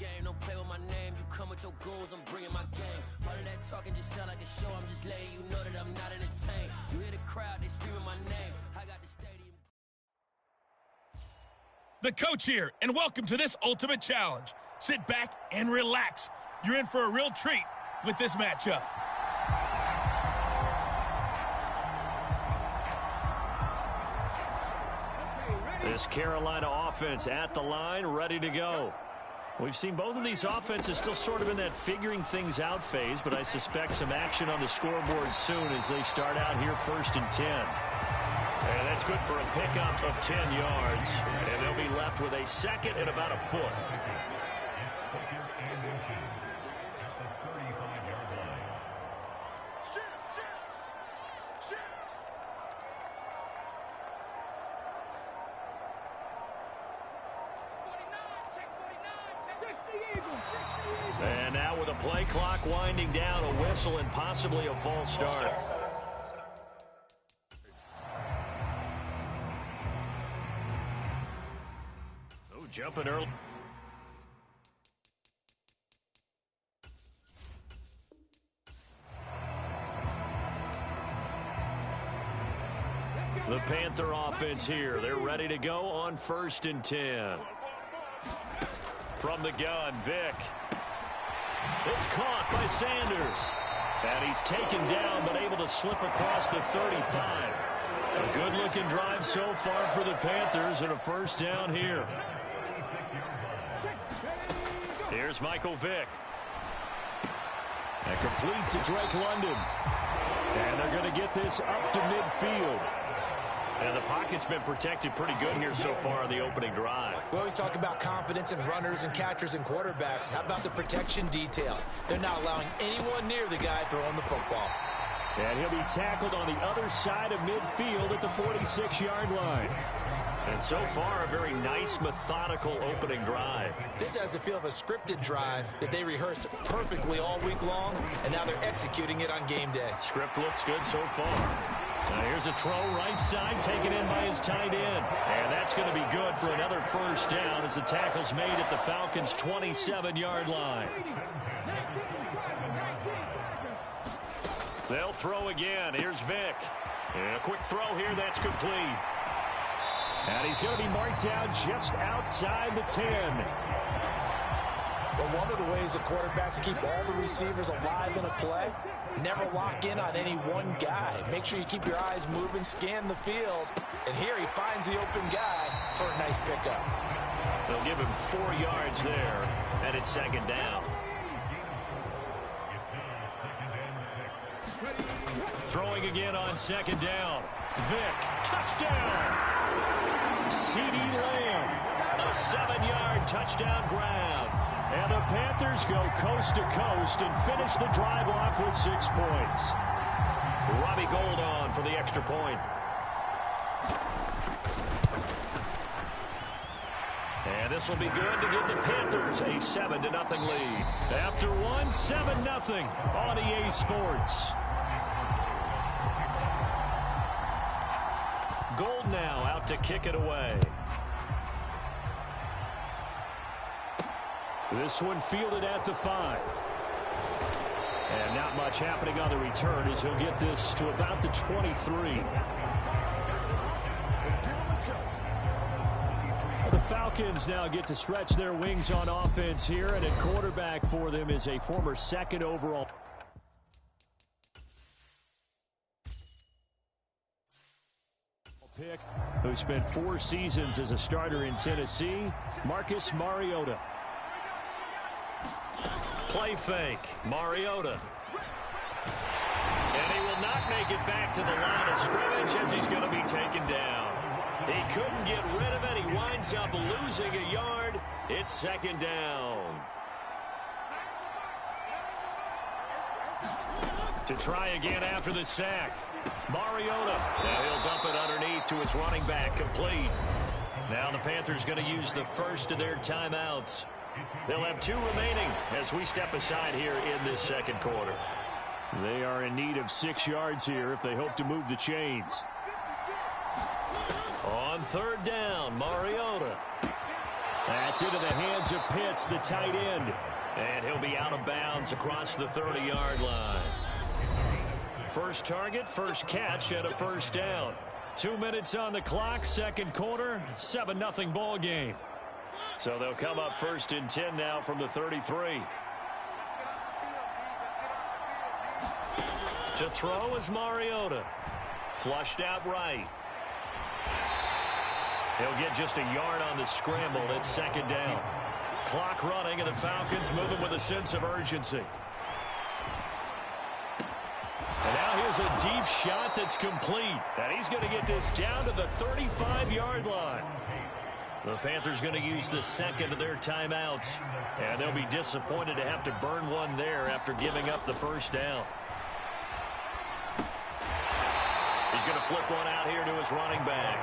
game. Don't play with my name. You come with your goons, I'm bringing my game. All of that talking just sound like a show. I'm just letting you know that I'm not entertained. You hear the crowd, they screaming my name. I got the stadium. The coach here, and welcome to this ultimate challenge. Sit back and relax. You're in for a real treat with this matchup. This Carolina offense at the line, ready to go. We've seen both of these offenses still sort of in that figuring things out phase, but I suspect some action on the scoreboard soon as they start out here 1st and 10. And that's good for a pickup of 10 yards. And they'll be left with a second and about a foot. And now with a play clock winding down, a whistle and possibly a false start. Oh, jumping early. The Panther offense here. They're ready to go on 1st and 10. From the gun, Vick. It's caught by Sanders. And he's taken down, but able to slip across the 35. A good-looking drive so far for the Panthers, and a first down here. Here's Michael Vick. And complete to Drake London. And they're going to get this up to midfield. And the pocket's been protected pretty good here so far on the opening drive. We always talk about confidence in runners and catchers and quarterbacks. How about the protection detail? They're not allowing anyone near the guy throwing the football. And he'll be tackled on the other side of midfield at the 46-yard line. And so far, a very nice, methodical opening drive. This has the feel of a scripted drive that they rehearsed perfectly all week long, and now they're executing it on game day. Script looks good so far. Now here's a throw right side, taken in by his tight end. And that's going to be good for another first down as the tackle's made at the Falcons' 27-yard line. They'll throw again. Here's Vick. And a quick throw here, that's complete. And he's going to be marked down just outside the 10. Well, one of the ways the quarterbacks keep all the receivers alive in a play, never lock in on any one guy. Make sure you keep your eyes moving, scan the field. And here he finds the open guy for a nice pickup. They'll give him 4 yards there, and it's second down. Throwing again on second down. Vick, touchdown! C.D. Lamb, a 7-yard touchdown grab. And the Panthers go coast to coast and finish the drive off with 6 points. Robbie Gould on for the extra point. And this will be good to give the Panthers a 7-0 lead. After one, 7-0 on EA Sports. Gould now out to kick it away. This one fielded at the 5. And not much happening on the return as he'll get this to about the 23. The Falcons now get to stretch their wings on offense here, and at quarterback for them is a former 2nd overall pick who spent 4 seasons as a starter in Tennessee, Marcus Mariota. Play fake, Mariota. And he will not make it back to the line of scrimmage as he's going to be taken down. He couldn't get rid of it. He winds up losing a yard. It's second down. To try again after the sack. Mariota. Now he'll dump it underneath to his running back, complete. Now the Panthers going to use the first of their timeouts. They'll have 2 remaining as we step aside here in this second quarter. They are in need of 6 yards here if they hope to move the chains. On third down, Mariota. That's into the hands of Pitts, the tight end. And he'll be out of bounds across the 30-yard line. First target, first catch, and a first down. 2 minutes on the clock, second quarter, 7-0 ball game. So they'll come up first and 10 now from the 33. To throw is Mariota. Flushed out right. He'll get just a yard on the scramble at second down. Clock running, and the Falcons moving with a sense of urgency. And now here's a deep shot that's complete. And he's going to get this down to the 35-yard line. The Panthers going to use the second of their timeouts. And they'll be disappointed to have to burn one there after giving up the first down. He's going to flip one out here to his running back.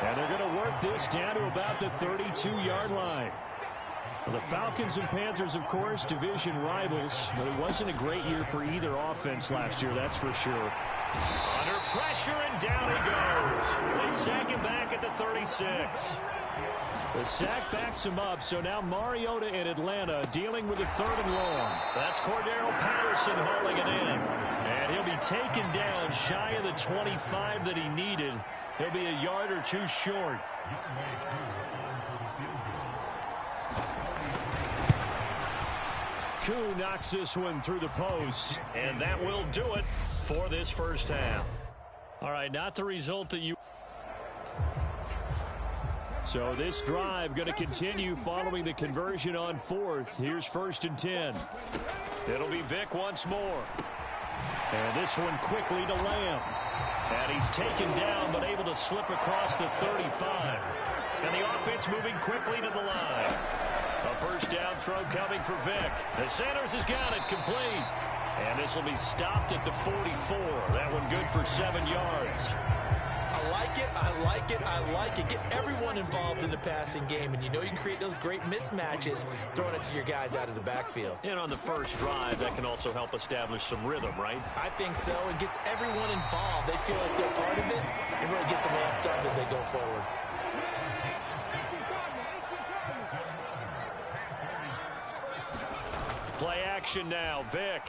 And they're going to work this down to about the 32-yard line. Well, the Falcons and Panthers, of course, division rivals. But it wasn't a great year for either offense last year, that's for sure. Under pressure, and down he goes. They sack him back at the 36. The sack backs him up, so now Mariota in Atlanta dealing with a 3rd and long. That's Cordero Patterson hauling it in. And he'll be taken down shy of the 25 that he needed. He'll be a yard or two short. Koo knocks this one through the post, and that will do it for this first half. All right, not the result that you... So this drive going to continue following the conversion on 4th. Here's 1st and 10. It'll be Vick once more. And this one quickly to Lamb. And he's taken down but able to slip across the 35. And the offense moving quickly to the line. A first down throw coming for Vick. The Sanders has got it complete. And this will be stopped at the 44. That one good for 7 yards. I like it, I like it, I like it. Get everyone involved in the passing game, and you know you can create those great mismatches throwing it to your guys out of the backfield. And on the first drive, that can also help establish some rhythm, right? I think so. It gets everyone involved. They feel like they're part of it, and really gets them amped up as they go forward. Play action now, Vick.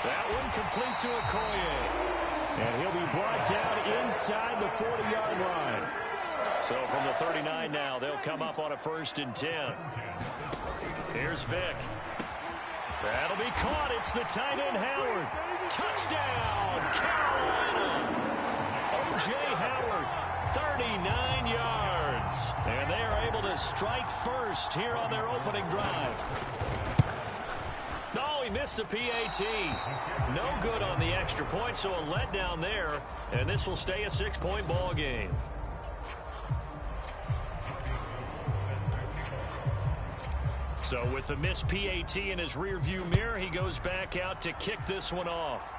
That one complete to Okoye. And he'll be brought down inside the 40-yard line. So from the 39 now, they'll come up on a 1st and 10. Here's Vick. That'll be caught. It's the tight end, Howard. Touchdown, Carolina. O.J. Howard, 39 yards. And they are able to strike first here on their opening drive. No, he missed the PAT. No good on the extra point, so a letdown there. And this will stay a 6-point ball game. So with the missed PAT in his rearview mirror, he goes back out to kick this one off.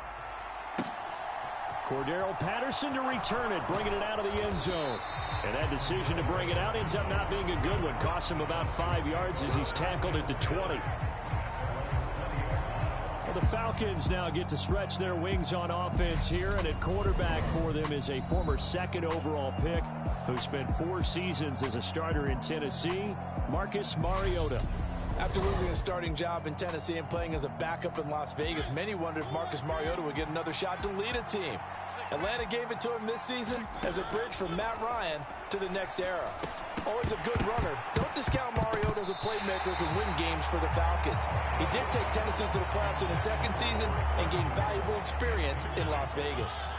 Cordero Patterson to return it, bringing it out of the end zone. And that decision to bring it out ends up not being a good one. Costs him about 5 yards as he's tackled at the 20. Well, the Falcons now get to stretch their wings on offense here, and at quarterback for them is a former 2nd overall pick who spent 4 seasons as a starter in Tennessee, Marcus Mariota. After losing his starting job in Tennessee and playing as a backup in Las Vegas, many wondered if Marcus Mariota would get another shot to lead a team. Atlanta gave it to him this season as a bridge from Matt Ryan to the next era. Always a good runner. Don't discount Mariota as a playmaker who can win games for the Falcons. He did take Tennessee to the playoffs in his 2nd season and gained valuable experience in Las Vegas.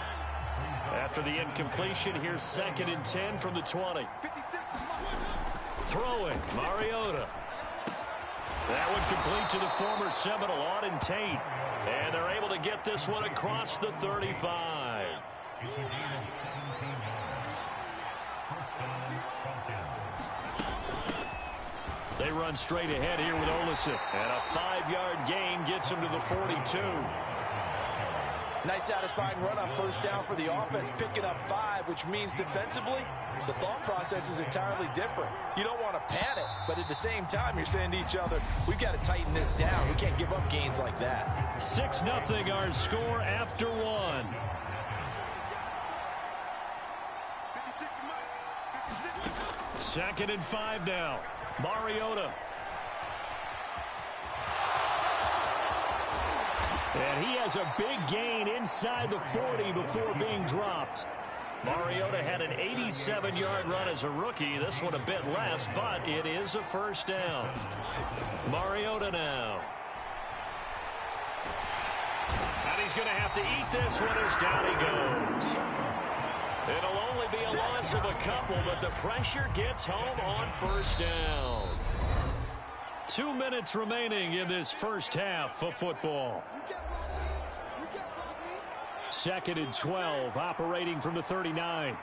After the incompletion, here's 2nd and 10 from the 20. Throwing, Mariota. That one complete to the former Seminole, Auden Tate. And they're able to get this one across the 35. They run straight ahead here with Olsen. And a 5-yard gain gets him to the 42. Nice satisfying run on first down for the offense, picking up 5, which means defensively, the thought process is entirely different. You don't want to panic, but at the same time, you're saying to each other, we've got to tighten this down. We can't give up gains like that. 6-0 our score after 1. 2nd and 5 now. Mariota. And he has a big gain inside the 40 before being dropped. Mariota had an 87-yard run as a rookie. This one a bit less, but it is a first down. Mariota now. And he's going to have to eat this one as down he goes. It'll only be a loss of a couple, but the pressure gets home on first down. 2 minutes remaining in this first half of football. 2nd and 12, operating from the 39.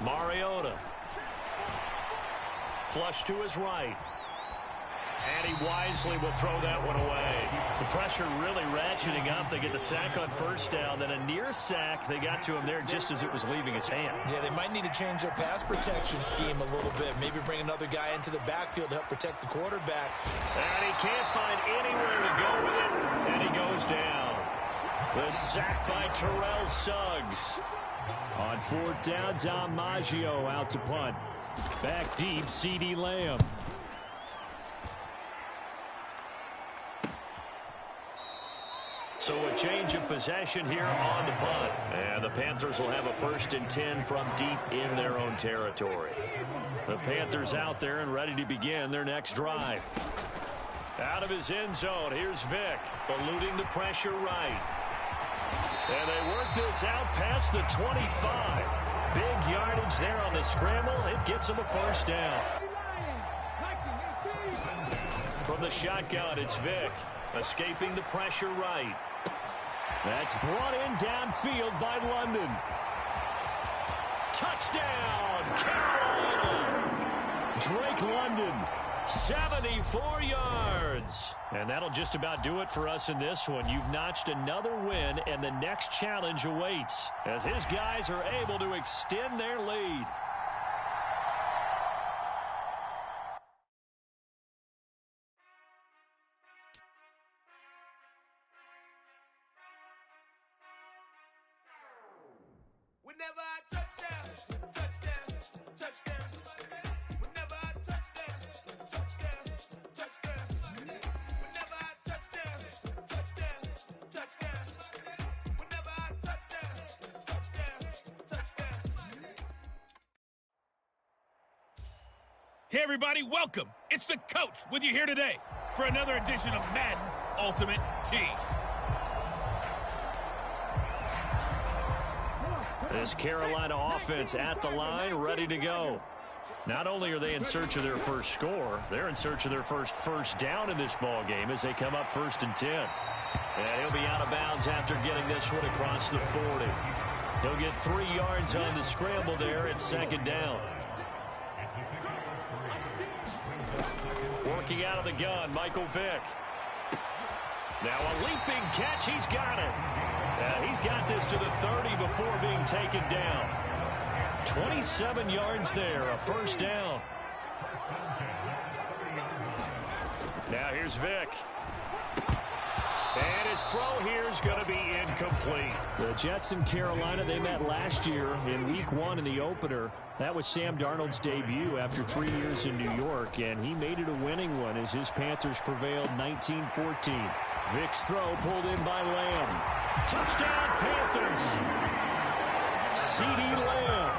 Mariota. Flush to his right. And he wisely will throw that one away. The pressure really ratcheting up. They get the sack on first down. Then a near sack. They got to him there just as it was leaving his hand. Yeah, they might need to change their pass protection scheme a little bit. Maybe bring another guy into the backfield to help protect the quarterback. And he can't find anywhere to go with it. And he goes down. The sack by Terrell Suggs. On 4th down, Dom Maggio out to punt. Back deep, CeeDee Lamb. So a change of possession here on the punt. And the Panthers will have a 1st and 10 from deep in their own territory. The Panthers out there and ready to begin their next drive. Out of his end zone, here's Vick, eluding the pressure right. And they work this out past the 25. Big yardage there on the scramble. It gets him a first down. From the shotgun, it's Vick, escaping the pressure right. That's brought in downfield by London. Touchdown, Carolina! Drake London, 74 yards. And that'll just about do it for us in this one. You've notched another win, and the next challenge awaits as his guys are able to extend their lead. Whenever I touchdown, touchdown, touchdown. Whenever I touchdown, touchdown, touchdown. Whenever I touchdown, touchdown, touchdown. Whenever I touchdown, touchdown, touchdown. Hey, everybody, welcome. It's the coach with you here today for another edition of Madden Ultimate Team. This Carolina offense at the line, ready to go. Not only are they in search of their first score, they're in search of their first down in this ball game as they come up 1st and 10. And he'll be out of bounds after getting this one across the 40. He'll get 3 yards on the scramble there at 2nd down. Working out of the gun, Michael Vick. Now a leaping catch, he's got it. He's got this to the 30 before being taken down. 27 yards there, a first down. Now here's Vick. And his throw here is going to be incomplete. The Jets in Carolina, they met last year in Week 1 in the opener. That was Sam Darnold's debut after 3 years in New York, and he made it a winning one as his Panthers prevailed 19-14. Vick's throw pulled in by Lamb. Touchdown, Panthers. CeeDee Lamb,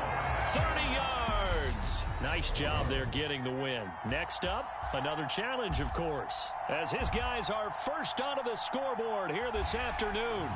30 yards. Nice job there getting the win. Next up, another challenge, of course, as his guys are first onto the scoreboard here this afternoon.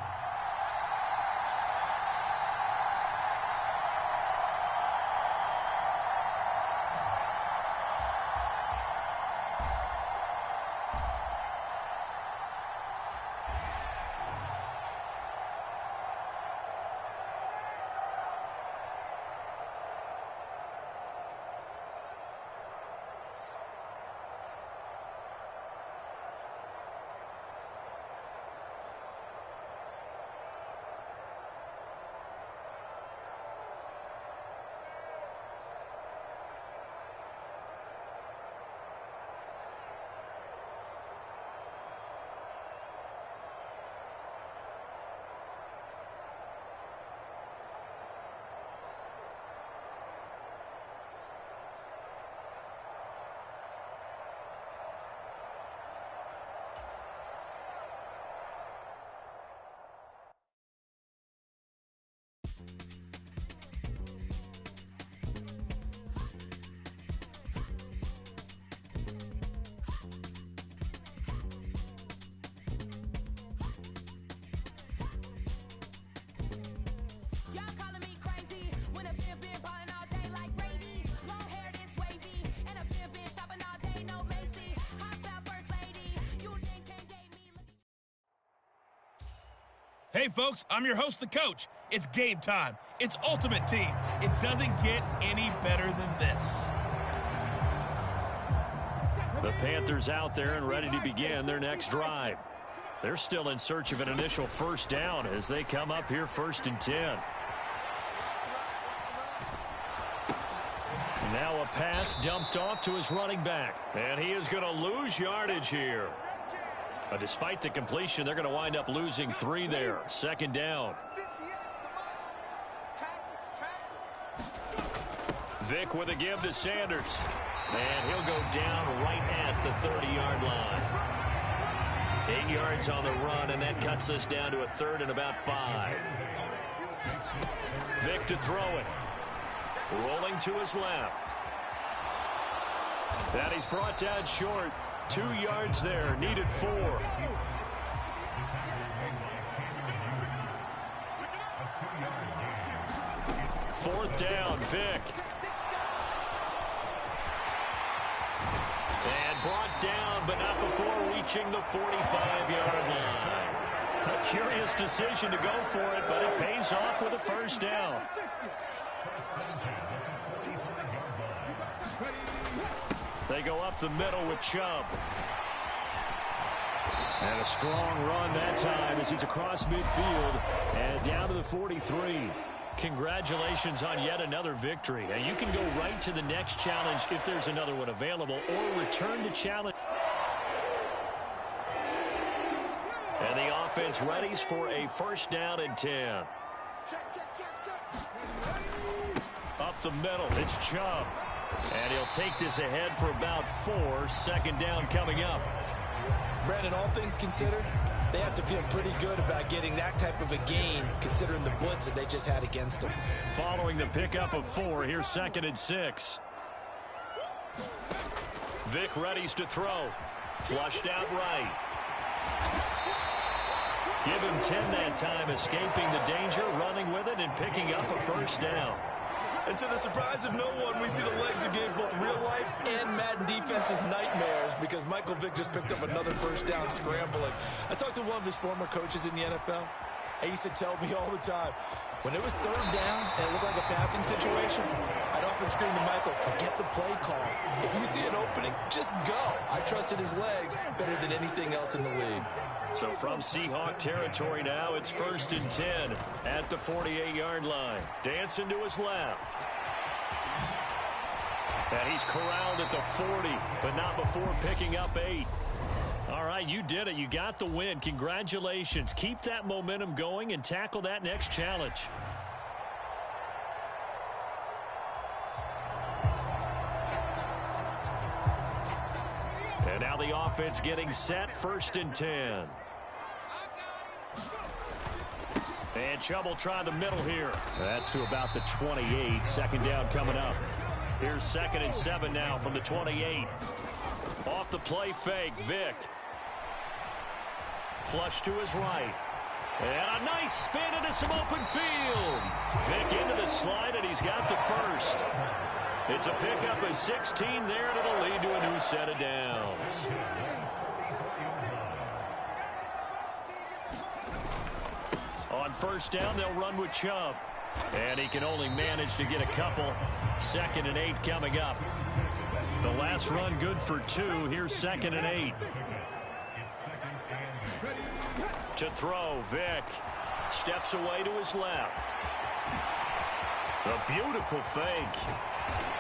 Hey, folks, I'm your host, the coach. It's game time. It's Ultimate Team. It doesn't get any better than this. The Panthers out there and ready to begin their next drive. They're still in search of an initial first down as they come up here 1st and 10. Now a pass dumped off to his running back. And he is going to lose yardage here. But despite the completion, they're going to wind up losing 3 there. 2nd down. Vick with a give to Sanders. And he'll go down right at the 30-yard line. 8 yards on the run, and that cuts us down to a 3rd and about 5. Vick to throw it. Rolling to his left. That he's brought down short. 2 yards there. Needed 4. Fourth down, Vick. And brought down, but not before reaching the 45-yard line. A curious decision to go for it, but it pays off with a first down. They go up the middle with Chubb. And a strong run that time as he's across midfield and down to the 43. Congratulations on yet another victory. Now you can go right to the next challenge if there's another one available, or return to challenge. And the offense readies for a 1st down and 10. Up the middle, it's Chubb. And he'll take this ahead for about 4. 2nd down coming up. Brandon, all things considered, they have to feel pretty good about getting that type of a gain, considering the blitz that they just had against them. Following the pickup of 4, here's 2nd and 6. Vick readies to throw. Flushed out right. Give him 10 that time, escaping the danger, running with it, and picking up a 1st down. And to the surprise of no one, we see the legs that gave both real life and Madden defenses nightmares, because Michael Vick just picked up another 1st down scrambling. I talked to one of his former coaches in the NFL. He used to tell me all the time, when it was 3rd down and it looked like a passing situation, I'd often scream to Michael, forget the play call. If you see an opening, just go. I trusted his legs better than anything else in the league. So from Seahawk territory now, it's 1st and 10 at the 48-yard line. Dancing to his left. And he's corralled at the 40, but not before picking up 8. All right, you did it. You got the win. Congratulations. Keep that momentum going and tackle that next challenge. And now the offense getting set, 1st and 10. And Chubb will try the middle here. That's to about the 28. 2nd down coming up. Here's 2nd and 7 now from the 28. Off the play fake, Vick. Flush to his right. And a nice spin into some open field. Vick into the slide, and he's got the 1st. It's a pickup of 16 there, and it'll lead to a new set of downs. On 1st down, they'll run with Chubb. And he can only manage to get a couple. 2nd and 8 coming up. The last run good for 2. Here's 2nd and 8. To throw, Vick. Steps away to his left. A beautiful fake.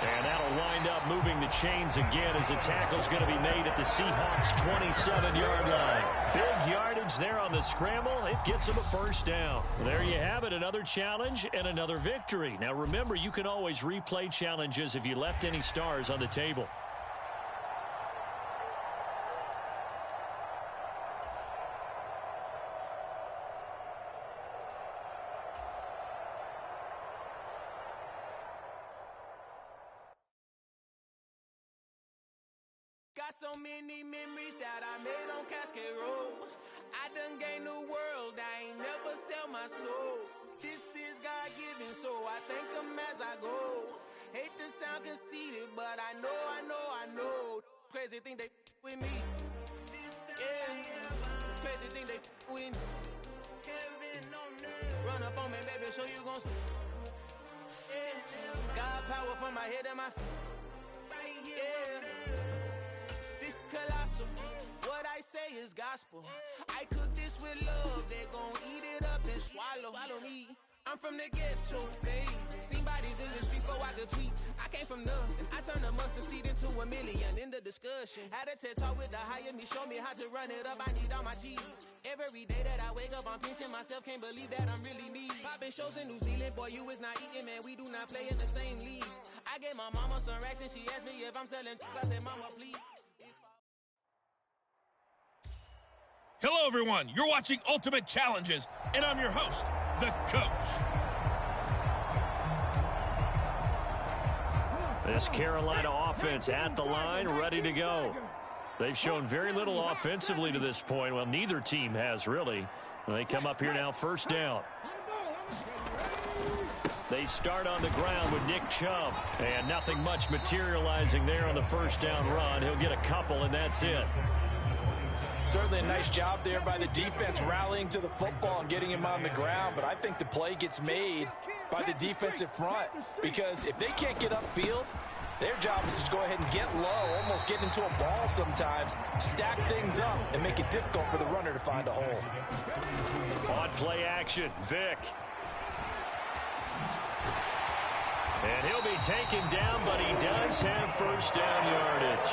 And that'll wind up moving the chains again as the tackle's going to be made at the Seahawks' 27-yard line. Big yardage there on the scramble. It gets them a 1st down. There you have it, another challenge and another victory. Now remember, you can always replay challenges if you left any stars on the table. Got so many memories that I made on Cascade Road. I done gained the world, I ain't never sell my soul. This is God-given, so I thank him as I go. Hate to sound conceited, but I know. Crazy think they with me. Yeah, crazy think they with me. power from my head and my feet. Yeah. This colossal. What I say is gospel. I cook this with love. They gon' eat it up and swallow me. I'm from the ghetto, babe. Seen bodies in the street before I could tweet. I came from nothing. I turned a mustard seed into a million. In the discussion, had a TED talk with the higher me. Show me how to run it up. I need all my cheese. Every day that I wake up, I'm pinching myself. Can't believe that I'm really me. Popping shows in New Zealand, boy, you is not eating, man. We do not play in the same league. I gave my mama some racks and she asked me if I'm selling. I said, mama, please. Hello, everyone. You're watching Ultimate Challenges, and I'm your host, The Coach. This Carolina offense at the line, ready to go. They've shown very little offensively to this point. Well, neither team has, really. They come up here now, first down. They start on the ground with Nick Chubb, and nothing much materializing there on the first down run. He'll get a couple, and that's it. Certainly a nice job there by the defense rallying to the football and getting him on the ground, but I think the play gets made by the defensive front because if they can't get upfield, their job is to go ahead and get low, almost get into a ball sometimes, stack things up, and make it difficult for the runner to find a hole. On play action, Vic. And he'll be taken down, but he does have first down yardage.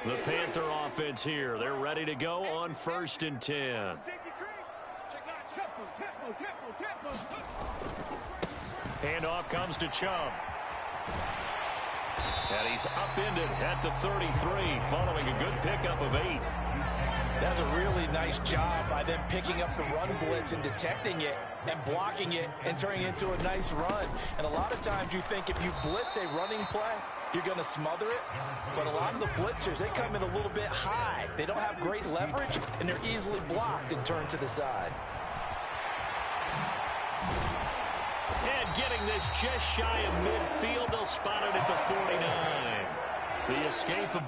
The Panther offense here. They're ready to go on 1st and 10. Handoff comes to Chubb. And he's upended at the 33, following a good pickup of 8. That's a really nice job by them picking up the run blitz and detecting it and blocking it and turning it into a nice run. And a lot of times you think if you blitz a running play, you're going to smother it. But a lot of the blitzers, they come in a little bit high. They don't have great leverage, and they're easily blocked and turned to the side. And getting this just shy of midfield, they'll spot it at the 49. The escape of...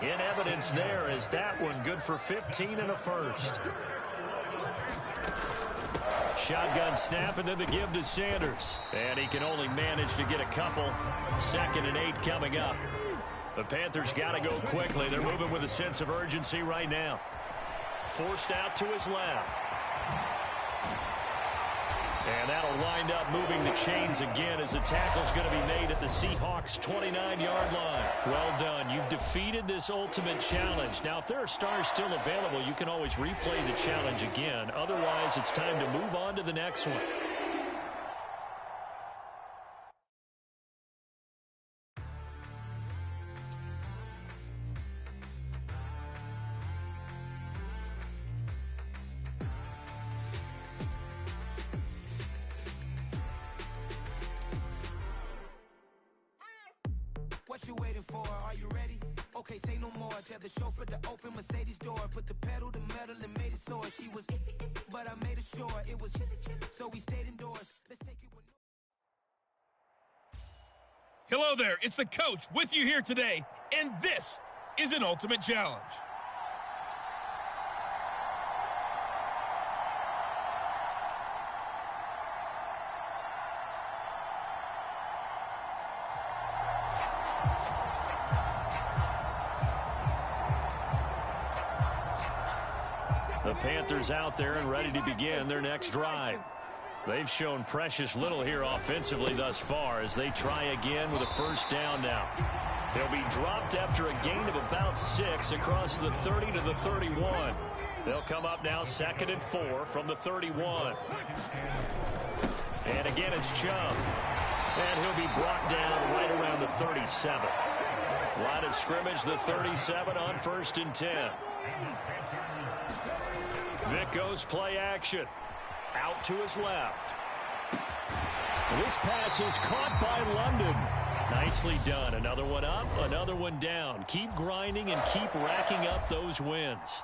in evidence there is that one good for 15 and a first. Shotgun snap and then the give to Sanders. And he can only manage to get a couple. 2nd and 8 coming up. The Panthers got to go quickly. They're moving with a sense of urgency right now. Forced out to his left. And that'll wind up moving the chains again as the tackle's going to be made at the Seahawks' 29-yard line. Well done. You've defeated this ultimate challenge. Now, if there are stars still available, you can always replay the challenge again. Otherwise, it's time to move on to the next one. What you waiting for? Are you ready? Okay, say no more. Tell the chauffeur to open Mercedes door. Put the pedal to metal and made it soar. She was, but I made it sure it was. So we stayed indoors. Let's take it with Hello there, it's the Coach with you here today, and this is an Ultimate Challenge. The Panthers out there and ready to begin their next drive. They've shown precious little here offensively thus far as they try again with a first down now. He'll be dropped after a gain of about 6 across the 30 to the 31. They'll come up now 2nd and 4 from the 31. And again, it's Chubb. And he'll be brought down right around the 37. Line of scrimmage, the 37 on 1st and 10. Vic goes play action. Out to his left. This pass is caught by London. Nicely done. Another one up, another one down. Keep grinding and keep racking up those wins.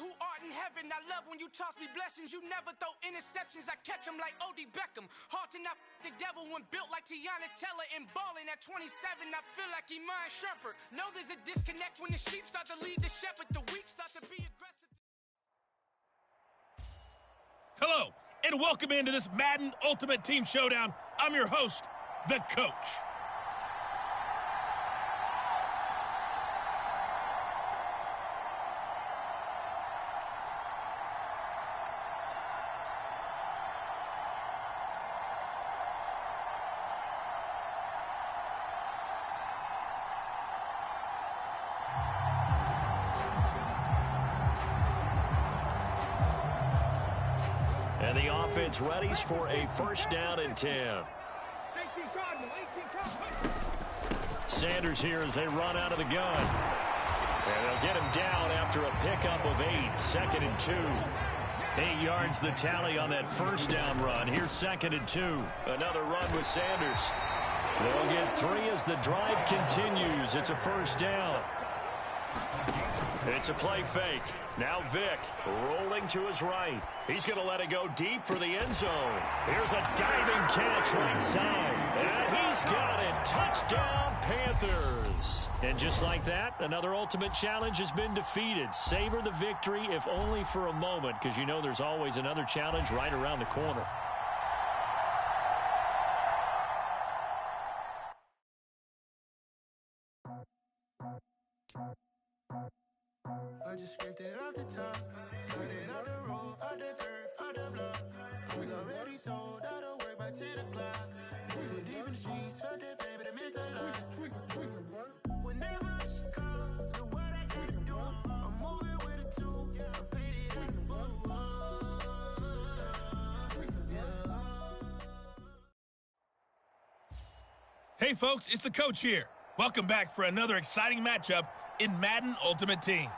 who art in heaven. I love when you toss me blessings. You never throw interceptions. I catch them like O.D. Beckham. Hard to not the devil when built like Tiana Teller and balling at 27. I feel like Iman Shumpert. Know there's a disconnect when the sheep start to lead the shepherd. The weak start to be aggressive. Hello, and welcome into this Madden Ultimate Team Showdown. I'm your host, The Coach. And the offense readies for a first down and 10. Sanders here as they run out of the gun. And they'll get him down after a pickup of 8. 2nd and 2. 8 yards the tally on that first down run. Here's 2nd and 2. Another run with Sanders. They'll get 3 as the drive continues. It's a first down. It's a play fake. Now Vick rolling to his right. He's going to let it go deep for the end zone. Here's a diving catch right side. And he's got it. Touchdown, Panthers. And just like that, another ultimate challenge has been defeated. Savor the victory, if only for a moment, because you know there's always another challenge right around the corner. I just scraped it off the top, cut it on the road, on the curve, on the block. Was already sold, I don't work by 10 o'clock. Too deep in the streets, felt that pain, but it meant a lot. Whenever she calls, know what I gotta do. I'm moving with a two, I paid it in full. Hey folks, it's the coach here. Welcome back for another exciting matchup in Madden Ultimate Team.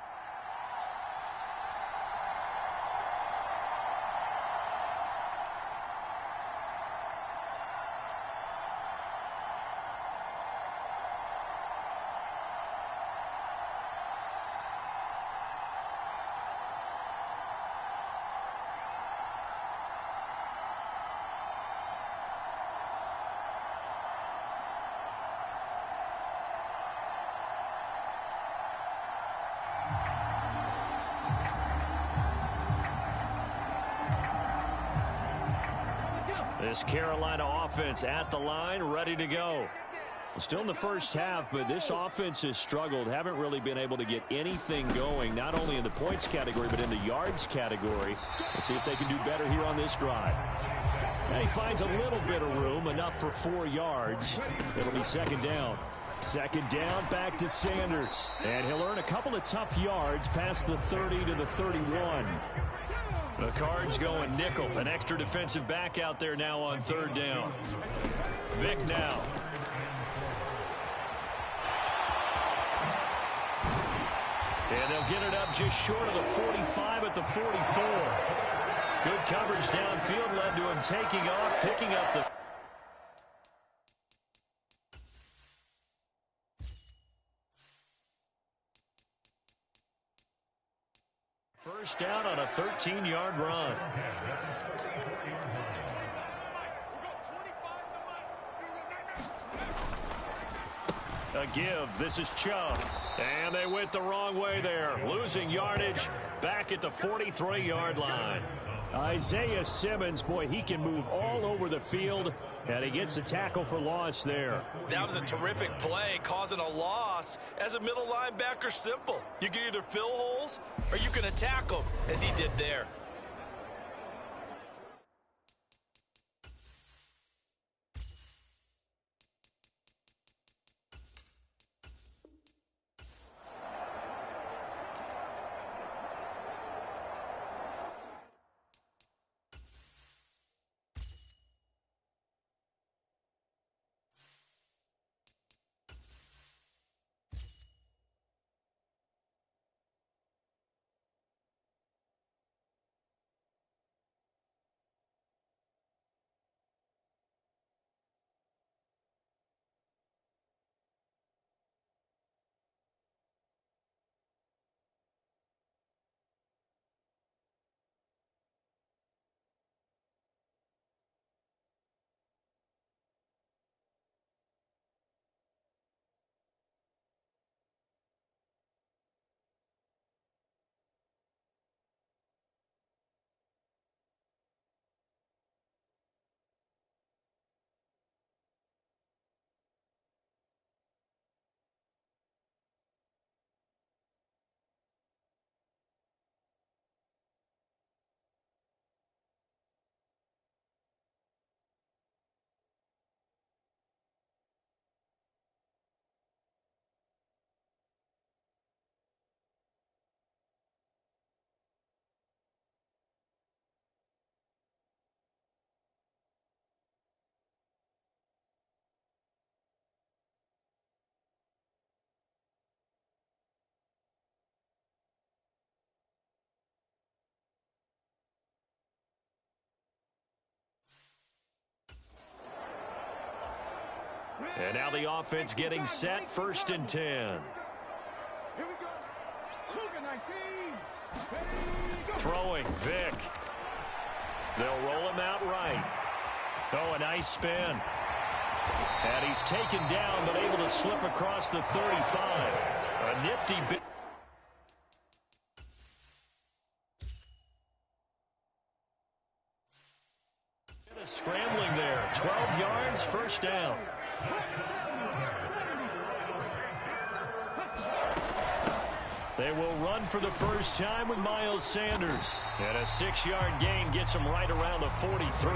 This Carolina offense at the line, ready to go. Still in the first half, but this offense has struggled. Haven't really been able to get anything going, not only in the points category, but in the yards category. We'll see if they can do better here on this drive. And he finds a little bit of room, enough for 4 yards. It'll be 2nd down. 2nd down, back to Sanders. And he'll earn a couple of tough yards past the 30 to the 31. The Cards going nickel. An extra defensive back out there now on 3rd down. Vick now. And they'll get it up just short of the 45 at the 44. Good coverage downfield led to him taking off, picking up the... First down on a 13-yard run. A give. This is Chubb. And they went the wrong way there. Losing yardage back at the 43-yard line. Isaiah Simmons, boy, he can move all over the field, and he gets a tackle for loss there. That was a terrific play, causing a loss. As a middle linebacker, simple. You can either fill holes or you can attack them, as he did there. And now the offense getting set, 1st and 10. Throwing, Vic. They'll roll him out right. Oh, a nice spin. And he's taken down, but able to slip across the 35. A nifty bit. Scrambling there. 12 yards, 1st down. They will run for the first time with Miles Sanders. And a 6-yard gain gets him right around the 43.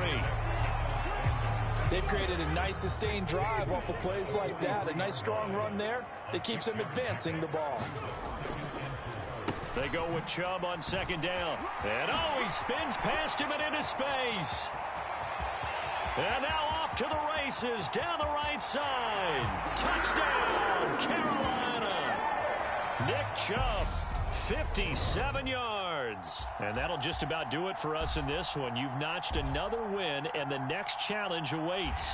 They've created a nice sustained drive off of plays like that. A nice strong run there that keeps them advancing the ball. They go with Chubb on 2nd down. And he spins past him and into space. And now off to the races down the right side. Touchdown, Carolina. Nick Chubb, 57 yards. And that'll just about do it for us in this one. You've notched another win, and the next challenge awaits.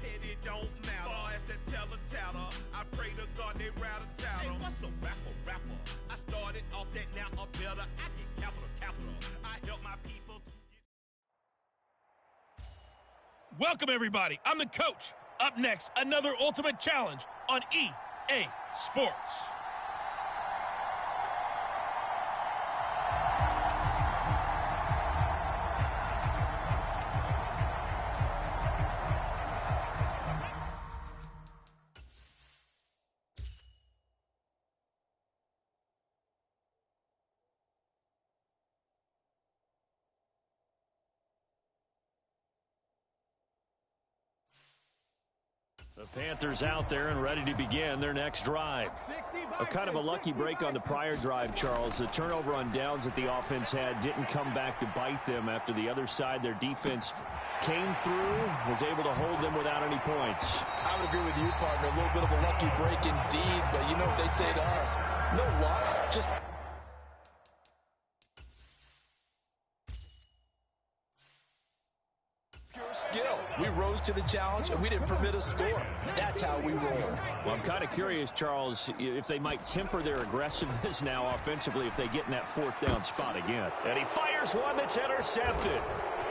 Petty don't matter. Far as that teller, I pray to God they rattle tattle. Hey, what's a rapper? I started off that, now a better. I get capital. I help my people to get. Welcome, everybody. I'm the coach. Up next, another Ultimate Challenge on EA Sports. The Panthers out there and ready to begin their next drive. A kind of a lucky break on the prior drive, Charles. The turnover on downs that the offense had didn't come back to bite them after the other side. Their defense came through, was able to hold them without any points. I would agree with you, partner. A little bit of a lucky break indeed, but you know what they'd say to us. No luck, just skill. We rose to the challenge, and we didn't permit a score. That's how we roll. Well, I'm kind of curious, Charles, if they might temper their aggressiveness now offensively if they get in that 4th down spot again. And he fires one that's intercepted.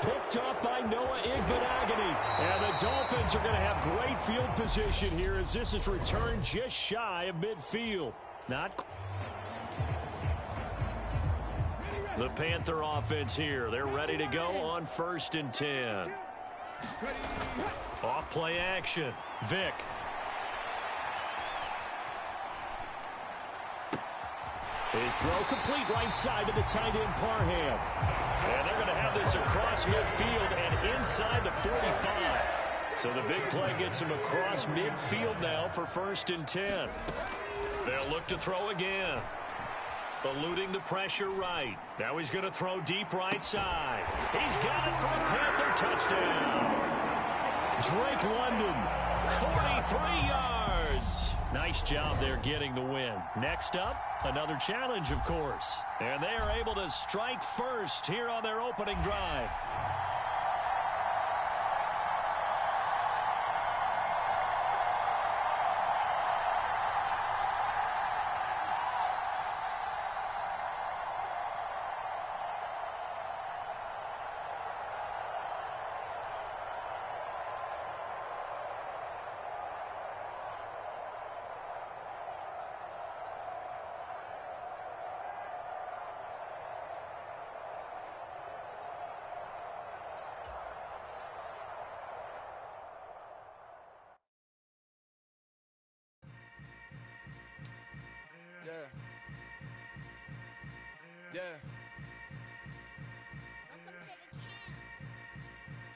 Picked up by Noah Igbenogany. And the Dolphins are going to have great field position here as this is returned just shy of midfield. The Panther offense here. They're ready to go on 1st and 10. Off play action. Vic. His throw complete right side to the tight end Parham. And they're going to have this across midfield and inside the 45. So the big play gets him across midfield now for 1st and 10. They'll look to throw again. Eluding the pressure right. Now he's going to throw deep right side. He's got it for a Panther touchdown. Drake London, 43 yards. Nice job there getting the win. Next up, another challenge, of course. And they are able to strike first here on their opening drive.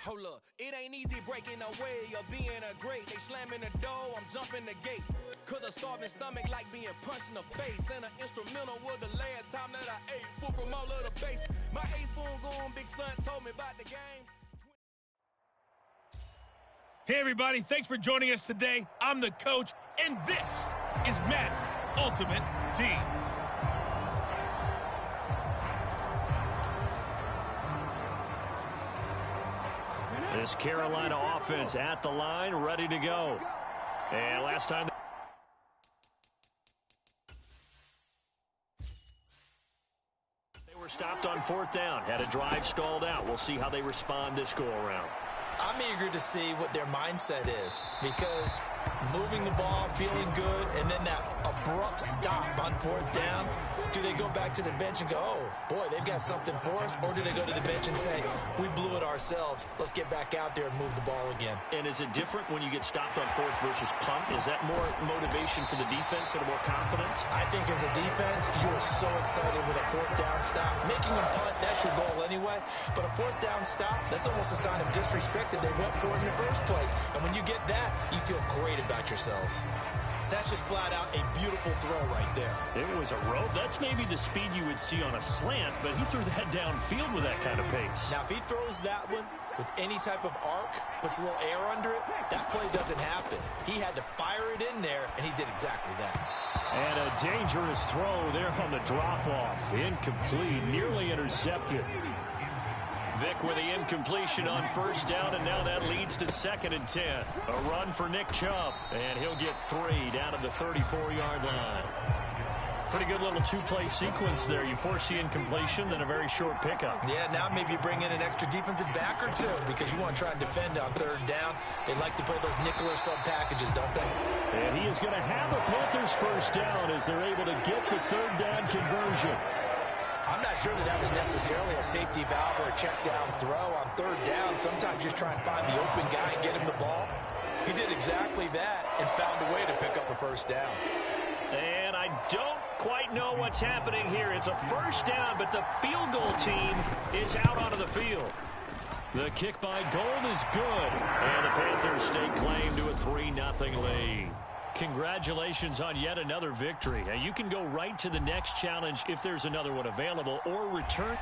Hold up, It ain't easy breaking away or being a great. They slamming the door, I'm jumping the gate. Cause a starving stomach like being punched in the face. And an instrumental was the last time that I ate. Food from all of the base. My ace boom goon, big son told me about the game. Hey, everybody. Thanks for joining us today. I'm the coach, and this is Madden Ultimate Team. This Carolina offense at the line, ready to go. And last time they were stopped on 4th down, had a drive stalled out. We'll see how they respond this go-around. I'm eager to see what their mindset is, because moving the ball, feeling good, and then that abrupt stop on 4th down, do they go back to the bench and go, oh, boy, they've got something for us? Or do they go to the bench and say, we blew it ourselves, let's get back out there and move the ball again? And is it different when you get stopped on 4th versus punt? Is that more motivation for the defense and more confidence? I think as a defense, you are so excited with a 4th down stop. Making them punt, that's your goal anyway. But a 4th down stop, that's almost a sign of disrespect that they went for it in the first place. And when you get that, you feel great about yourselves. That's just flat out a beautiful throw right there. It was a rope. That's maybe the speed you would see on a slant, but he threw that downfield with that kind of pace. Now, if he throws that one with any type of arc, puts a little air under it, that play doesn't happen. He had to fire it in there, and he did exactly that. And a dangerous throw there on the drop-off. Incomplete, nearly intercepted. Vic with the incompletion on 1st down, and now that leads to 2nd and 10. A run for Nick Chubb, and he'll get 3 down to the 34-yard line. Pretty good little 2-play sequence there. You force the incompletion, then a very short pickup. Yeah, now maybe you bring in an extra defensive back or two, because you want to try and defend on 3rd down. They like to play those nickel or sub packages, don't they? And he is going to have the Panthers 1st down as they're able to get the 3rd down conversion. I'm not sure that was necessarily a safety valve or a check down throw on 3rd down. Sometimes just try and find the open guy and get him the ball. He did exactly that and found a way to pick up a 1st down. And I don't quite know what's happening here. It's a 1st down, but the field goal team is out onto the field. The kick by Gold is good, and the Panthers stake claim to a 3-0 lead. Congratulations on yet another victory. Now you can go right to the next challenge if there's another one available, or return.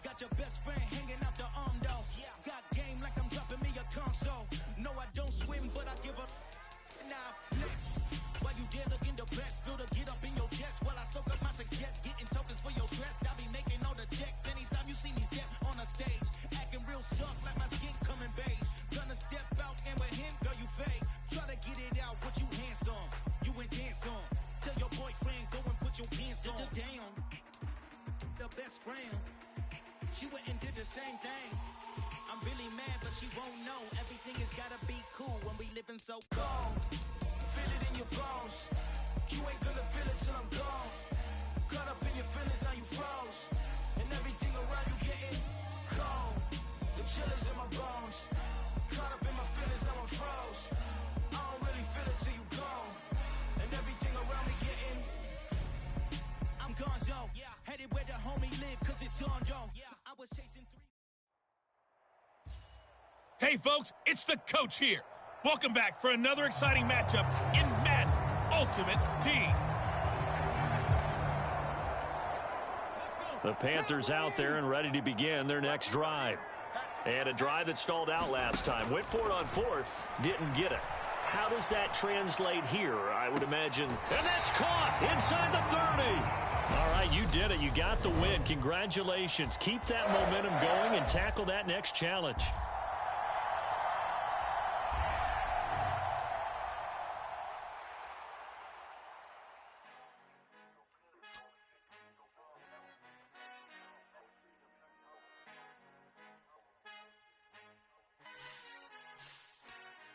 Got your best friend hanging out the arm though. Got game like I'm dropping me a console. No, I don't swim, but I give up. Nah, flex. While you there looking the best, feel the get up in your chest while I soak up my success. Getting tokens for your stress. I be making all the checks anytime you see me step on a stage. Acting real soft like my skin coming beige. Gonna step out and with him, girl, you fake. Try to get it out, what you handsome. You ain't dance on. Tell your boyfriend, go and put your pants on. Down. The best friend. She went and did the same thing. I'm really mad, but she won't know. Everything has gotta be cool when we living so cold. Feel it in your bones. You ain't gonna feel it till I'm gone. Caught up in your feelings, now you froze. And everything around you getting cold. The chill is in my bones. Caught up in my feelings, now I'm froze. I don't really feel it till you gone. And everything around me getting I'm gone, yo. Headed where the homie live, cause it's on, yo. I was chasing 3. Hey, folks, it's the coach here. Welcome back for another exciting matchup in Madden Ultimate Team. The Panthers out there and ready to begin their next drive. And a drive that stalled out last time. Went for it on 4th, didn't get it. How does that translate here, I would imagine? And that's caught inside the 30. All right, you did it. You got the win. Congratulations. Keep that momentum going and tackle that next challenge.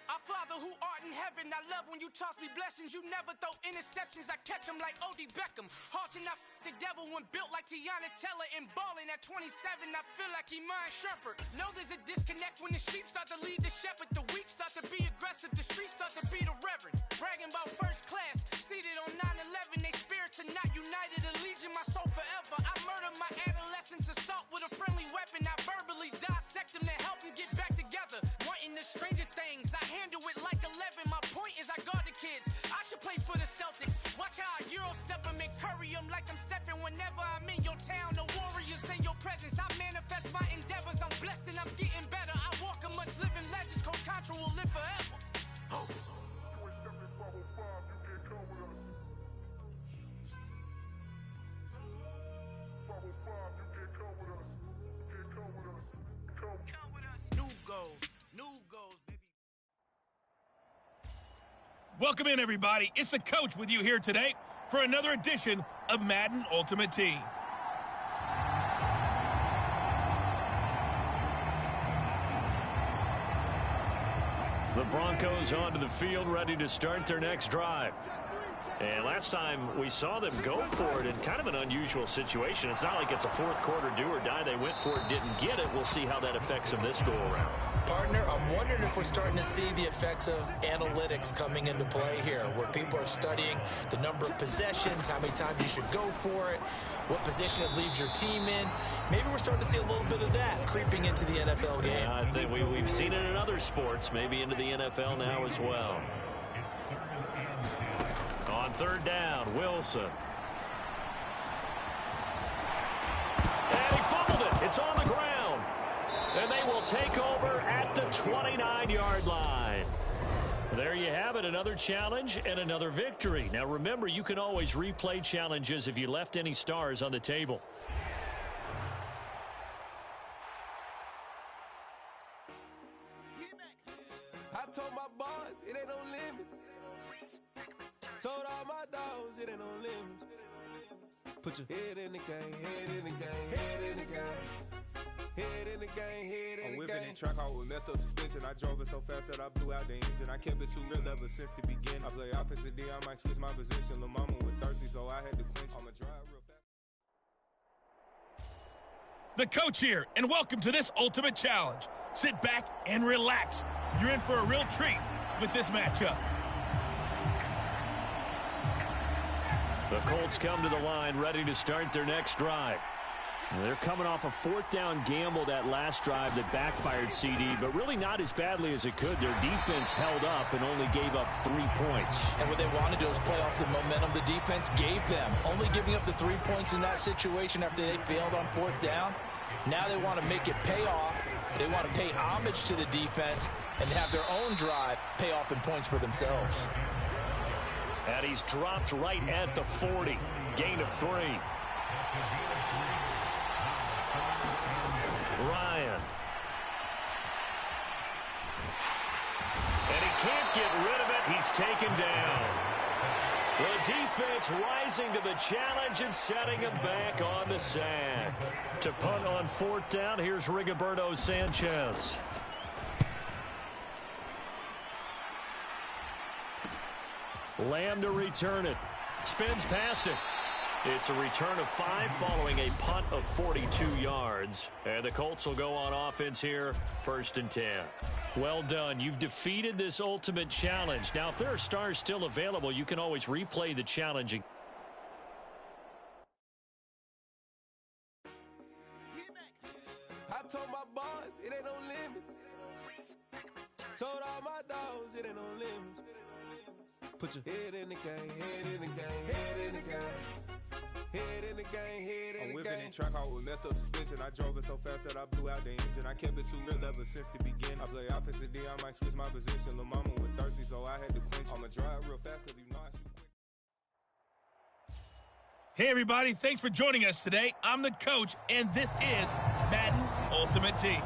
Our Father who art in in heaven. I love when you toss me blessings. You never throw interceptions. I catch them like O.D. Beckham. Hard enough, the devil when built like Tiana Teller and balling at 27. I feel like Iman Shumpert. Know there's a disconnect when the sheep start to lead the shepherd. The weak start to be aggressive. The streets start to be the reverend. Bragging about first class. Seated on 9/11. They spirits are not united. Allegiant my soul forever. I murder my adolescence. Assault with a friendly weapon. I verbally dissect them to help them get back together. Wanting the stranger things. I handle it like 11. My point is I guard the kids. I should play for the Celtics. Watch how I Euro step them and curry them like I'm stepping whenever I'm in your town. The warriors in your presence. I manifest my endeavors. I'm blessed and I'm getting better. I walk amongst living legends. Coach Contra will live forever. Oh. Welcome in, everybody. It's the coach with you here today for another edition of Madden Ultimate Team. The Broncos onto the field, ready to start their next drive. And last time we saw them go for it in kind of an unusual situation. It's not like it's a fourth quarter do or die. They went for it, didn't get it. We'll see how that affects them this go around. Partner, I'm wondering if we're starting to see the effects of analytics coming into play here, where people are studying the number of possessions, how many times you should go for it, what position it leaves your team in. Maybe we're starting to see a little bit of that creeping into the NFL game. I think we've seen it in other sports, maybe into the NFL now as well. On third down, Wilson. And he fumbled it. It's on the ground. And they will take over at the 29-yard line. There you have it, another challenge and another victory. Now remember, you can always replay challenges if you left any stars on the table. I told my boss it ain't no limit. Told all my dogs it ain't no limit. Put your head in the game, head in the game, head in the game. Head in the game, head in the game. I'm whipping in track, I was messed up suspension. I drove it so fast that I blew out the engine. I kept it too real ever since the beginning. I play offensive D, I might switch my position. Lil' mama was thirsty, so I had to quench. I'ma drive real fast. The coach here, and welcome to this Ultimate Challenge. Sit back and relax. You're in for a real treat with this matchup. The Colts come to the line, ready to start their next drive. They're coming off a fourth down gamble that last drive that backfired, CD, but really not as badly as it could. Their defense held up and only gave up 3 points. And what they want to do is play off the momentum the defense gave them. Only giving up the 3 points in that situation after they failed on fourth down. Now they want to make it pay off. They want to pay homage to the defense and have their own drive pay off in points for themselves. And he's dropped right at the 40. Gain of 3. Ryan. And he can't get rid of it. He's taken down. The defense rising to the challenge and setting him back on the sack. To punt on fourth down, here's Rigoberto Sanchez. Lamb to return it. Spins past it. It's a return of 5 following a punt of 42 yards. And the Colts will go on offense here, 1st and 10. Well done. You've defeated this ultimate challenge. Now, if there are stars still available, you can always replay the challenge. I told my boss it ain't no limit. Told all my dogs it ain't no limit. Put your head in the game, head in the game, head in the game. Head in the game, head in the game. I'm whipping in track, I was messed up suspension. I drove it so fast that I blew out the engine. I kept it too real ever since the beginning. I play offensive D, I might switch my position. Lil' mama was thirsty, so I had to quench. I'ma drive real fast cause you know I shoot quick. Hey, everybody. Thanks for joining us today. I'm the coach, and this is Madden Ultimate Team.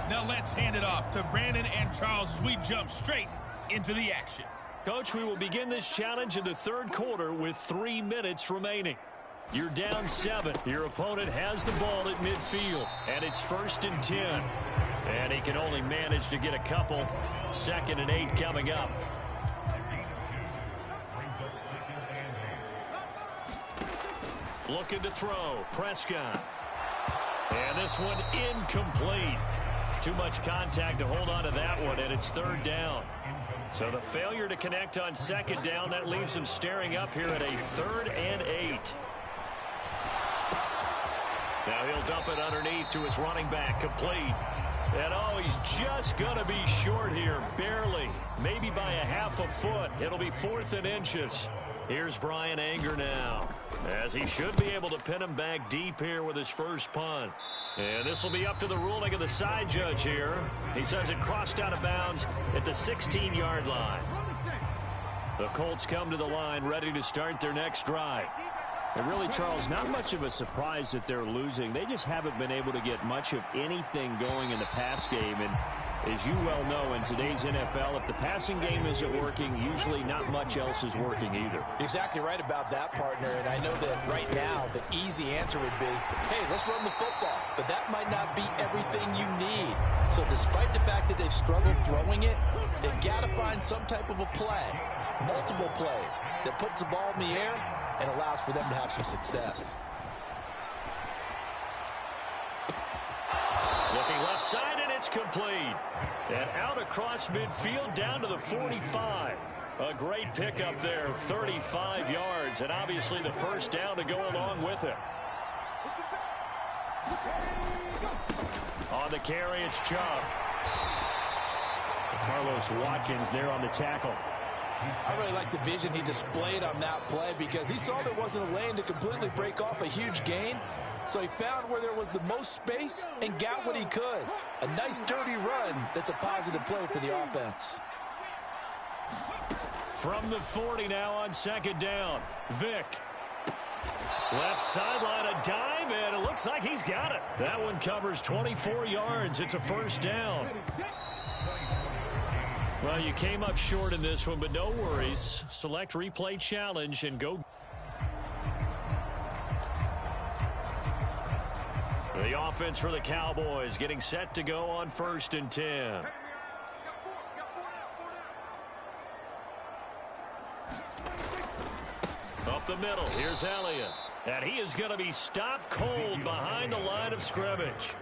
Now let's hand it off to Brandon and Charles as we jump straight into the action. Coach, we will begin this challenge in the third quarter with 3 minutes remaining. You're down 7. Your opponent has the ball at midfield, and it's 1st and 10. And he can only manage to get a couple. 2nd and 8 coming up. Looking to throw. Prescott. And this one incomplete. Too much contact to hold on to that one, and it's 3rd down. So the failure to connect on 2nd down, that leaves him staring up here at a 3rd and 8. Now he'll dump it underneath to his running back, complete. And oh, he's just going to be short here, barely. Maybe by a half a foot. It'll be 4th and inches. Here's Brian Anger now, as he should be able to pin him back deep here with his first punt. And this will be up to the ruling of the side judge here. He says it crossed out of bounds at the 16-yard line. The Colts come to the line ready to start their next drive. And really, Charles, not much of a surprise that they're losing. They just haven't been able to get much of anything going in the pass game. And as you well know, in today's NFL, if the passing game isn't working, usually not much else is working either. You're exactly right about that, partner. And I know that right now the easy answer would be, hey, let's run the football. But that might not be everything you need. So despite the fact that they've struggled throwing it, they've got to find some type of a play, multiple plays, that puts the ball in the air and allows for them to have some success. Looking left side, and it's complete. And out across midfield down to the 45. A great pickup there, 35 yards, and obviously the first down to go along with it. On the carry, it's Chubb. Carlos Watkins there on the tackle. I really like the vision he displayed on that play because he saw there wasn't a lane to completely break off a huge gain. So he found where there was the most space and got what he could. A nice dirty run that's a positive play for the offense. From the 40 now on 2nd down. Vick. Left sideline, a dive, and it looks like he's got it. That one covers 24 yards. It's a first down. Well, you came up short in this one, but no worries. Select replay challenge and go. The offense for the Cowboys getting set to go on 1st and 10. Up the middle, here's Elliott. And he is going to be stopped cold behind the line of scrimmage.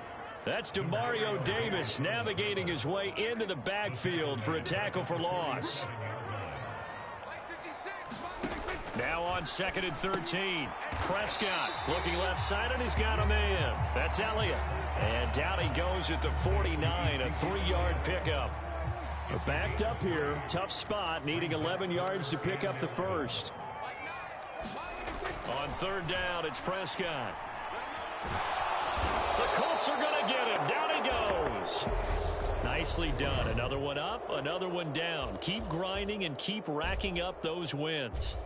That's Demario Davis navigating his way into the backfield for a tackle for loss. Now on 2nd and 13. Prescott looking left side, and he's got a man. That's Elliott. And down he goes at the 49, a 3-yard pickup. We're backed up here. Tough spot, needing 11 yards to pick up the first. On 3rd down, it's Prescott. The Colts are going to get him. Down he goes. Nicely done. Another one up, another one down. Keep grinding and keep racking up those wins.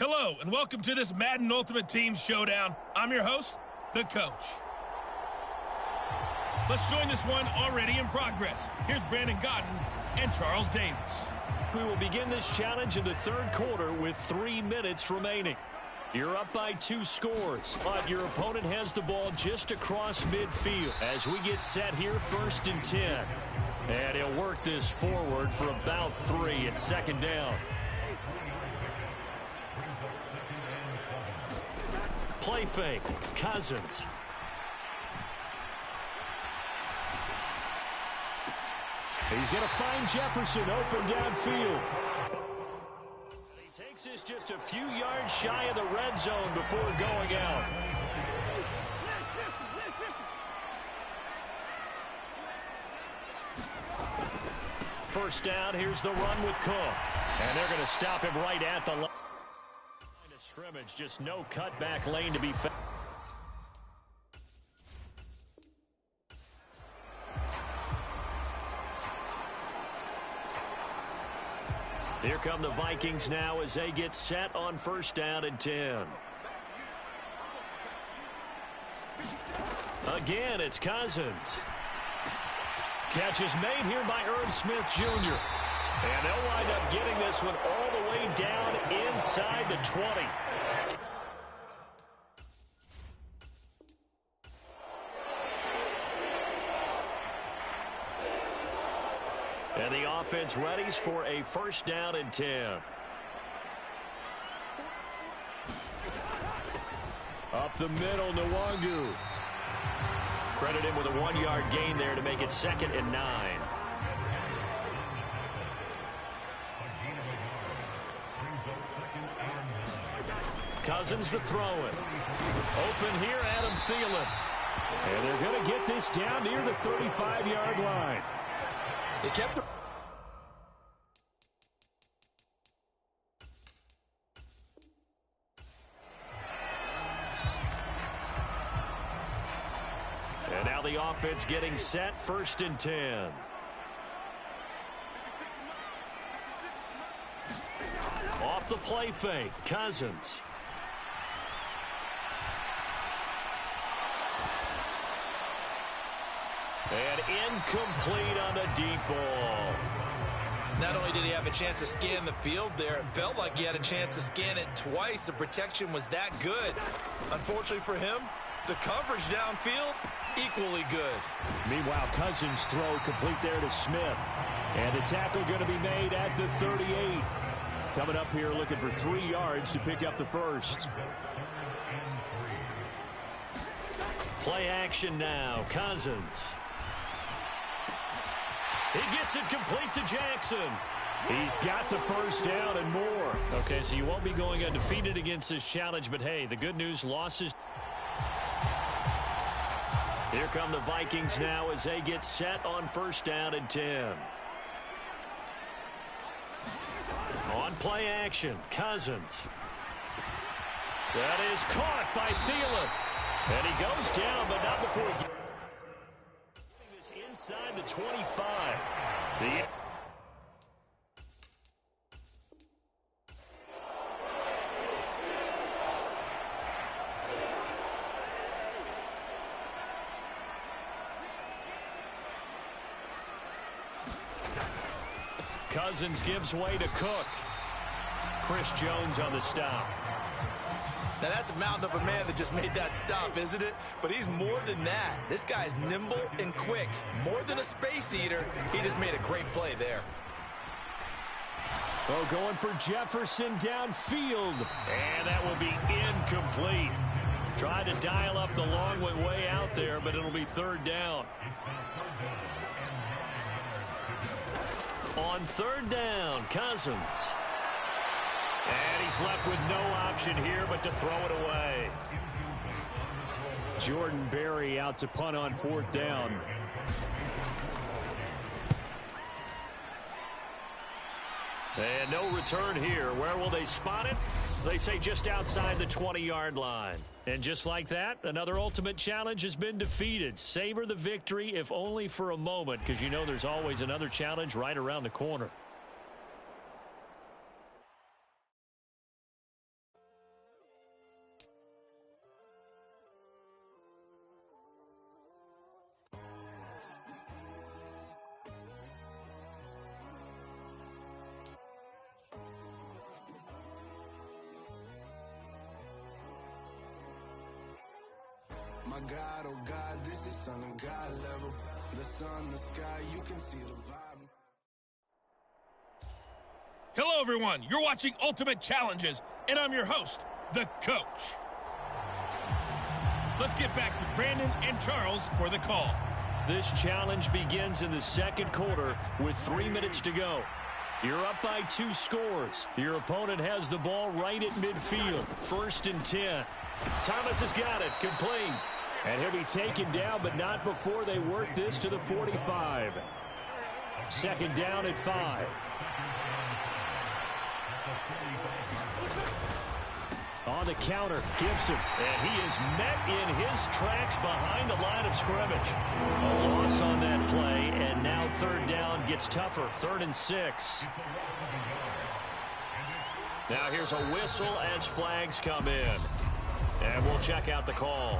Hello, and welcome to this Madden Ultimate Team Showdown. I'm your host, the Coach. Let's join this one already in progress. Here's Brandon Godden and Charles Davis. We will begin this challenge in the third quarter with 3 minutes remaining. You're up by 2 scores, but your opponent has the ball just across midfield as we get set here, 1st and 10. And he'll work this forward for about 3 at 2nd down. Play fake, Cousins. He's going to find Jefferson open downfield. He takes this just a few yards shy of the red zone before going out. First down, here's the run with Cook. And they're going to stop him right at the line of scrimmage. Just no cutback lane to be found. Here come the Vikings now as they get set on 1st down and 10. Again, it's Cousins. Catch is made here by Irv Smith Jr. And they'll wind up getting this one all the way down inside the 20. And the offense readies for a 1st down and 10. Up the middle, Nwangu. Credit him with a 1-yard gain there to make it 2nd and 9. Cousins to throw it. Open here, Adam Thielen. And they're going to get this down near the 35-yard line. They kept the... And now the offense getting set, 1st and 10. Off the play fake, Cousins. And incomplete on the deep ball. Not only did he have a chance to scan the field there, it felt like he had a chance to scan it twice. The protection was that good. Unfortunately for him, the coverage downfield, equally good. Meanwhile, Cousins' throw complete there to Smith. And the tackle going to be made at the 38. Coming up here looking for 3 yards to pick up the first. Play action now, Cousins. He gets it complete to Jackson. He's got the 1st down and more. Okay, so you won't be going undefeated against this challenge, but hey, the good news, losses. Here come the Vikings now as they get set on 1st down and 10. On play action, Cousins. That is caught by Thielen. And he goes down, but not before he gets this inside the 25. Cousins gives way to Cook. Chris Jones on the stop. Now, that's a mountain of a man that just made that stop, isn't it? But he's more than that. This guy's nimble and quick. More than a space eater, he just made a great play there. Oh, going for Jefferson downfield. And that will be incomplete. Tried to dial up the long one way out there, but it'll be 3rd down. On 3rd down, Cousins. And he's left with no option here but to throw it away. Jordan Berry out to punt on 4th down. And no return here. Where will they spot it? They say just outside the 20-yard line. And just like that, another ultimate challenge has been defeated. Savor the victory, if only for a moment, because you know there's always another challenge right around the corner. My God, oh God, this is Son of God level. The sun, the sky, you can see the vibe. Hello, everyone. You're watching Ultimate Challenges, and I'm your host, the Coach. Let's get back to Brandon and Charles for the call. This challenge begins in the second quarter with 3 minutes to go. You're up by 2 scores. Your opponent has the ball right at midfield. 1st and 10. Thomas has got it. Complete. And he'll be taken down, but not before they work this to the 45. 2nd down at 5. On the counter, Gibson. And he is met in his tracks behind the line of scrimmage. A loss on that play, and now 3rd down gets tougher. 3rd and 6. Now here's a whistle as flags come in. And we'll check out the call.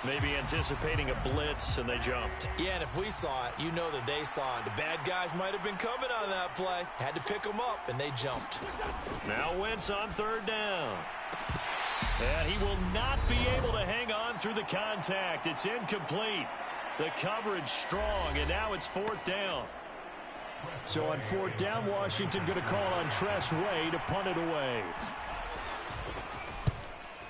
Maybe anticipating a blitz, and they jumped. Yeah, and if we saw it, you know that they saw it. The bad guys might have been coming on that play. Had to pick them up, and they jumped. Now Wentz on 3rd down. And he will not be able to hang on through the contact. It's incomplete. The coverage strong, and now it's 4th down. So on 4th down, Washington going to call on Tress Way to punt it away.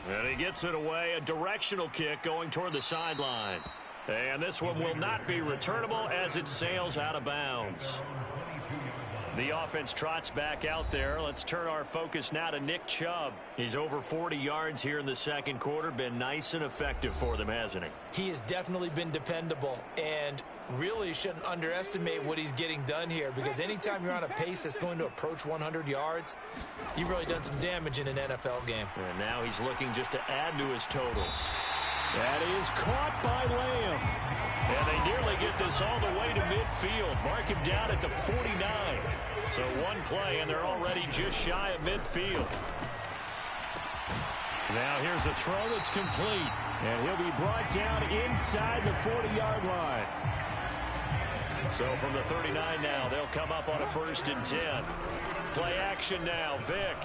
And he gets it away, a directional kick going toward the sideline. And this one will not be returnable as it sails out of bounds. The offense trots back out there. Let's turn our focus now to Nick Chubb. He's over 40 yards here in the second quarter. Been nice and effective for them, hasn't he? He has definitely been dependable, and really shouldn't underestimate what he's getting done here, because anytime you're on a pace that's going to approach 100 yards, you've really done some damage in an NFL game. And now he's looking just to add to his totals. That is caught by Lamb. And they nearly get this all the way to midfield. Mark him down at the 49. So one play, and they're already just shy of midfield. Now here's a throw that's complete. And he'll be brought down inside the 40-yard line. So from the 39 now, they'll come up on a 1st and 10. Play action now, Vick.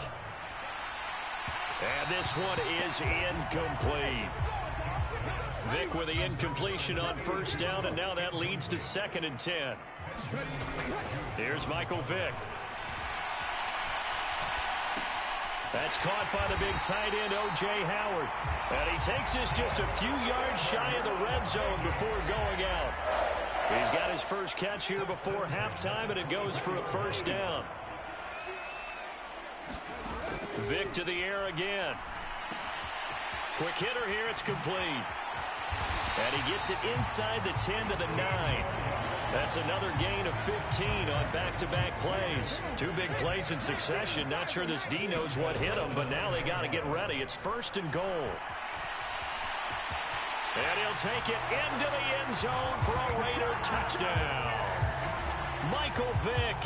And this one is incomplete. Vick with the incompletion on 1st down, and now that leads to 2nd and 10. Here's Michael Vick. That's caught by the big tight end, O.J. Howard. And he takes this just a few yards shy of the red zone before going out. He's got his first catch here before halftime, and it goes for a 1st down. Vick to the air again. Quick hitter here, it's complete. And he gets it inside the 10 to the 9. That's another gain of 15 on back-to-back plays. 2 big plays in succession. Not sure this D knows what hit him, but now they got to get ready. It's 1st and goal. And he'll take it into the end zone for a Raider touchdown. Michael Vick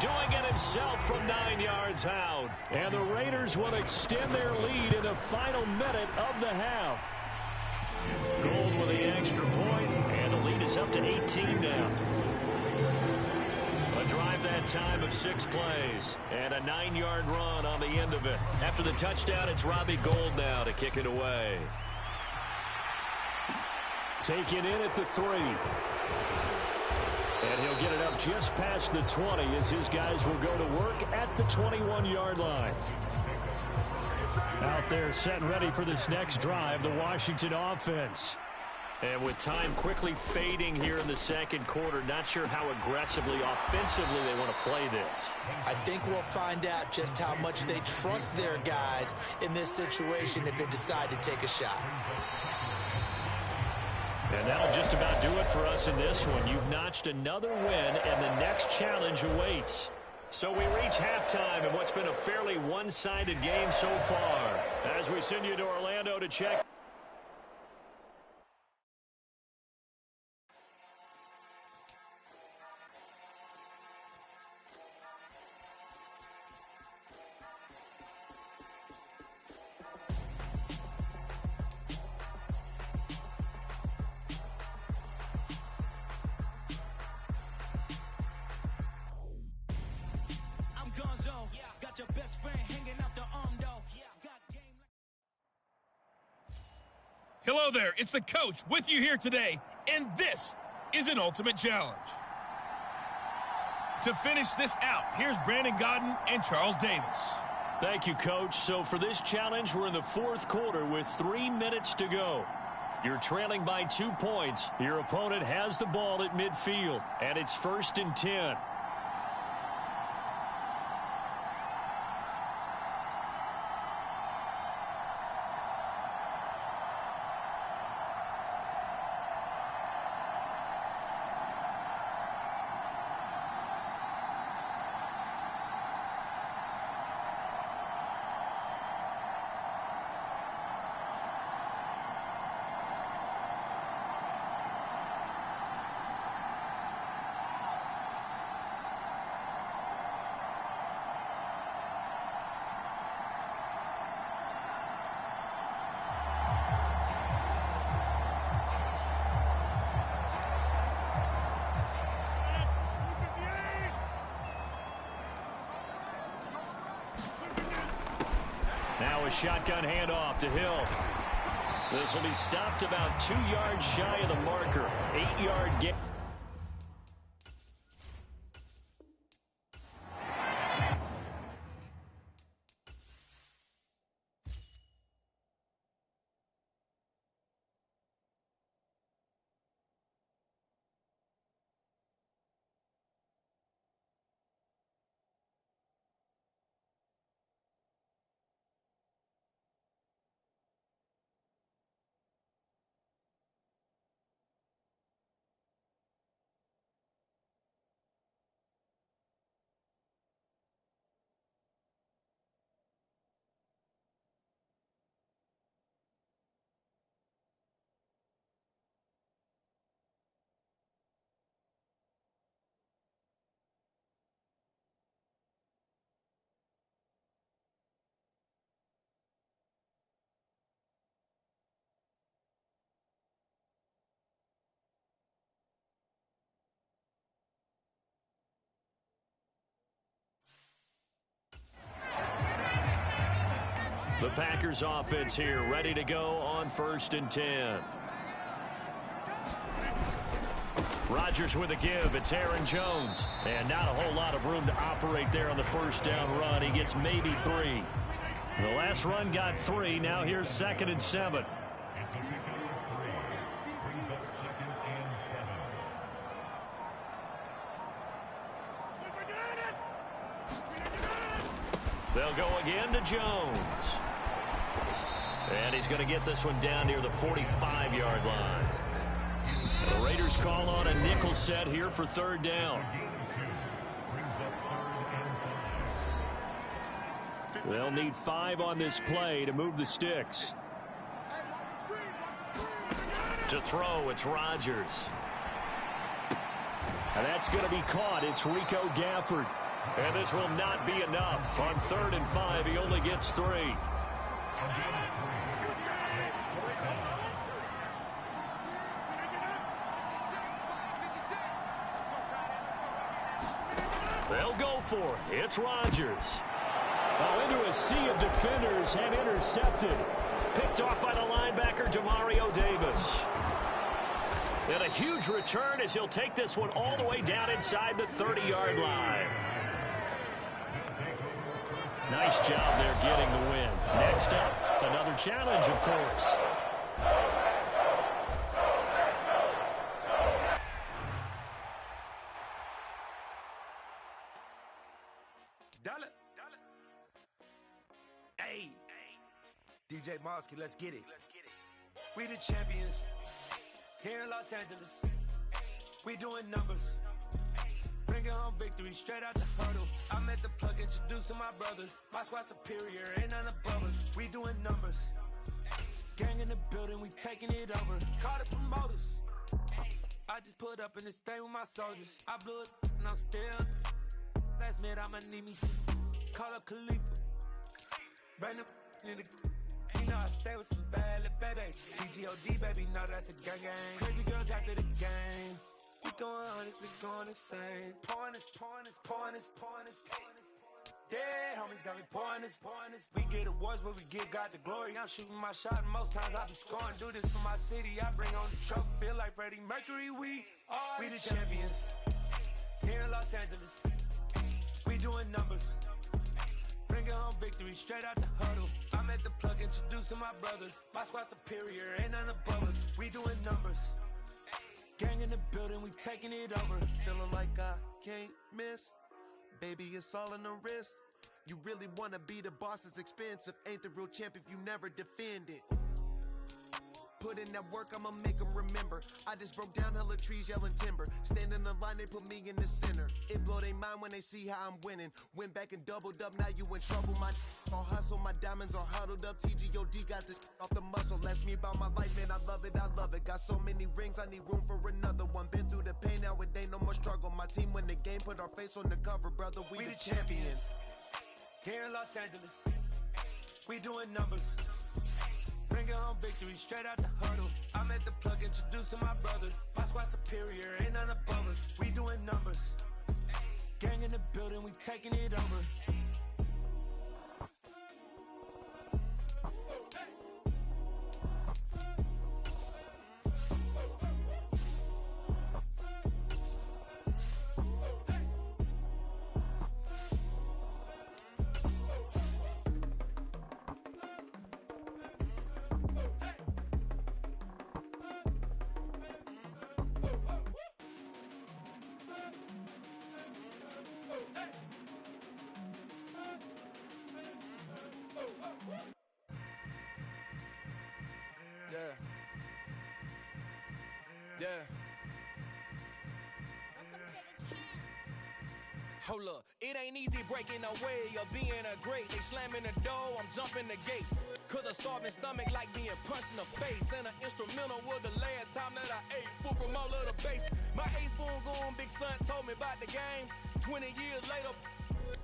doing it himself from 9 yards out. And the Raiders will extend their lead in the final minute of the half. Gold with the extra point, and the lead is up to 18 now. A drive that time of 6 plays, and a 9-yard run on the end of it. After the touchdown, it's Robbie Gould now to kick it away. Taken in at the 3. And he'll get it up just past the 20 as his guys will go to work at the 21-yard line. Out there set and ready for this next drive, the Washington offense. And with time quickly fading here in the second quarter, not sure how aggressively, offensively they want to play this. I think we'll find out just how much they trust their guys in this situation if they decide to take a shot. And that'll just about do it for us in this one. You've notched another win, and the next challenge awaits. So we reach halftime in what's been a fairly one-sided game so far. As we send you to Orlando to check. Got your best friend hanging out the arm, though. Hello there, it's the coach with you here today, and this is an ultimate challenge. To finish this out, here's Brandon Godden and Charles Davis. Thank you, Coach. So for this challenge, we're in the fourth quarter with 3 minutes to go. You're trailing by 2 points. Your opponent has the ball at midfield, and it's 1st and 10. Now a shotgun handoff to Hill. This will be stopped about 2 yards shy of the marker. 8-yard gain. The Packers offense here ready to go on 1st and 10. Rodgers with a give. It's Aaron Jones. And not a whole lot of room to operate there on the 1st down run. He gets maybe 3. The last run got 3. Now here's 2nd and 7. They'll go again to Jones. And he's going to get this one down near the 45-yard line. The Raiders call on a nickel set here for 3rd down. They'll need 5 on this play to move the sticks. To throw, it's Rodgers. And that's going to be caught. It's Rico Gafford. And this will not be enough. On 3rd and 5, he only gets 3. They'll go for it. It's Rodgers. Well, into a sea of defenders and intercepted. Picked off by the linebacker, Demario Davis. And a huge return as he'll take this one all the way down inside the 30-yard line. Nice job there getting the win. Next up, another challenge, of course. Hey, DJ Mosky, let's get it. We the champions here in Los Angeles. We doing numbers. Bringing home victory straight out the huddle. I met the plug, introduced to my brother. My squad superior, ain't none above us. We doing numbers. Gang in the building, we taking it over. Call the promoters. I just put up in this thing with my soldiers. I blew it and I'm still. Last minute I'ma need me some. Call up Khalifa. Bring them in the. You know I stay with some bad little baby. TGOD baby, know that's a gang gang. Crazy girls after the game. We going honest, we going insane. Pointers. Dead homies got me pouring this. We get awards, but we give God the glory. I'm shooting my shot, and most times I be scoring. Do this for my city, I bring on the trophy. Feel like Freddie Mercury, we the champions. Here in Los Angeles, we doing numbers. Bringing home victory straight out the huddle. I'm at the plug, introduced to my brothers. My squad superior, ain't none above us. We doing numbers. Gang in the building, we taking it over. Feeling like I can't miss. Baby, it's all in the wrist. You really wanna be the boss, it's expensive. Ain't the real champ if you never defend it. Put in that work, I'ma make them remember. I just broke down hella trees, yelling timber. Stand in the line, they put me in the center. It blow their mind when they see how I'm winning. Went back and doubled up, now you in trouble. My all hustle, my diamonds are huddled up. TGOD got this off the muscle. That's me about my life, man, I love it, I love it. Got so many rings, I need room for another one. Been through the pain, now it ain't no more struggle. My team win the game, put our face on the cover, brother. We the champions. Here in Los Angeles, we doing numbers. Bringing home victory straight out the huddle. I'm at the plug, introduced to my brothers. My squad superior, ain't none above us. We doing numbers. Gang in the building, we taking it over. Yeah. Hold up, it ain't easy breaking away or being a great. They slamming the door, I'm jumping the gate. Cause a starving stomach like being punched in the face. And an instrumental was the last time that I ate. Food from all of the base. My ace boom goon, big son told me about the game. 20 years later,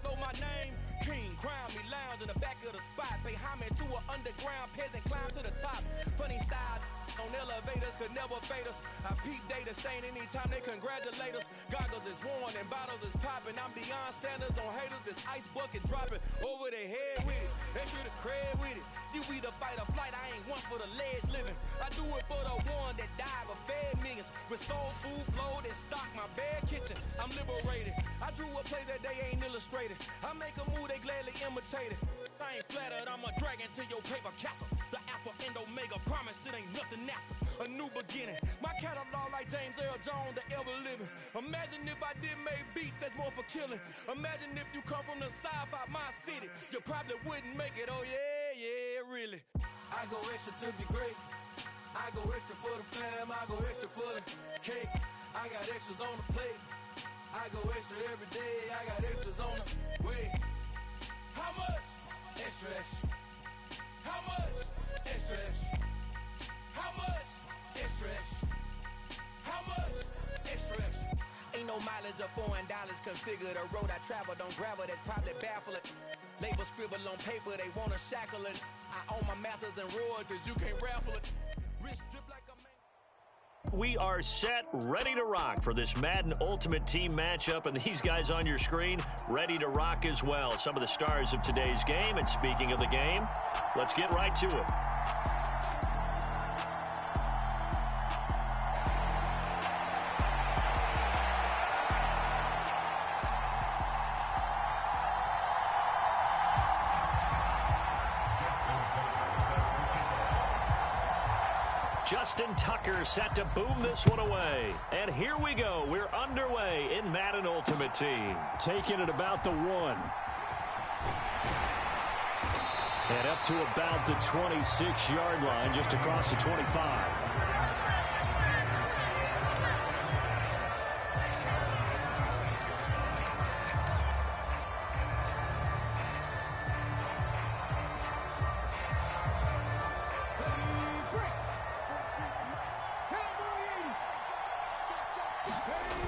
know my name. King, crown me, lounge in the back of the spot. Pay homage to an underground peasant, climb to the top. Funny style on elevators could never fade us. I peep data stain anytime they congratulate us. Goggles is worn and bottles is popping. I'm Deion Sanders on haters, this ice bucket dropping over their head with it. Extra the cred with it. You either fight or flight, I ain't one for the ledge living. I do it for the one that died but fed millions. With soul food flowed and stock my bad kitchen. I'm liberated. I drew a play that they ain't illustrated. I make a move, they gladly imitate it. I ain't flattered, I'm a dragon to your paper castle. The alpha and omega, promise it ain't nothing after. A new beginning. My catalog like James Earl Jones, the ever living. Imagine if I did make beats that's more for killing. Imagine if you come from the south out my city. You probably wouldn't make it, oh yeah, really. I go extra to be great. I go extra for the fam, I go extra for the cake. I got extras on the plate. I go extra every day, I got extras on the way. How much? Extra, extra. How much? Extra, extra. How much? Extra, extra. How much? Extra, extra. Ain't no mileage of $4 configure the road I travel. Don't gravel, that probably baffle it. Label scribble on paper, they wanna shackle it. I own my masters and royalties, you can't raffle it. Wrist drip like a man. We are set, ready to rock for this Madden Ultimate Team matchup, and these guys on your screen ready to rock as well. Some of the stars of today's game, and speaking of the game, let's get right to it. Justin Tucker set to boom this one away. And here we go. We're underway in Madden Ultimate Team. Taking it about the 1. And up to about the 26-yard line, just across the 25.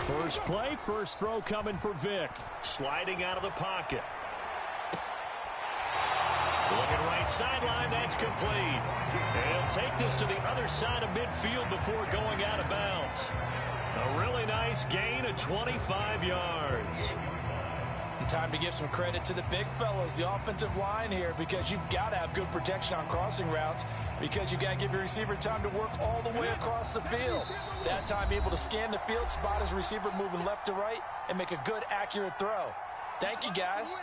First play, first throw coming for Vic. Sliding out of the pocket. Looking right sideline, that's complete. He'll take this to the other side of midfield before going out of bounds. A really nice gain of 25 yards. And time to give some credit to the big fellas, the offensive line here, because you've got to have good protection on crossing routes, because you got to give your receiver time to work all the way across the field. That time able to scan the field, spot his receiver moving left to right, and make a good, accurate throw. Thank you, guys.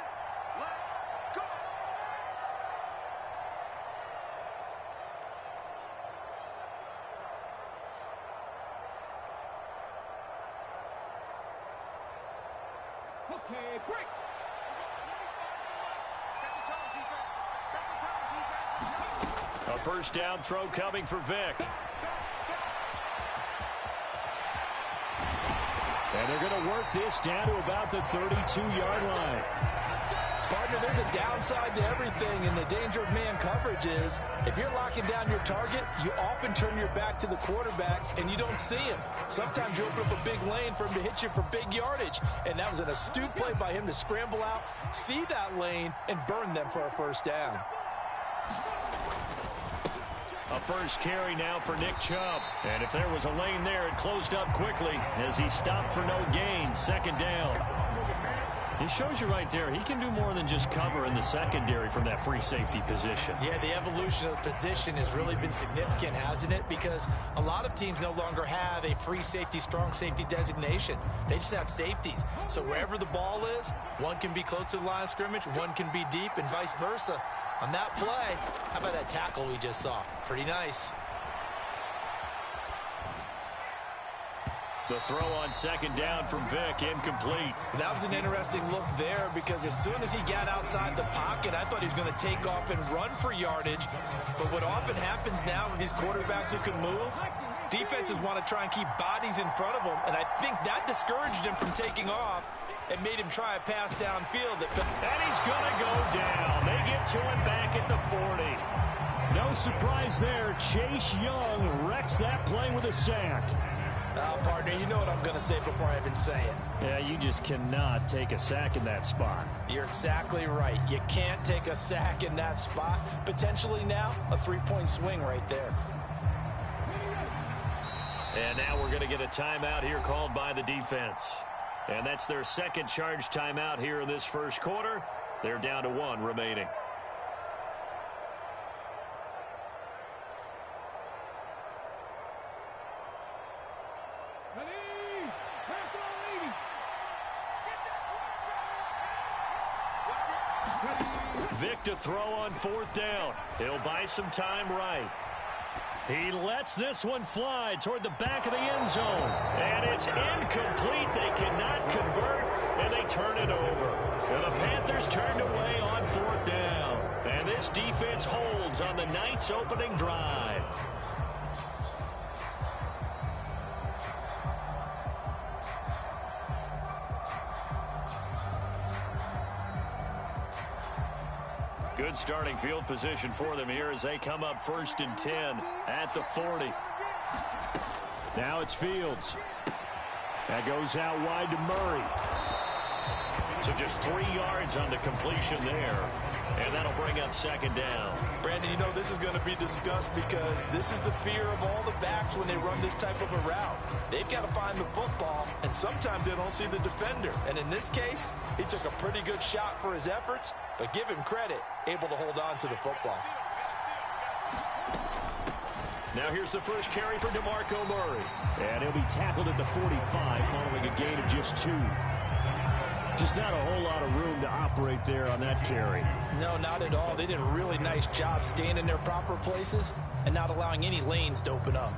Okay, break. A first down throw coming for Vic. And they're going to work this down to about the 32-yard line. Partner, there's a downside to everything, and the danger of man coverage is if you're locking down your target, you often turn your back to the quarterback and you don't see him. Sometimes you open up a big lane for him to hit you for big yardage, and that was an astute play by him to scramble out, see that lane, and burn them for a first down. A first carry now for Nick Chubb. And if there was a lane there, it closed up quickly as he stopped for no gain. Second down. He shows you right there, he can do more than just cover in the secondary from that free safety position. Yeah, the evolution of the position has really been significant, hasn't it? Because a lot of teams no longer have a free safety, strong safety designation. They just have safeties. So wherever the ball is, one can be close to the line of scrimmage, one can be deep, and vice versa. On that play, how about that tackle we just saw? Pretty nice. The throw on second down from Vic, incomplete. That was an interesting look there because as soon as he got outside the pocket, I thought he was going to take off and run for yardage. But what often happens now with these quarterbacks who can move, defenses want to try and keep bodies in front of them, and I think that discouraged him from taking off and made him try a pass downfield. And he's going to go down. They get to him back at the 40. No surprise there. Chase Young wrecks that play with a sack. Partner, you know what I'm going to say before I even say it. Yeah, you just cannot take a sack in that spot. You're exactly right. You can't take a sack in that spot. Potentially now, a three-point swing right there. And now we're going to get a timeout here called by the defense. And that's their second charge timeout here in this first quarter. They're down to one remaining. Vic to throw on fourth down. He'll buy some time right. He lets this one fly toward the back of the end zone. And it's incomplete. They cannot convert, and they turn it over. And the Panthers turned away on fourth down. And this defense holds on the Knights' opening drive. Good starting field position for them here as they come up 1st and 10 at the 40. Now it's Fields. That goes out wide to Murray. So just 3 yards on the completion there. And that'll bring up second down. Brandon, you know this is going to be discussed because this is the fear of all the backs when they run this type of a route. They've got to find the football, and sometimes they don't see the defender. And in this case, he took a pretty good shot for his efforts, but give him credit, able to hold on to the football. Now here's the first carry for DeMarco Murray. And he'll be tackled at the 45 following a gain of just 2. Just not a whole lot of room to operate there on that carry. No, not at all. They did a really nice job staying in their proper places and not allowing any lanes to open up.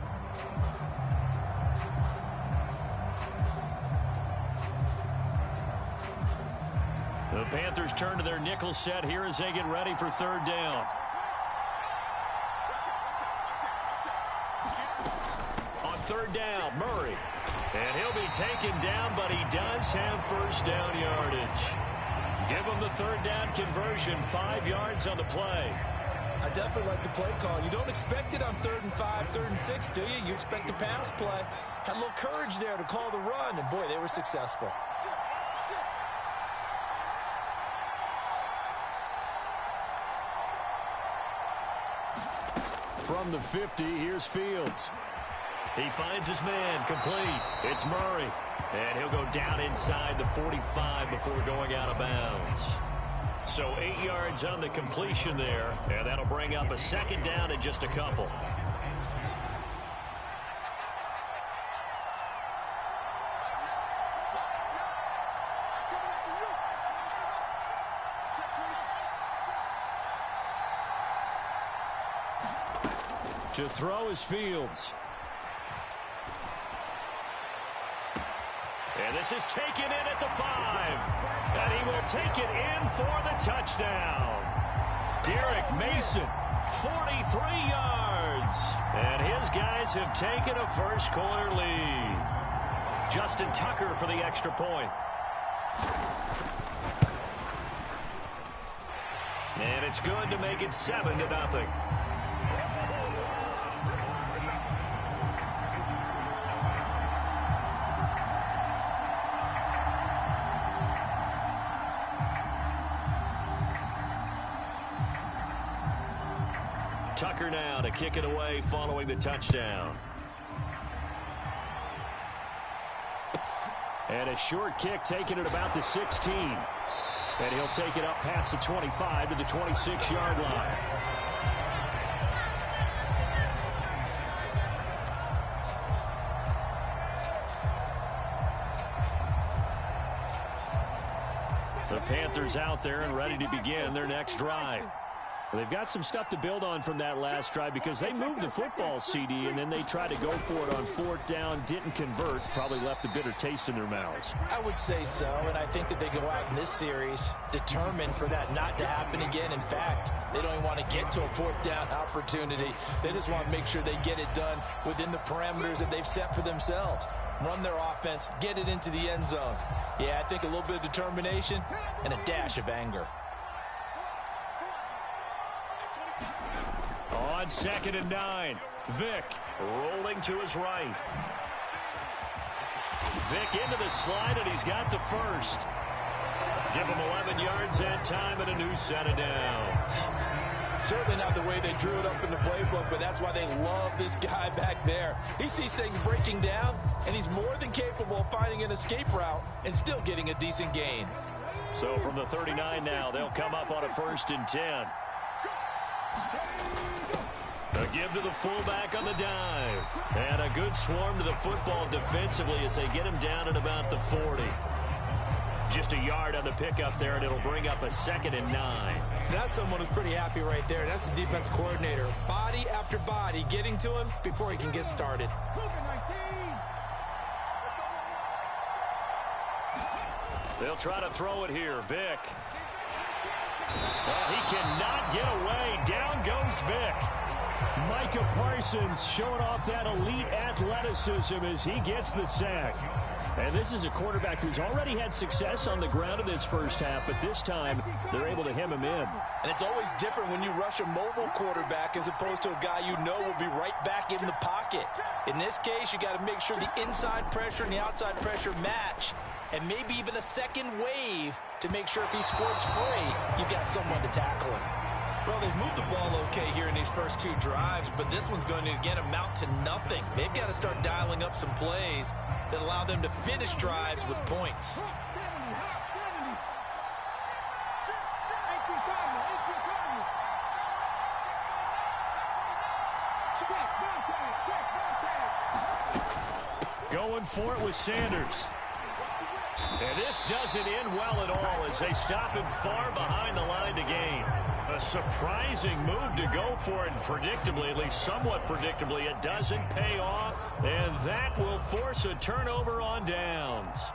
The Panthers turn to their nickel set here as they get ready for third down. On third down, Murray. And he'll be taken down, but he does have first down yardage. Give him the third down conversion, 5 yards on the play. I definitely like the play call. You don't expect it on 3rd and 5, 3rd and 6, do you? You expect a pass play. Had a little courage there to call the run, and boy, they were successful. From the 50, here's Fields. He finds his man, complete. It's Murray. And he'll go down inside the 45 before going out of bounds. So 8 yards on the completion there, and that'll bring up a second down in just a couple. To throw is Fields. And this is taken in at the 5. And he will take it in for the touchdown. Derek Mason, 43 yards. And his guys have taken a first-quarter lead. Justin Tucker for the extra point. And it's good to make it 7-0. Tucker now to kick it away following the touchdown. And a short kick taken at about the 16. And he'll take it up past the 25 to the 26-yard line. The Panthers out there and ready to begin their next drive. They've got some stuff to build on from that last drive because they moved the football, CD, and then they tried to go for it on 4th down, didn't convert, probably left a bitter taste in their mouths. I would say so, and I think that they go out in this series determined for that not to happen again. In fact, they don't even want to get to a 4th down opportunity. They just want to make sure they get it done within the parameters that they've set for themselves. Run their offense, get it into the end zone. Yeah, I think a little bit of determination and a dash of anger. On 2nd and 9, Vick rolling to his right. Vick into the slide, and he's got the first. Give him 11 yards that time and a new set of downs. Certainly not the way they drew it up in the playbook, but that's why they love this guy back there. He sees things breaking down, and he's more than capable of finding an escape route and still getting a decent gain. So from the 39 now, they'll come up on a 1st and 10. A give to the fullback on the dive. And a good swarm to the football defensively as they get him down at about the 40. Just a yard on the pickup there, and it'll bring up a 2nd and 9. That's someone who's pretty happy right there. That's the defense coordinator. Body after body, getting to him before he can get started. They'll try to throw it here. Vick. Well, he cannot get away. Down goes Vick. Micah Parsons showing off that elite athleticism as he gets the sack. And this is a quarterback who's already had success on the ground in this first half, but this time they're able to hem him in. And it's always different when you rush a mobile quarterback as opposed to a guy you know will be right back in the pocket. In this case, you got to make sure the inside pressure and the outside pressure match, and maybe even a second wave to make sure if he squirts free, you've got someone to tackle him. Well, they've moved the ball okay here in these first 2 drives, but this one's going to, again, amount to nothing. They've got to start dialing up some plays that allow them to finish drives with points. Going for it with Sanders. And this doesn't end well at all as they stop him far behind the line to gain. A surprising move to go for it, and predictably, at least somewhat predictably, it doesn't pay off, and that will force a turnover on downs.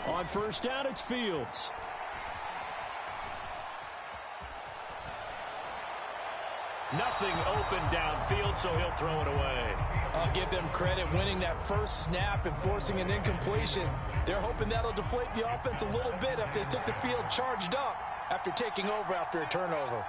On 1st down, it's Fields. Nothing open downfield, so he'll throw it away. I'll give them credit winning that first snap and forcing an incompletion. They're hoping that'll deflate the offense a little bit after they took the field charged up after taking over after a turnover.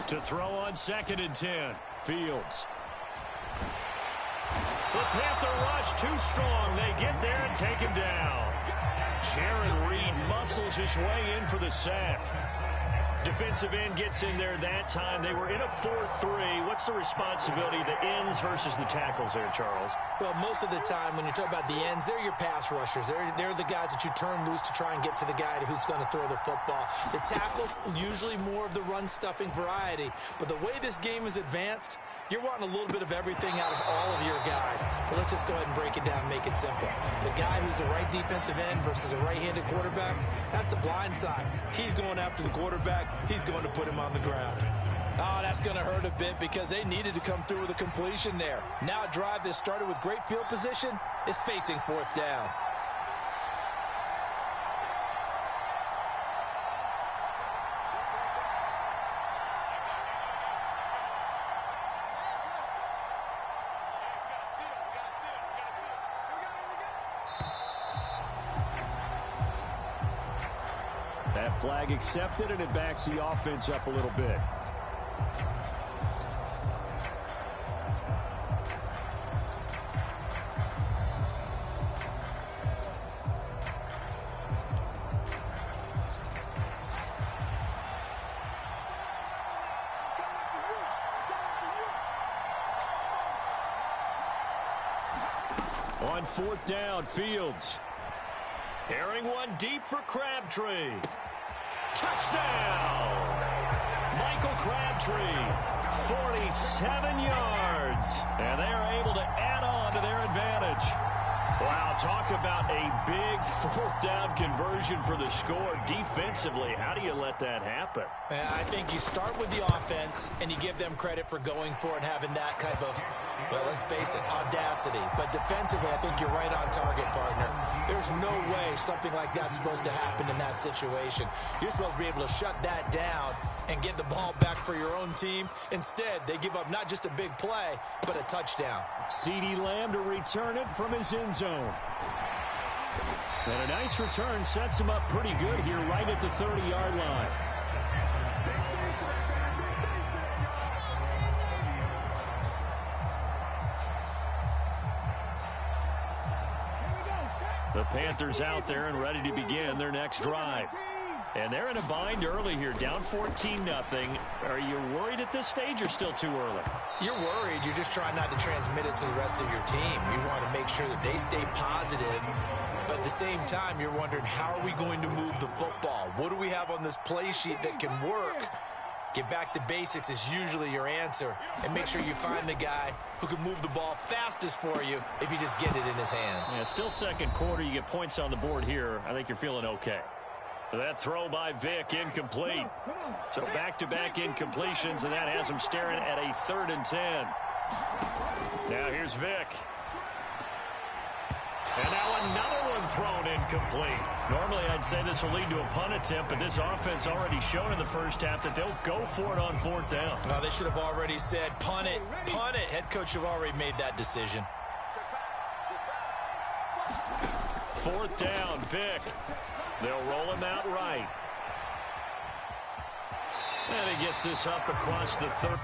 To throw on 2nd and 10. Fields. The Panther rush too strong. They get there and take him down. Jaron Reed muscles his way in for the sack. Defensive end gets in there that time. They were in a 4-3. What's the responsibility of the ends versus the tackles there, Charles? Well, most of the time when you talk about the ends, they're your pass rushers. They're the guys that you turn loose to try and get to the guy who's going to throw the football. The tackles, usually more of the run-stuffing variety. But the way this game is advanced, you're wanting a little bit of everything out of all of your guys. But let's just go ahead and break it down and make it simple. The guy who's the right defensive end versus a right-handed quarterback, that's the blind side. He's going after the quarterback. He's going to put him on the ground. Oh, that's going to hurt a bit because they needed to come through with a completion there. Now a drive that started with great field position is facing 4th down. That flag accepted, and it backs the offense up a little bit. On 4th down, Fields. Airing one deep for Crabtree. Touchdown! Michael Crabtree, 47 yards. And they are able to add on to their advantage. Wow, talk about a big 4th down conversion for the score. Defensively, how do you let that happen? I think you start with the offense, and you give them credit for going for it and having that type of, well, let's face it, audacity. But defensively, I think you're right on target, partner. There's no way something like that's supposed to happen in that situation. You're supposed to be able to shut that down and get the ball back for your own team. Instead, they give up not just a big play, but a touchdown. CeeDee Lamb to return it from his end zone. And a nice return sets him up pretty good here right at the 30-yard line. The Panthers out there and ready to begin their next drive. And they're in a bind early here, down 14-0. Are you worried at this stage or still too early? You're worried. You're just trying not to transmit it to the rest of your team. You want to make sure that they stay positive. But at the same time, you're wondering, how are we going to move the football? What do we have on this play sheet that can work? Get back to basics is usually your answer. And make sure you find the guy who can move the ball fastest for you if you just get it in his hands. Yeah, still 2nd quarter. You get points on the board here. I think you're feeling okay. That throw by Vick, incomplete. So back-to-back incompletions, and that has him staring at a 3rd and 10. Now here's Vick. And now another one thrown incomplete. Normally I'd say this will lead to a punt attempt, but this offense already shown in the first half that they'll go for it on 4th down. No, they should have already said, punt it, punt it. Head coach have already made that decision. 4th down, Vick. They'll roll him out right. And he gets this up across the 30.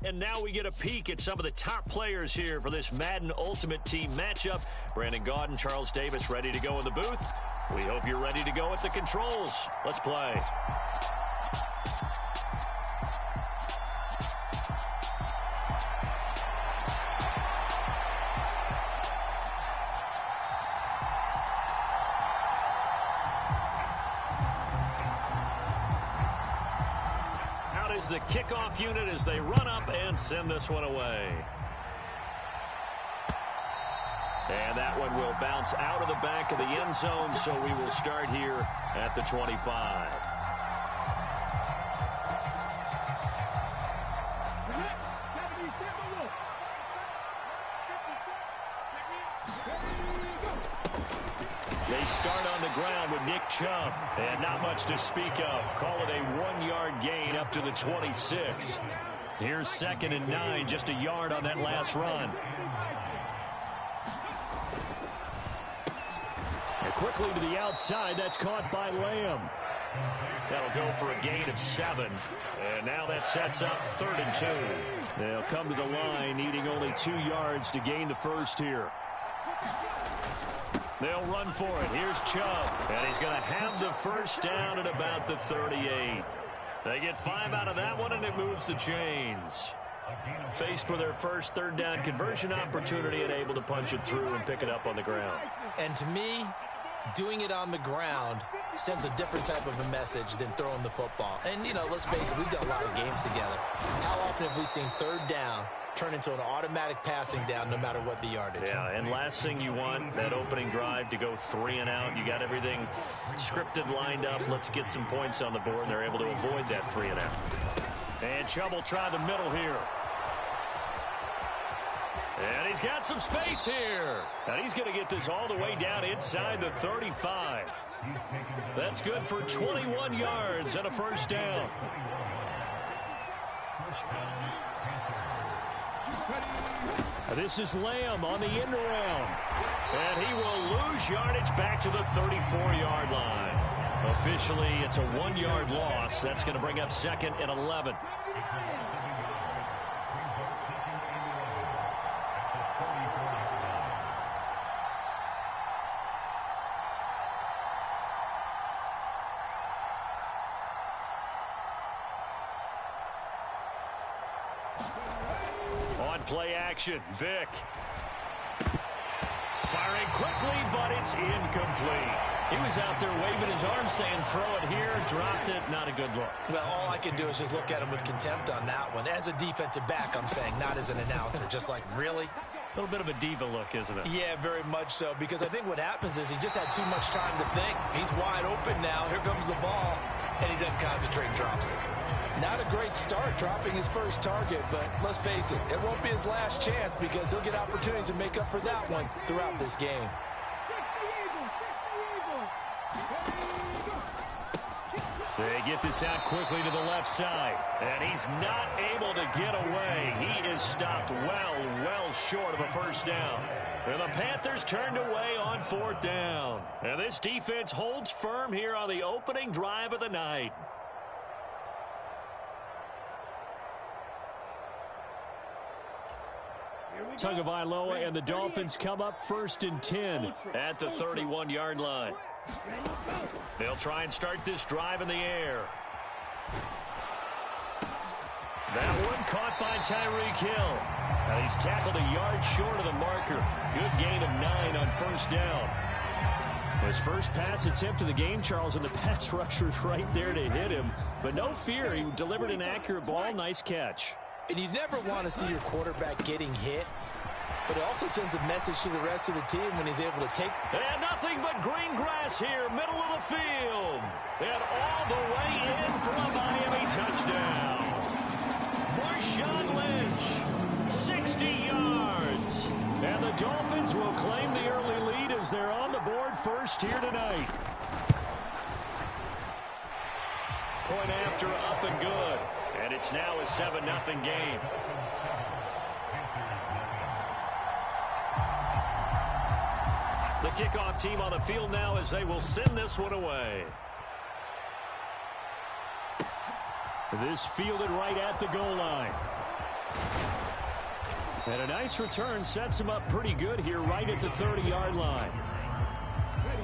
And now we get a peek at some of the top players here for this Madden Ultimate Team matchup. Brandon Gaudin, Charles Davis ready to go in the booth. We hope you're ready to go at the controls. Let's play. is the kickoff unit as they run up and send this one away. And that one will bounce out of the back of the end zone, so we will start here at the 25. They start on the ground with Nick Chubb, and not much to speak of. Call it a 1-yard gain up to the 26. Here's 2nd and 9, just a yard on that last run. And quickly to the outside, that's caught by Lamb. That'll go for a gain of 7. And now that sets up 3rd and 2. They'll come to the line, needing only 2 yards to gain the first here. They'll run for it. Here's Chubb. And he's going to have the first down at about the 38. They get 5 out of that one, and it moves the chains. Faced with their first 3rd down conversion opportunity and able to punch it through and pick it up on the ground. And to me, doing it on the ground sends a different type of a message than throwing the football. And, you know, let's face it, we've done a lot of games together. How often have we seen 3rd down turn into an automatic passing down no matter what the yardage? Yeah, and last thing you want, that opening drive to go 3 and out. You got everything scripted, lined up. Let's get some points on the board, and they're able to avoid that 3 and out. And Chubb will try the middle here. And he's got some space here. And he's going to get this all the way down inside the 35. That's good for 21 yards and a first down. This is Lamb on the end around. And he will lose yardage back to the 34-yard line. Officially, it's a 1-yard loss. That's going to bring up 2nd and 11. Play action. Vick. Firing quickly, but it's incomplete. He was out there waving his arms saying, throw it here, dropped it. Not a good look. Well, all I can do is just look at him with contempt on that one. As a defensive back, I'm saying, not as an announcer. Just like, really? A little bit of a diva look, isn't it? Yeah, very much so. Because I think what happens is he just had too much time to think. He's wide open now. Here comes the ball. And he doesn't concentrate and drops it. Not a great start dropping his first target, but let's face it, it won't be his last chance because he'll get opportunities to make up for that one throughout this game. They get this out quickly to the left side, and he's not able to get away. He is stopped well short of a first down. And the Panthers turned away on 4th down. And this defense holds firm here on the opening drive of the night. Tagovailoa and the Dolphins come up 1st and 10 at the 31-yard line. They'll try and start this drive in the air. That one caught by Tyreek Hill. And he's tackled a yard short of the marker. Good gain of 9 on first down. His first pass attempt of the game, Charles, and the pass rusher's right there to hit him. But no fear, he delivered an accurate ball. Nice catch. And you never want to see your quarterback getting hit, but it also sends a message to the rest of the team when he's able to take. And nothing but green grass here, middle of the field. And all the way in for a Miami touchdown. Marshawn Lynch, 60 yards. And the Dolphins will claim the early lead as they're on the board first here tonight. Point after, up and good. And it's now a 7-0 game. The kickoff team on the field now as they will send this one away. This fielded right at the goal line. And a nice return sets him up pretty good here right at the 30-yard line.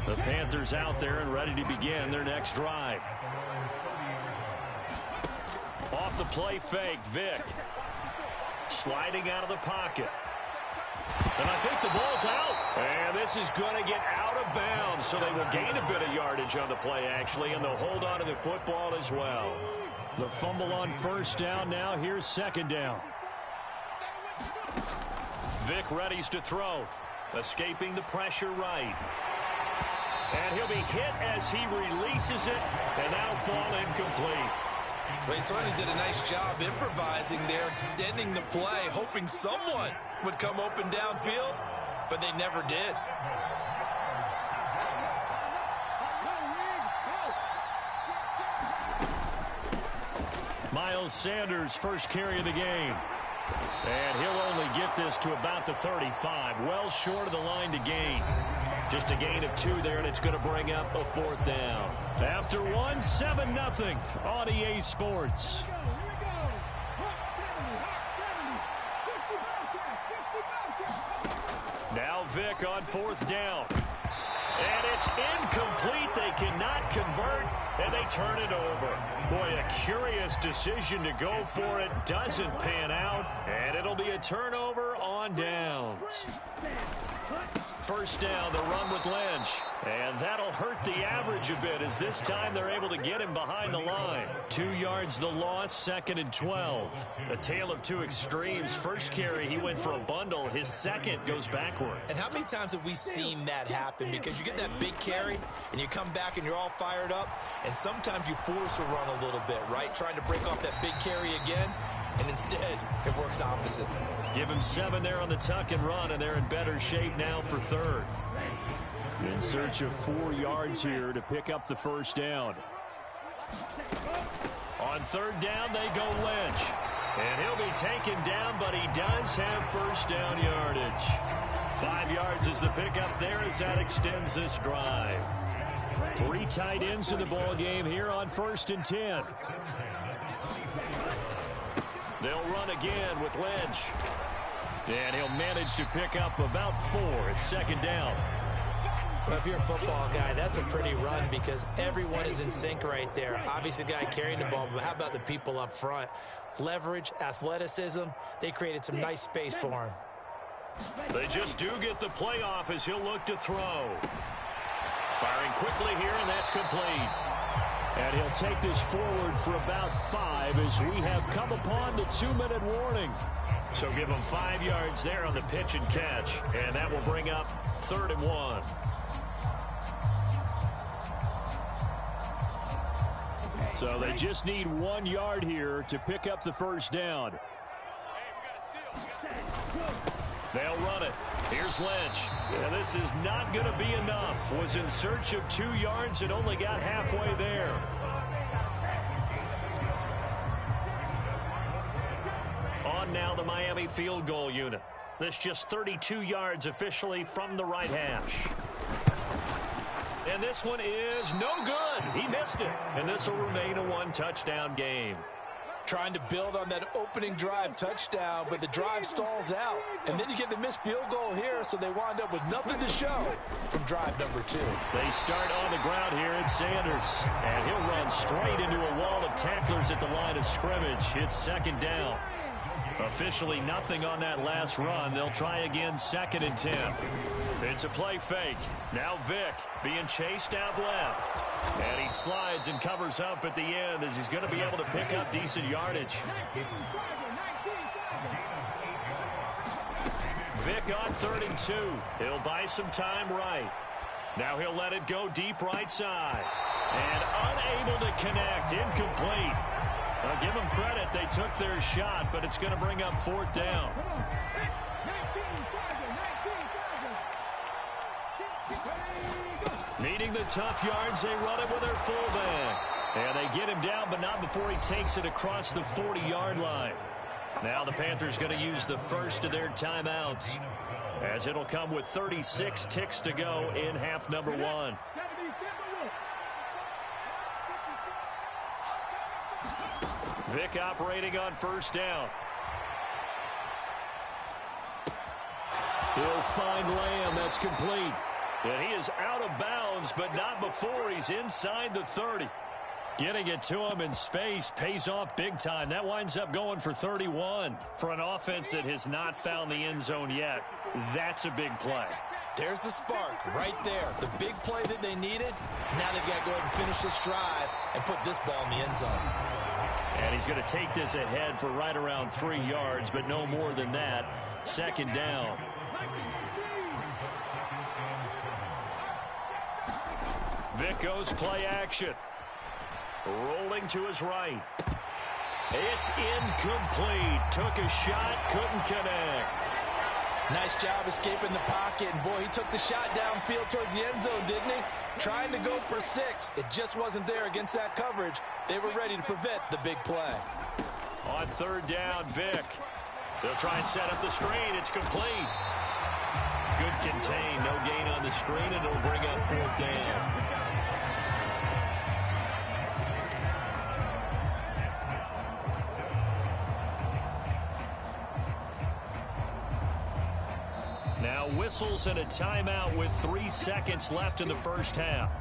The Panthers out there and ready to begin their next drive. Off the play fake, Vick. Sliding out of the pocket. And I think the ball's out. And this is going to get out of bounds, so they will gain a bit of yardage on the play, actually, and they'll hold on to the football as well. The fumble on first down. Now here's second down. Vic readies to throw. Escaping the pressure right. And he'll be hit as he releases it, and now fall incomplete. Well, he certainly did a nice job improvising there, extending the play, hoping someone would come open downfield, but they never did. Miles Sanders, first carry of the game. And he'll only get this to about the 35, well short of the line to gain. Just a gain of 2 there, and it's going to bring up a 4th down. After 1, 7-0 on EA Sports. Now Vic on 4th down. And it's incomplete. They cannot convert, and they turn it over. Boy, a curious decision to go for it. Doesn't pan out, and it'll be a turnover on downs. First down, the run with Lynch. And that'll hurt the average a bit as this time they're able to get him behind the line. 2 yards the loss, 2nd and 12. A tale of two extremes. First carry, he went for a bundle. His second goes backward. And how many times have we seen that happen? Because you get that big carry, and you come back and you're all fired up, and sometimes you force a run a little bit, right? Trying to break off that big carry again, and instead it works opposite. Give him 7 there on the tuck and run, and they're in better shape now for 3rd. In search of 4 yards here to pick up the first down. On 3rd down, they go Lynch. And he'll be taken down, but he does have first down yardage. 5 yards is the pickup there as that extends this drive. 3 tight ends in the ball game here on 1st and 10. They'll run again with Lynch. And he'll manage to pick up about 4 at 2nd down. Well, if you're a football guy, that's a pretty run because everyone is in sync right there. Obviously, the guy carrying the ball, but how about the people up front? Leverage, athleticism, they created some nice space for him. They just do get the play off as he'll look to throw. Firing quickly here, and that's complete. And he'll take this forward for about 5 as we have come upon the 2-minute warning. So give him 5 yards there on the pitch and catch, and that will bring up 3rd and 1. So they just need 1 yard here to pick up the first down. They'll run it. Here's Lynch. And this is not going to be enough. Was in search of 2 yards and only got halfway there. On now the Miami field goal unit. This just 32 yards officially from the right hash. And this one is no good. He missed it. And this will remain a 1-touchdown game. Trying to build on that opening drive touchdown, but the drive stalls out. And then you get the missed field goal here, so they wind up with nothing to show from drive number 2. They start on the ground here at Sanders. And he'll run straight into a wall of tacklers at the line of scrimmage. It's 2nd down. Officially nothing on that last run. They'll try again 2nd and 10. It's a play fake. Now Vic being chased out left. And he slides and covers up at the end as he's going to be able to pick up decent yardage. Vic on 3rd and 2. He'll buy some time right. Now he'll let it go deep right side. And unable to connect. Incomplete. I'll give them credit. They took their shot, but it's going to bring up 4th down. Needing the tough yards, they run it with their fullback. And they get him down, but not before he takes it across the 40-yard line. Now the Panthers going to use the first of their timeouts, as it'll come with 36 ticks to go in half number 1. Vic operating on 1st down. He'll find Lamb. That's complete. And he is out of bounds, but not before he's inside the 30. Getting it to him in space pays off big time. That winds up going for 31 for an offense that has not found the end zone yet. That's a big play. There's the spark right there. The big play that they needed. Now they've got to go ahead and finish this drive and put this ball in the end zone. And he's going to take this ahead for right around 3 yards, but no more than that. Second down. Vick goes play action. Rolling to his right. It's incomplete. Took a shot, couldn't connect. Nice job escaping the pocket. And, boy, he took the shot downfield towards the end zone, didn't he? Trying to go for 6. It just wasn't there against that coverage. They were ready to prevent the big play. On third down, Vick. They'll try and set up the screen. It's complete. Good contain. No gain on the screen, and it'll bring up fourth down. Now whistles and a timeout with 3 seconds left in the first half.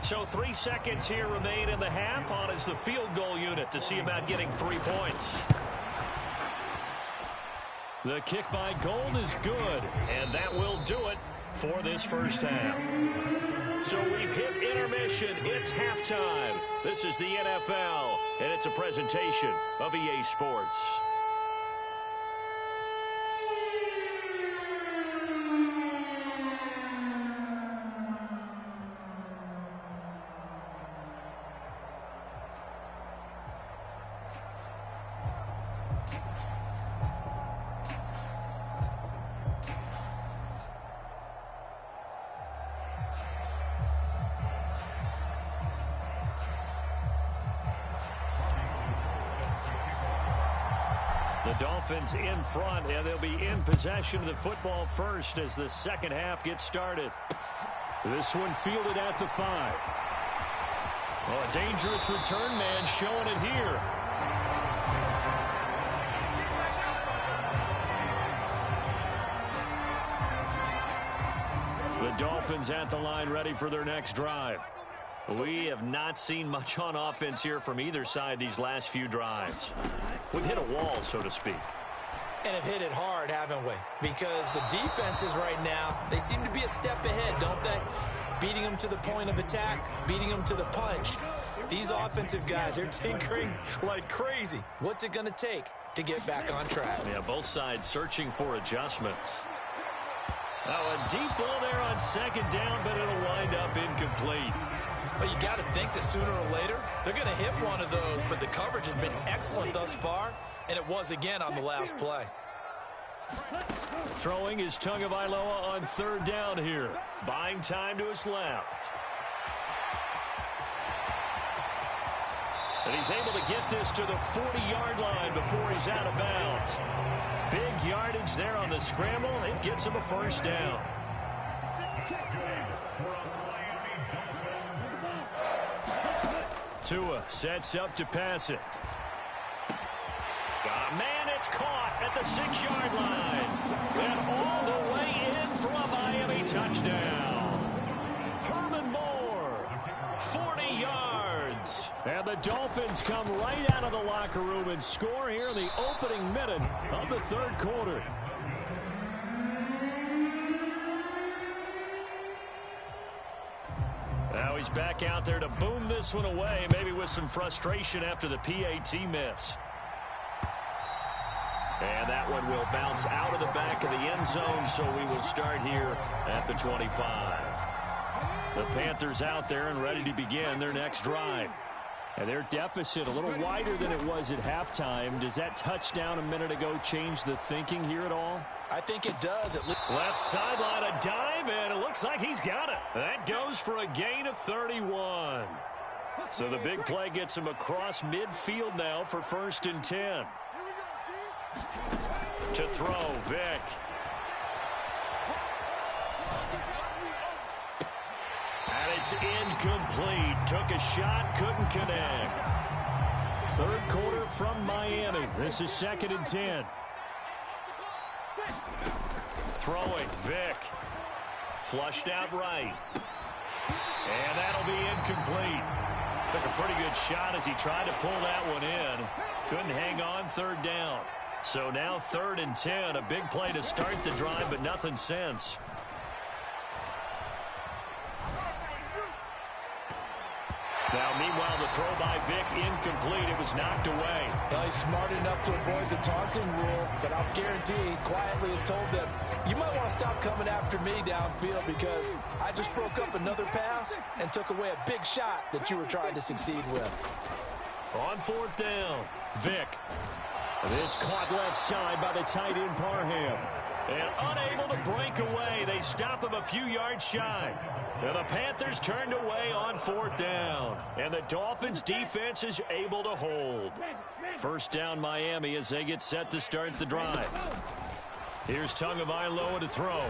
So 3 seconds here remain in the half. On is the field goal unit to see about getting 3 points. The kick by Gold is good, and that will do it for this first half. So we've hit intermission. It's halftime. This is the NFL, and it's a presentation of EA Sports. The Dolphins in front, and they'll be in possession of the football first as the second half gets started. This one fielded at the 5. Oh, a dangerous return man showing it here. The Dolphins at the line ready for their next drive. We have not seen much on offense here from either side these last few drives. We've hit a wall, so to speak. And have hit it hard, haven't we? Because the defenses right now, they seem to be a step ahead, don't they? Beating them to the point of attack, beating them to the punch. These offensive guys, they're tinkering like crazy. What's it going to take to get back on track? Yeah, both sides searching for adjustments. Now a deep ball there on second down, but it'll wind up incomplete. Well, you got to think that sooner or later, they're going to hit one of those, but the coverage has been excellent thus far, and it was again on the last play. Throwing is Tagovailoa on third down here. Buying time to his left. And he's able to get this to the 40-yard line before he's out of bounds. Big yardage there on the scramble. It gets him a first down. Tua sets up to pass it. Man, it's caught at the 6-yard line. And all the way in for a Miami touchdown. Herman Moore, 40 yards. And the Dolphins come right out of the locker room and score here in the opening minute of the third quarter. Now he's back out there to boom this one away, maybe with some frustration after the PAT miss. And that one will bounce out of the back of the end zone, so we will start here at the 25. The Panthers out there and ready to begin their next drive. And their deficit a little wider than it was at halftime. Does that touchdown a minute ago change the thinking here at all? I think it does. Left sideline, a dive, and it looks like he's got it. That goes for a gain of 31. So the big play gets him across midfield now for 1st and 10. To throw, Vick. And it's incomplete. Took a shot, couldn't connect. Third quarter from Miami. This is 2nd and 10. Throwing, Vick. Flushed out right. And that'll be incomplete. Took a pretty good shot as he tried to pull that one in. Couldn't hang on, third down. So now 3rd and 10. A big play to start the drive, but nothing since. Now, meanwhile, the throw by Vick incomplete. It was knocked away. Well, he's smart enough to avoid the taunting rule, but I'll guarantee he quietly has told them, you might want to stop coming after me downfield because I just broke up another pass and took away a big shot that you were trying to succeed with. On fourth down, Vick. This caught left side by the tight end Parham. And unable to break away, they stop him a few yards shy. And the Panthers turned away on fourth down. And the Dolphins defense is able to hold. First down Miami as they get set to start the drive. Here's Tagovailoa to throw.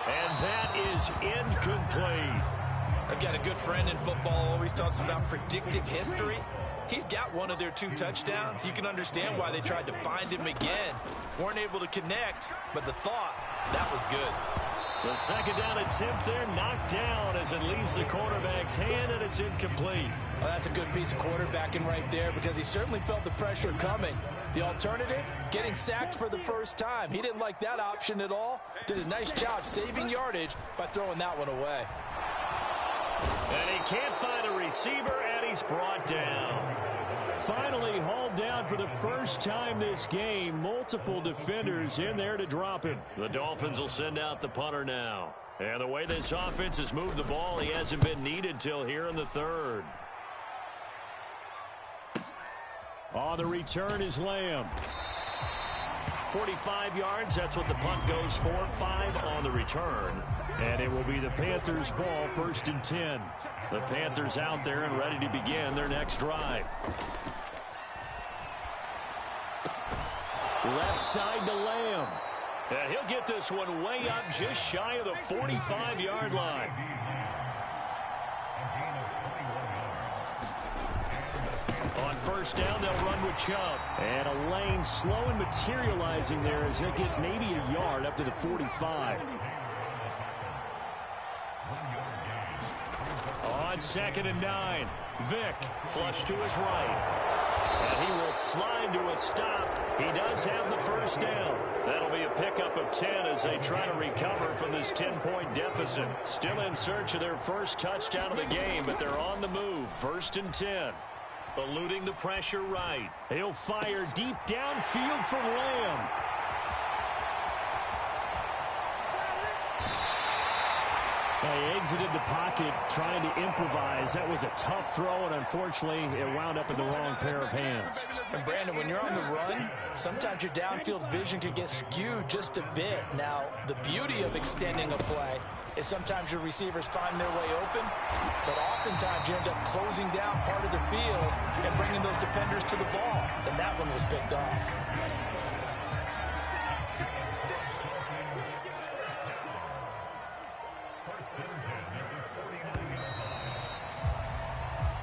And that is incomplete. I've got a good friend in football, always talks about predictive history. He's got one of their 2 touchdowns. You can understand why they tried to find him again. Weren't able to connect, but the thought, that was good. The second down attempt there knocked down as it leaves the quarterback's hand, and it's incomplete. Well, that's a good piece of quarterbacking right there because he certainly felt the pressure coming. The alternative, getting sacked for the first time. He didn't like that option at all. Did a nice job saving yardage by throwing that one away. And he can't find a receiver, and he's brought down. Finally hauled down for the first time this game. Multiple defenders in there to drop him. The Dolphins will send out the punter now. And the way this offense has moved the ball, he hasn't been needed till here in the third. On the return is Lamb. 45 yards, that's what the punt goes for. 5 on the return. And it will be the Panthers' ball, 1st and 10. The Panthers out there and ready to begin their next drive. Left side to Lamb. And he'll get this one way up just shy of the 45-yard line. On first down, they'll run with Chubb. And a lane slow and materializing there as they get maybe a yard up to the 45. On 2nd and 9, Vick flush to his right. And he will slide to a stop. He does have the first down. That'll be a pickup of 10 as they try to recover from this 10-point deficit. Still in search of their first touchdown of the game, but they're on the move. 1st and 10. Eluding the pressure right. He'll fire deep downfield for Lamb. He exited the pocket trying to improvise. That was a tough throw, and unfortunately, it wound up in the wrong pair of hands. And Brandon, when you're on the run, sometimes your downfield vision can get skewed just a bit. Now, the beauty of extending a play is sometimes your receivers find their way open, but oftentimes you end up closing down part of the field and bringing those defenders to the ball. And that one was picked off.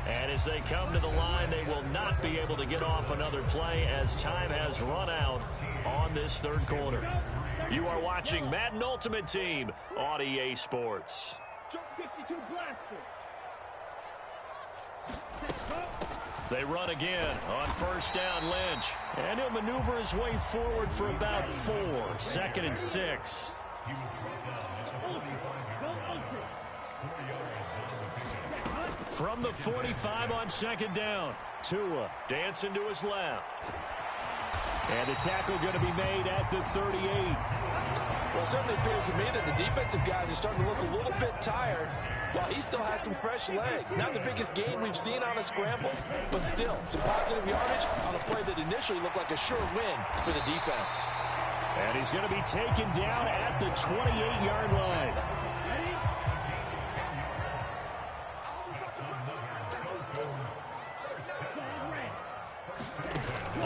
And as they come to the line, they will not be able to get off another play as time has run out on this third quarter. You are watching Madden Ultimate Team on EA Sports. They run again on first down, Lynch. And he'll maneuver his way forward for about 4. 2nd and 6. From the 45 on 2nd down, Tua dancing to his left. And the tackle going to be made at the 38. Well, it certainly appears to me that the defensive guys are starting to look a little bit tired while he still has some fresh legs. Not the biggest gain we've seen on a scramble, but still some positive yardage on a play that initially looked like a sure win for the defense. And he's going to be taken down at the 28-yard line.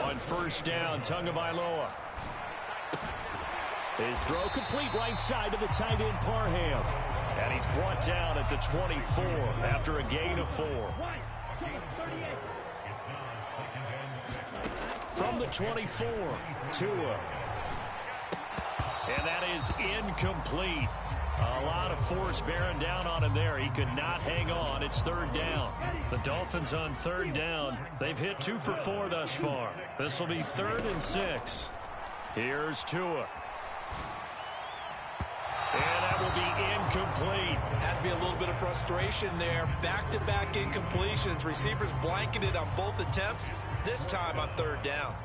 On first down, Tagovailoa. His throw complete right side to the tight end Parham. And he's brought down at the 24 after a gain of 4. From the 24, Tua. And that is incomplete. A lot of force bearing down on him there. He could not hang on. It's 3rd down. The Dolphins on 3rd down. They've hit 2 for 4 thus far. This will be 3rd and 6. Here's Tua. And that will be incomplete. Has to be a little bit of frustration there. Back-to-back incompletions. Receivers blanketed on both attempts, this time on third down.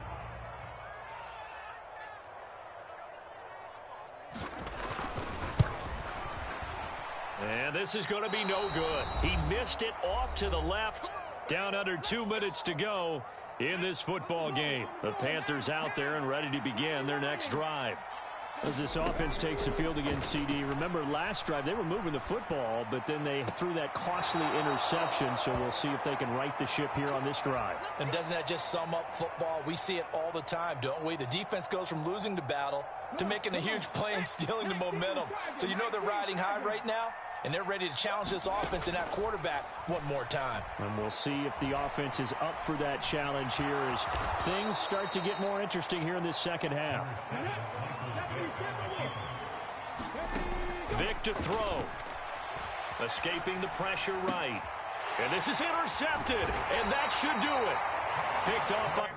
And this is going to be no good. He missed it off to the left. Down under 2 minutes to go in this football game. The Panthers out there and ready to begin their next drive. As this offense takes the field against CD, remember last drive they were moving the football, but then they threw that costly interception, so we'll see if they can right the ship here on this drive. And doesn't that just sum up football? We see it all the time, don't we? The defense goes from losing the battle to making a huge play and stealing the momentum. So you know they're riding high right now, and they're ready to challenge this offense and that quarterback one more time. And we'll see if the offense is up for that challenge here as things start to get more interesting here in this second half. Vic to throw. Escaping the pressure right. And this is intercepted, and that should do it. Picked off by...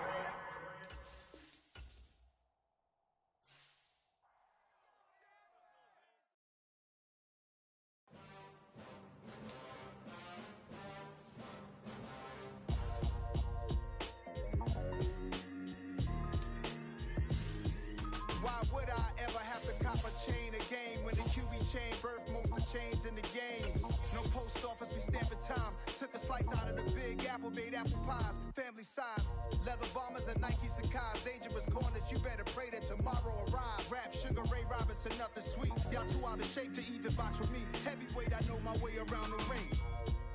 Why would I ever have to cop a chain a game when the QB chain birthed most of chains in the game? No post office, we stamping time. Took a slice out of the big apple, made apple pies, family size. Leather bombers and Nike Sacai's. Dangerous corners, you better pray that tomorrow arrives. Rap, Sugar Ray Robinson, nothing sweet. Y'all too out of shape to even box with me. Heavyweight, I know my way around the ring.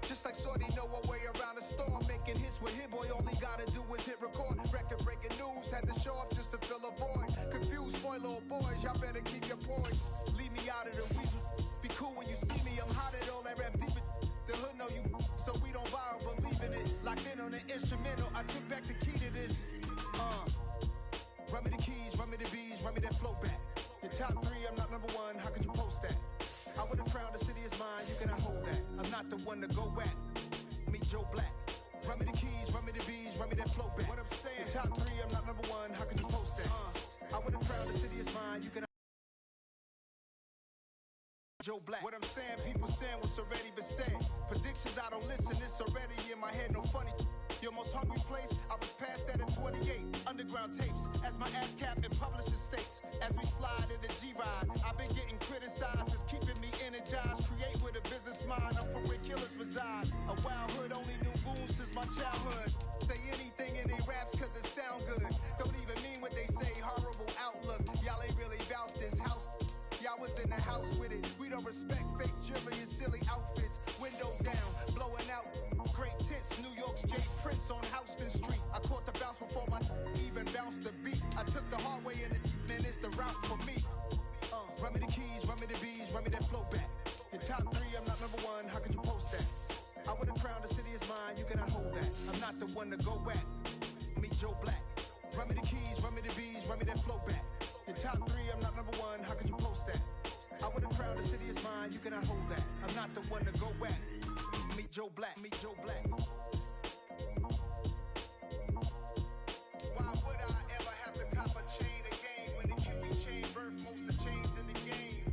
Just like Shorty know her way around the storm. Making hits with Hit Boy, all he gotta do is hit record. Record-breaking news, had to show up just to fill a void. Confused, spoil little boys, y'all better keep your poise. Leave me out of the weasel. Be cool when you see me, I'm hot at all that rap deep. The hood know you, so we don't borrow, believe in it. Locked in on the instrumental, I took back the key to this. Run me the keys, run me the bees, run me that flow back. Your top three, I'm not number one, how could you post that? I would've crowned the city is mine, you cannot hold that. I'm not the one to go back. Meet Joe Black. Run me the keys, run me the bees, run me that flow back. What I'm saying, your top three, I'm not number one, how could you post that? I would've crowned the city is mine, you cannot. Joe Black. What I'm saying, people saying what's already been said. Predictions, I don't listen, it's already in my head, no funny. Your most hungry place, I was past that in 28. Underground tapes, as my ass cap in publishing states. As we slide in the G-Ride, I've been getting criticized, it's keeping me energized. Create with a business mind, I'm from where killers reside. A wild hood, only knew goons since my childhood. Say anything in they raps cause it sound good. Don't even mean what they say, horrible outlook. Y'all ain't really bout this house. Y'all was in the house with it. We don't respect fake jewelry and silly outfits. Window down, blowing out great tits. New York's Jay Prince on Houston Street. I caught the bounce before my even bounced the beat. I took the hard way in it, man, it's the route for me. Run me the keys, run me the bees, run me that flow back. Your top three, I'm not number one, how could you post that? I would've crowned the city is mine, you cannot hold that. I'm not the one to go back. Meet Joe Black. Run me the keys, run me the bees, run me that flow back. Your top three, I'm not number one, how could you post that? I would've crowned the city is mine, you cannot hold that. I'm not the one to go back. Meet Joe Black, meet Joe Black. Why would I ever have to cop a chain a game when the QB chain birthed most of chains in the game?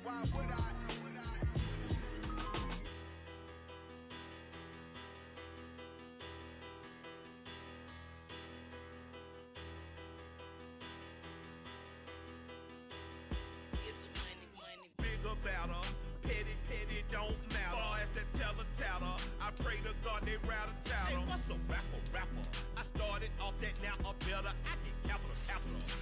Why would I? Better, petty, don't matter. Far as that teller, I pray to God they rattle tattle. Hey, what's a rapper? I started off that, now a better. I get capital.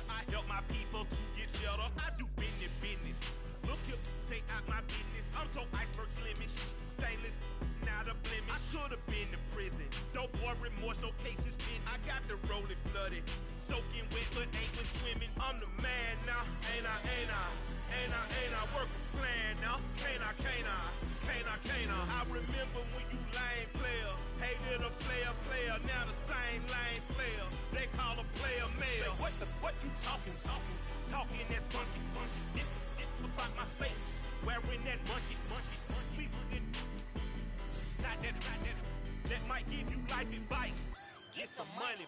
I help my people to get cheddar. I do business. Look here, stay out my business. I'm so iceberg slimish, stainless, not a blemish. I should've been to prison. No boy remorse, no cases pinned. I got the rolling flooded, soaking wet, but ain't been swimming. I'm the man now, ain't I? Work a plan now, can't I? I remember when you lame player, hated a player, now the same lame player. They call a player mayor. Say, what you talking that funky. About my face, wearing that monkey. Not that might give you life advice. Get some money.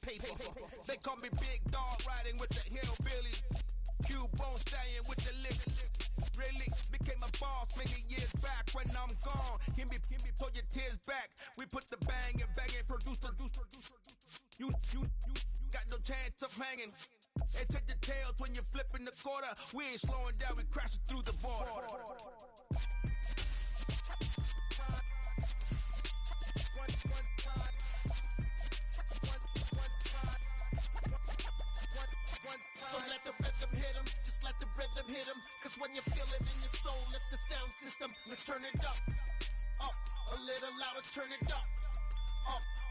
paper. They call me Big Dog, riding with the hillbillies. Q-Bone stallion with the lick. Really became a boss many years back. When I'm gone, give me, pull your tears back. We put the bang and produce. You got no chance of hanging. And take the tails when you're flipping the quarter. We ain't slowing down, we crashing through the border. So let the rhythm hit him, just let the rhythm hit him. Cause when you feel it in your soul, lift the sound system. Let's turn it up, a little louder, turn it up,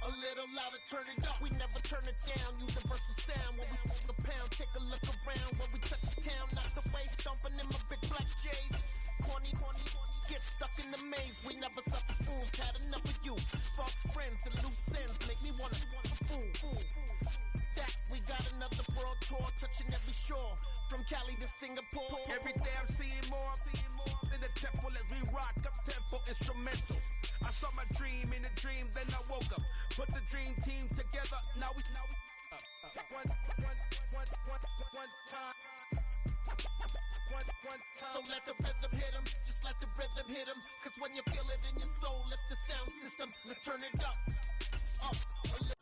a little louder, turn it up. We never turn it down, universal sound. When we move the pound, take a look around. When we touch the town, knock the bass, stomping in my big black J's. Corny, get stuck in the maze. We never suffer fools, had enough of you. False friends and loose ends make me wanna fool. That we got another world tour, touching every shore, from Cali to Singapore. Every day I'm seeing more in the temple as we rock up tempo instrumentals. I saw my dream in a dream, then I woke up. Put the dream team together, now we one time. So let the rhythm hit him, just let the rhythm hit him. Cause when you feel it in your soul, lift the sound system. Let's turn it up, a little.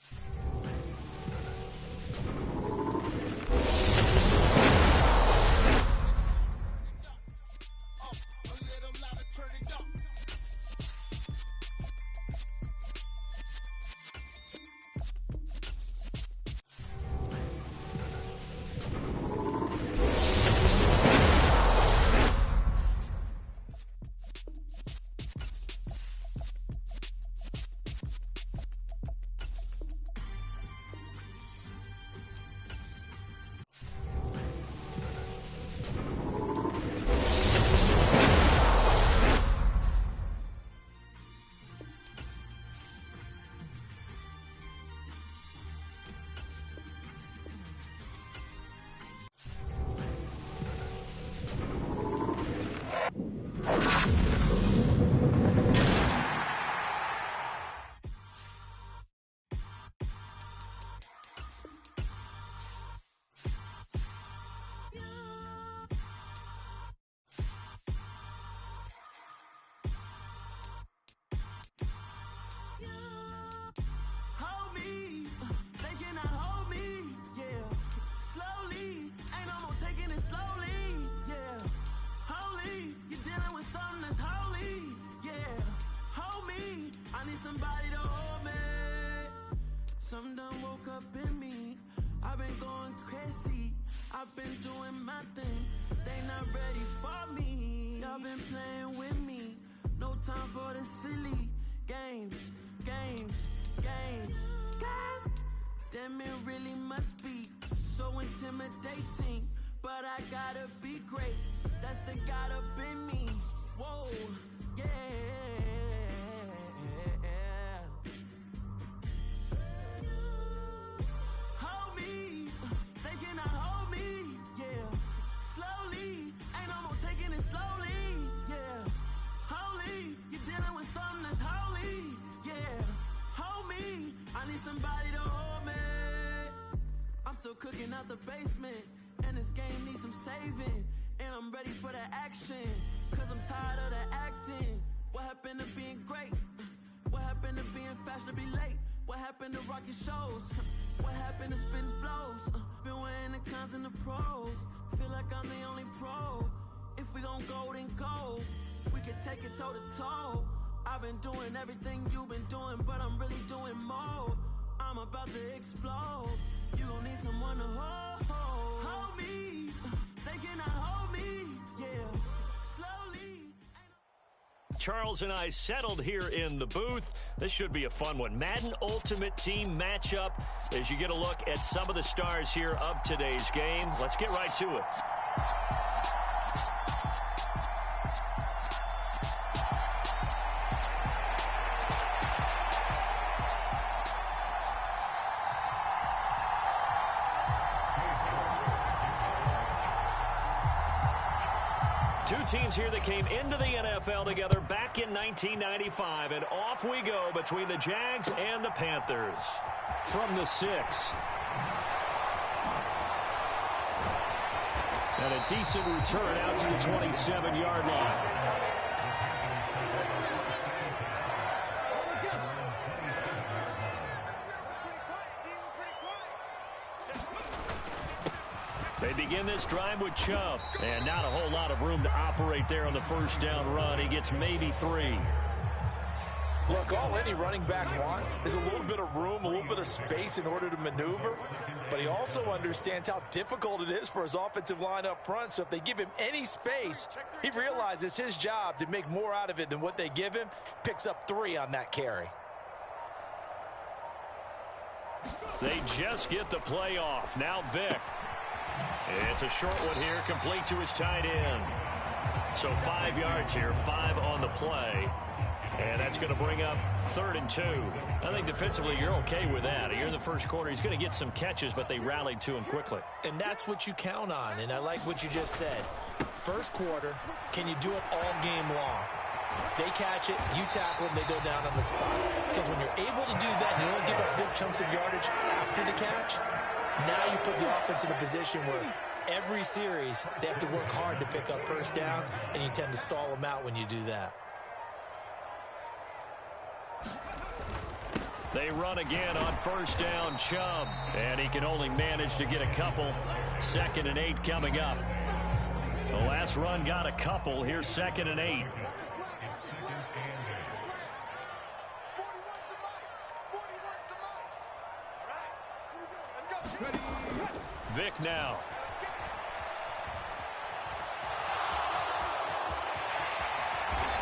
Somebody to hold me. Some done woke up in me. I've been going crazy. I've been doing my thing. They not ready for me. Y'all been playing with me. No time for the silly games. Damn, it really must be so intimidating. But I gotta be great. That's the God up in me. Whoa, yeah. Somebody to hold me. I'm still cooking out the basement, and this game needs some saving. And I'm ready for the action, cause I'm tired of the acting. What happened to being great? What happened to being fashionably late? What happened to rocking shows? What happened to spitting flows? Been wearing the cons and the pros. Feel like I'm the only pro. If we gon' go, then go. We can take it toe to toe. I've been doing everything you've been doing, but I'm really doing more. I'm about to explode. You gon' need someone to hold me. They cannot hold me, yeah. Slowly. Charles and I settled here in the booth. This should be a fun one. Madden Ultimate Team matchup as you get a look at some of the stars here of today's game. Let's get right to it. Two teams here that came into the NFL together back in 1995, and off we go between the Jags and the Panthers. from the 6. And a decent return out to the 27-yard line. They begin this drive with Chubb. And not a whole lot of room to operate there on the first down run. He gets maybe 3. Look, all any running back wants is a little bit of room, a little bit of space in order to maneuver. But he also understands how difficult it is for his offensive line up front. So if they give him any space, he realizes his job to make more out of it than what they give him. Picks up 3 on that carry. They just get the play off. Now Vick. It's a short one here, complete to his tight end. So 5 yards here, 5 on the play. And that's going to bring up 3rd and 2. I think defensively you're okay with that. You're in the first quarter. He's going to get some catches, but they rallied to him quickly. And that's what you count on, and I like what you just said. First quarter, can you do it all game long? They catch it, you tackle them, they go down on the spot. Because when you're able to do that, you don't give up big chunks of yardage after the catch. Now you put the offense in a position where every series they have to work hard to pick up first downs, and you tend to stall them out when you do that. They run again on first down, Chubb. And he can only manage to get a couple. 2nd and 8 coming up. The last run got a couple. Here's 2nd and 8. Vick now.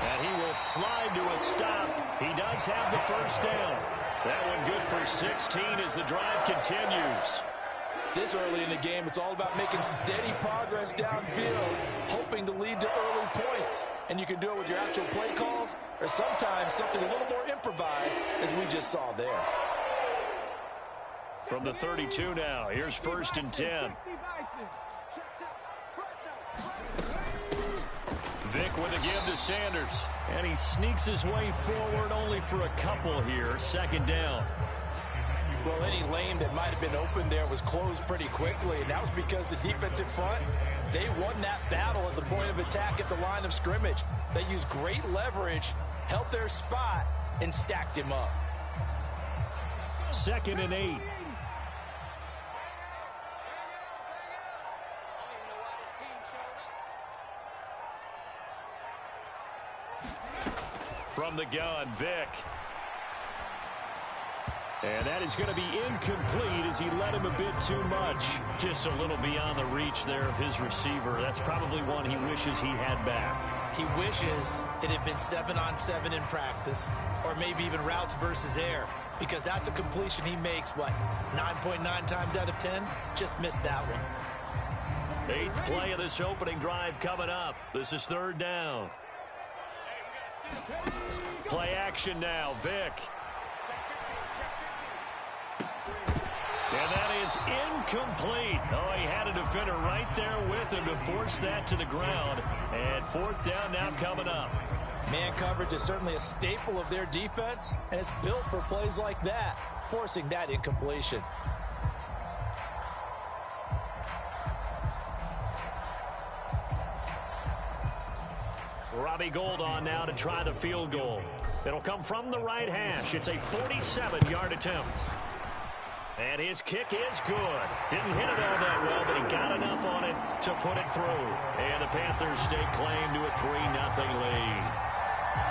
And he will slide to a stop. He does have the first down. That one good for 16 as the drive continues. This early in the game, it's all about making steady progress downfield, hoping to lead to early points. And you can do it with your actual play calls or sometimes something a little more improvised, as we just saw there. From the 32 now, here's 1st and 10. Vick with a give to Sanders. And he sneaks his way forward only for a couple here. 2nd down. Well, any lane that might have been open there was closed pretty quickly, and that was because the defensive front, they won that battle at the point of attack at the line of scrimmage. They used great leverage, held their spot, and stacked him up. 2nd and 8. From the gun, Vick. And that is going to be incomplete as he led him a bit too much. Just a little beyond the reach there of his receiver. That's probably one he wishes he had back. He wishes it had been 7-on-7 in practice, or maybe even routes versus air, because that's a completion he makes, 9.9 times out of 10? Just missed that one. 8th play of this opening drive coming up. This is 3rd down. Play action now, Vick. And that is incomplete. Oh, he had a defender right there with him to force that to the ground. And 4th down now coming up. Man coverage is certainly a staple of their defense, and it's built for plays like that, forcing that incompletion. Robbie Gould on now to try the field goal. It'll come from the right hash. It's a 47-yard attempt. And his kick is good. Didn't hit it all that well, but he got enough on it to put it through. And the Panthers stake claim to a 3-0 lead.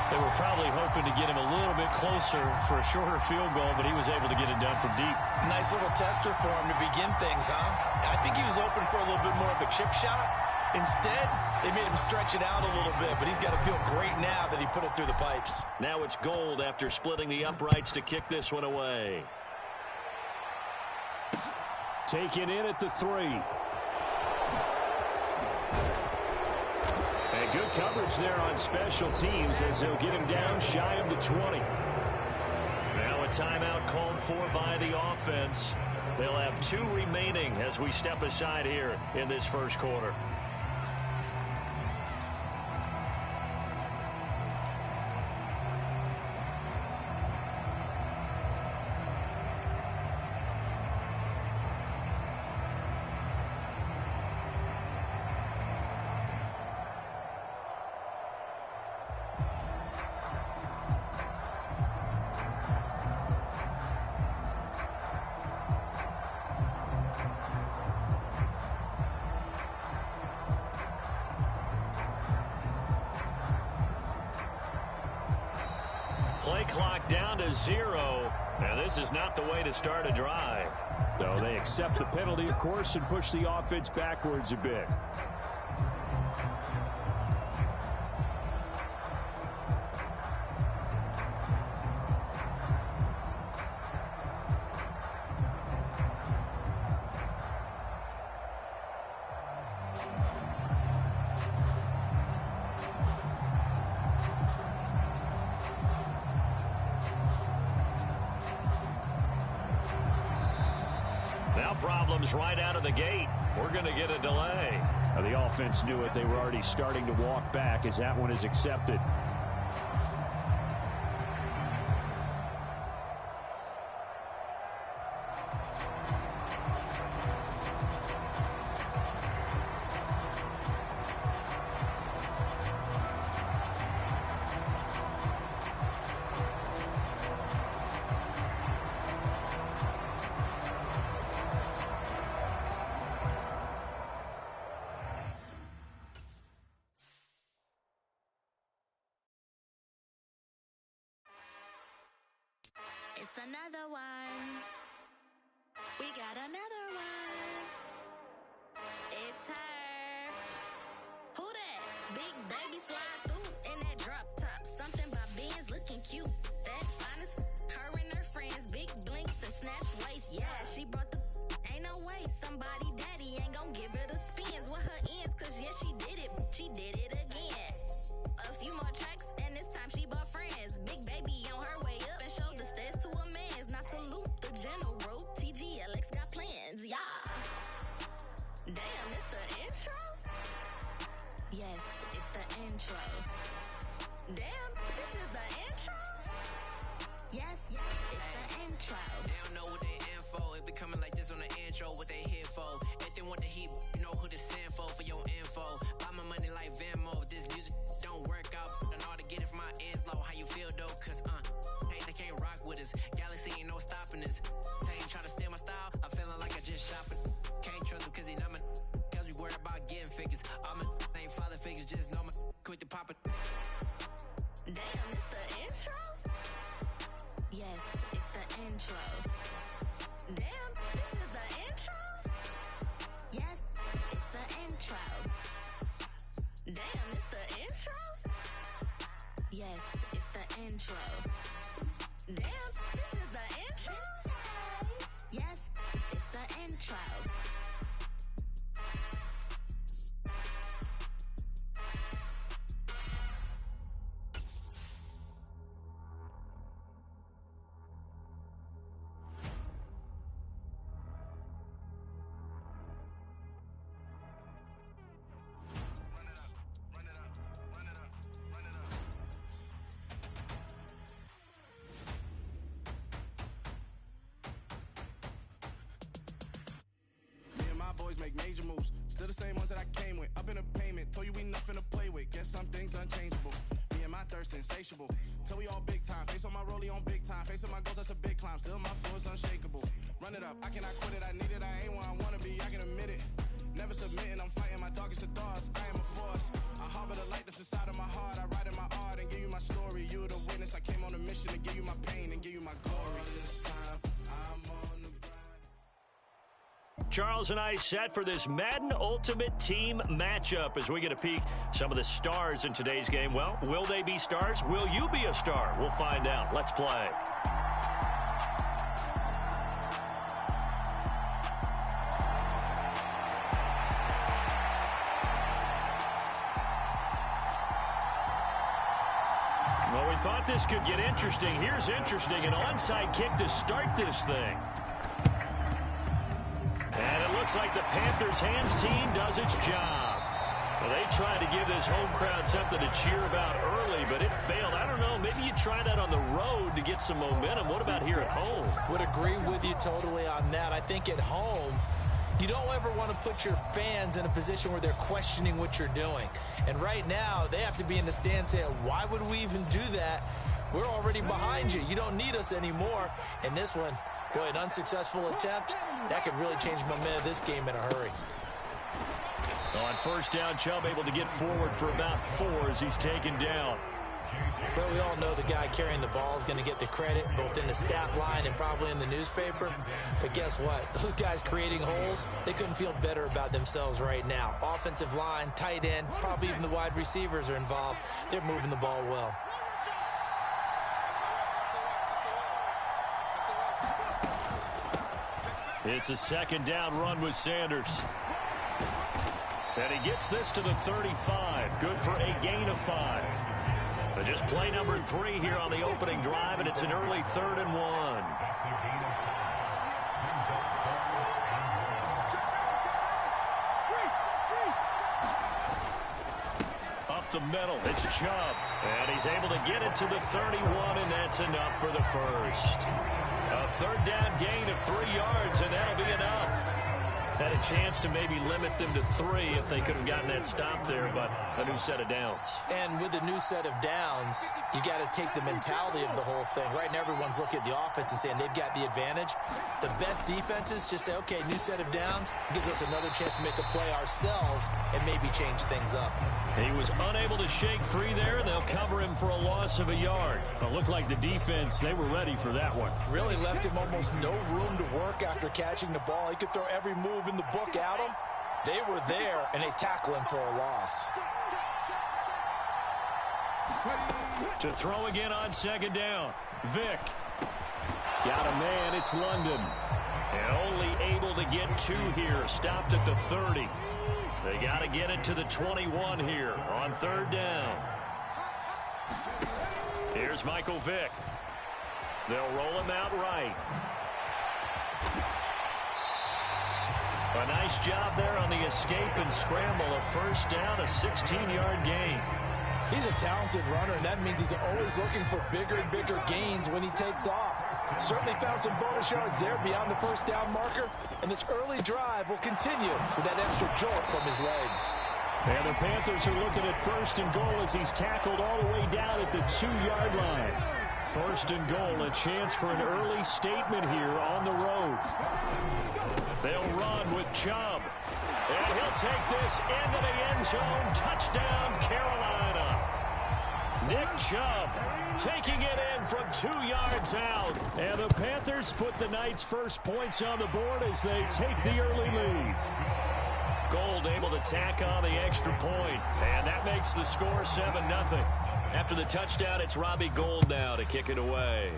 They were probably hoping to get him a little bit closer for a shorter field goal, but he was able to get it done from deep. Nice little tester for him to begin things, huh? I think he was open for a little bit more of a chip shot. Instead, they made him stretch it out a little bit, but he's got to feel great now that he put it through the pipes. Now it's Gould after splitting the uprights to kick this one away. Taken in at the 3. And good coverage there on special teams as they'll get him down shy of the 20. Now a timeout called for by the offense. They'll have 2 remaining as we step aside here in this first quarter. clock down to 0. And this is not the way to start a drive. So they accept the penalty, of course, and push the offense backwards a bit. Problems right out of the gate. We're going to get a delay. Now, the offense knew it. They were already starting to walk back as that one is accepted. It's another one. We got another one. It's her. Who that? Big baby slide through in that drop top. Something by Benz looking cute. That's honest. Her and her friends, big blinks and snatch waist. Yeah, she brought the ain't no way. Somebody daddy ain't gon' give her the spins with her ends. Cause yeah, she did it. She did it again. A few more tracks and this time she bought friends. Big baby on her way up and showed the stairs to a man's. Now salute the general. TGLX got plans, yeah. Damn, it's the intro? Yes, it's the intro. Damn, this is the intro? Yes, it's the intro. They don't know what they in for. If it coming like this on the intro, what they here for? If they want the heat, you know who to send for your info. Buy my money like Venmo. If this music don't work out, I know how to get it from my ends low. How you feel though? Cause hey, they can't rock with us. Galaxy ain't no stopping us. They ain't try to steal my style. I'm feeling like I just shopping. Can't trust them cause they not my cause we worried about getting figures. All my ain't father figures, just know my quick to pop it. Damn, it's the intro? Yes, it's the intro. Damn, this is the intro? Yes, it's the intro. Damn, it's the intro? Yes, it's the intro. Damn, this is the intro? Yes, it's the intro. Boys make major moves, still the same ones that I came with. Up in a payment, told you we nothing to play with. Guess some things unchangeable. Me and my thirst insatiable. Till we all big time. Face on my rollie on big time. Facing my goals, that's a big climb. Still my flow is unshakable. Run it up, I cannot quit it. I need it, I ain't where I wanna be. I can admit it. Never submitting, I'm fighting my darkest of thoughts. I am a force. I harbor the light that's inside of my heart. I write in my art and give you my story. You the witness. I came on a mission to give you my pain and give you my glory. This time, I'm on the Charles and I set for this Madden Ultimate Team matchup as we get a peek some of the stars in today's game. Well, will they be stars? Will you be a star? We'll find out. Let's play. Well, we thought this could get interesting. Here's interesting. An onside kick to start this thing. And it looks like the Panthers' hands team does its job. Well, they tried to give this home crowd something to cheer about early, but it failed. I don't know. Maybe you try that on the road to get some momentum. What about here at home? Would agree with you totally on that. I think at home, you don't ever want to put your fans in a position where they're questioning what you're doing. And right now, they have to be in the stand saying, why would we even do that? We're already behind you. You don't need us anymore. And this one, boy, an unsuccessful attempt. That could really change the momentum of this game in a hurry. On first down, Chubb able to get forward for about 4 as he's taken down. But we all know the guy carrying the ball is going to get the credit, both in the stat line and probably in the newspaper. But guess what? Those guys creating holes, they couldn't feel better about themselves right now. Offensive line, tight end, probably even the wide receivers are involved. They're moving the ball well. It's a second down run with Sanders. And he gets this to the 35. Good for a gain of 5. But just play number 3 here on the opening drive, and it's an early 3rd and 1. Up the middle, it's Chubb. And he's able to get it to the 31, and that's enough for the first. A 3rd down gain of 3 yards, and that'll be enough. Had a chance to maybe limit them to 3 if they could have gotten that stop there, but a new set of downs. And with a new set of downs, you got to take the mentality of the whole thing. Right now, everyone's looking at the offense and saying they've got the advantage. The best defenses just say, okay, new set of downs gives us another chance to make a play ourselves and maybe change things up. He was unable to shake free there, and they'll cover him for a loss of a yard. It looked like the defense, they were ready for that one. Really left him almost no room to work after catching the ball. He could throw every move in the book at him. They were there, and they tackle him for a loss. To throw again on second down. Vick. Got a man, it's London. And only able to get 2 here. Stopped at the 30. They got to get it to the 21 here on 3rd down. Here's Michael Vick. They'll roll him out right. A nice job there on the escape and scramble. A 1st down, a 16-yard gain. He's a talented runner, and that means he's always looking for bigger and bigger gains when he takes off. Certainly found some bonus yards there beyond the 1st down marker, and this early drive will continue with that extra jolt from his legs. And the Panthers are looking at 1st and goal as he's tackled all the way down at the 2-yard line. 1st and goal, a chance for an early statement here on the road. They'll run with Chubb. And he'll take this into the end zone. Touchdown, Carolina. Nick Chubb taking it in from 2 yards out. And the Panthers put the night's first points on the board as they take the early lead. Gold able to tack on the extra point. And that makes the score 7-0. After the touchdown, it's Robbie Gould now to kick it away.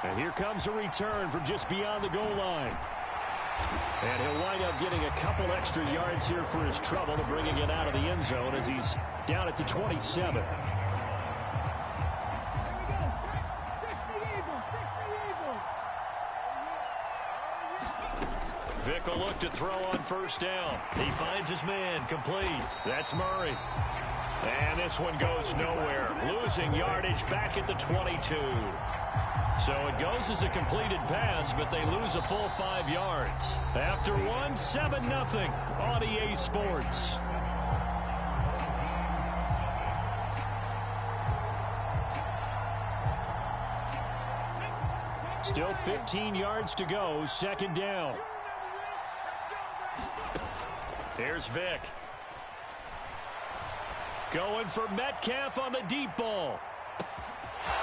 And here comes a return from just beyond the goal line. And he'll wind up getting a couple extra yards here for his trouble and bringing it out of the end zone as he's down at the 27. Vick will look to throw on 1st down. He finds his man complete. That's Murray. And this one goes nowhere. Losing yardage back at the 22. So it goes as a completed pass, but they lose a full 5 yards. After one, 7-0 on EA Sports. Still 15 yards to go, 2nd down. Here's Vick. Going for Metcalf on the deep ball.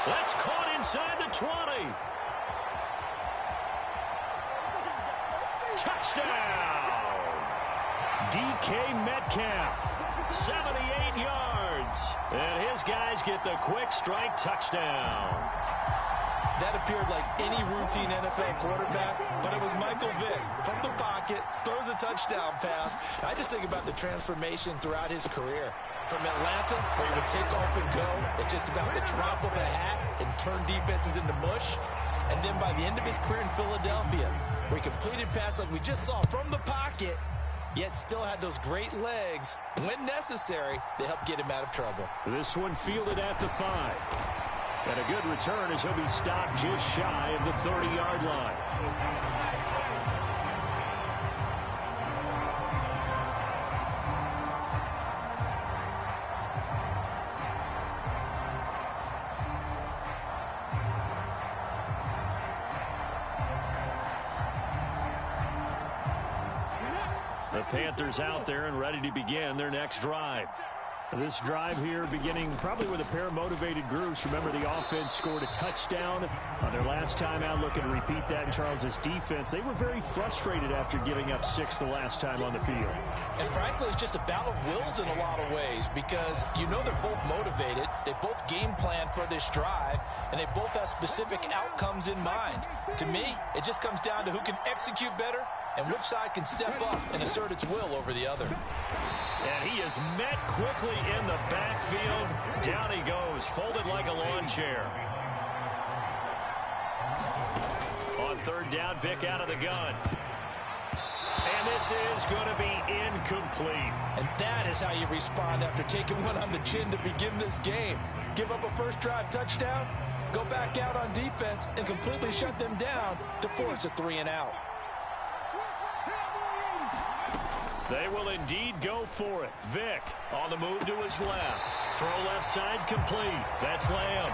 That's caught inside the 20. Touchdown! DK Metcalf, 78 yards. And his guys get the quick strike touchdown. That appeared like any routine NFL quarterback, but it was Michael Vick from the pocket, throws a touchdown pass. I just think about the transformation throughout his career. From Atlanta, where he would take off and go at just about the drop of a hat and turn defenses into mush. And then by the end of his career in Philadelphia, where he completed passes like we just saw from the pocket, yet still had those great legs. When necessary, they helped get him out of trouble. This one fielded at the 5. And a good return as he'll be stopped just shy of the 30-yard line. The Panthers out there and ready to begin their next drive. This drive here beginning probably with a pair of motivated groups. Remember, the offense scored a touchdown on their last time out. Looking to repeat that in Charles's defense. They were very frustrated after giving up 6 the last time on the field. And frankly, it's just a battle of wills in a lot of ways because you know they're both motivated. They both game plan for this drive, and they both have specific outcomes in mind. To me, it just comes down to who can execute better and which side can step up and assert its will over the other. And he is met quickly in the backfield. Down he goes, folded like a lawn chair. On third down, Vic out of the gun. And this is going to be incomplete. And that is how you respond after taking one on the chin to begin this game. Give up a first drive touchdown, go back out on defense, and completely shut them down to force a 3-and-out. They will indeed go for it. Vic on the move to his left. Throw left side complete. That's Lamb.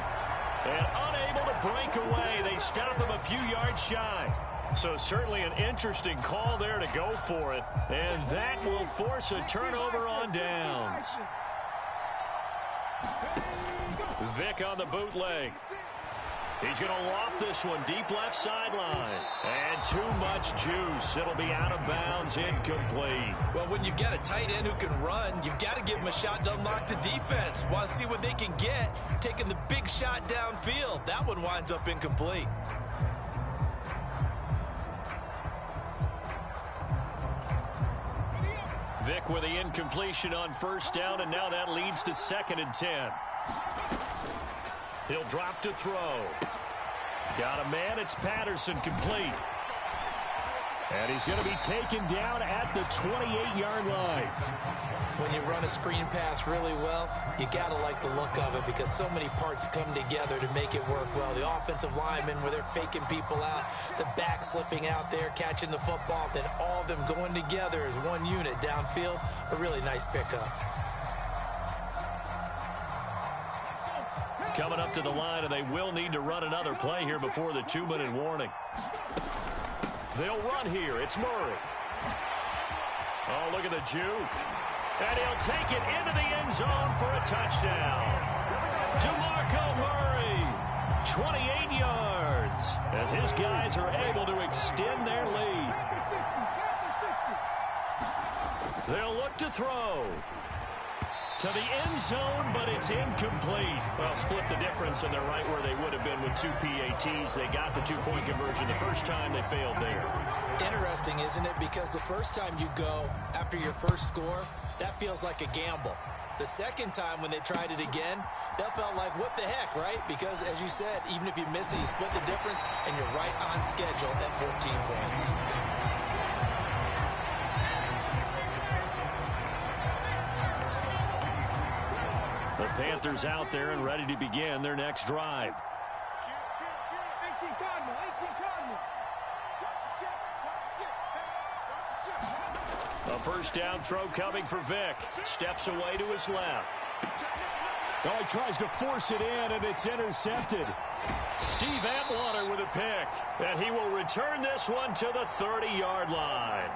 And unable to break away. They stop him a few yards shy. So certainly an interesting call there to go for it. And that will force a turnover on downs. Vic on the bootleg. He's going to loft this one deep left sideline. And too much juice. It'll be out of bounds, incomplete. Well, when you've got a tight end who can run, you've got to give him a shot to unlock the defense. Want to see what they can get, taking the big shot downfield. That one winds up incomplete. Vic with the incompletion on first down, and now that leads to 2nd and 10. He'll drop to throw. Got a man. It's Patterson, complete. And he's going to be taken down at the 28-yard line. When you run a screen pass really well, you got to like the look of it because so many parts come together to make it work well. The offensive linemen, where they're faking people out, the back slipping out there, catching the football, then all of them going together as one unit downfield. A really nice pickup. Coming up to the line, and they will need to run another play here before the 2-minute warning. They'll run here. It's Murray. Oh, look at the juke. And he'll take it into the end zone for a touchdown. DeMarco Murray, 28 yards, as his guys are able to extend their lead. They'll look to throw. To the end zone, but it's incomplete. Well, split the difference, and they're right where they would have been with 2 PATs. They got the 2-point conversion the first time. They failed there. Interesting, isn't it? Because the first time you go after your first score, that feels like a gamble. The second time when they tried it again, that felt like, what the heck, right? Because, as you said, even if you miss it, you split the difference, and you're right on schedule at 14 points. The Panthers out there and ready to begin their next drive. A first down throw coming for Vic. Steps away to his left. Oh, he tries to force it in, and it's intercepted. Steve Atwater with a pick. And he will return this one to the 30-yard line.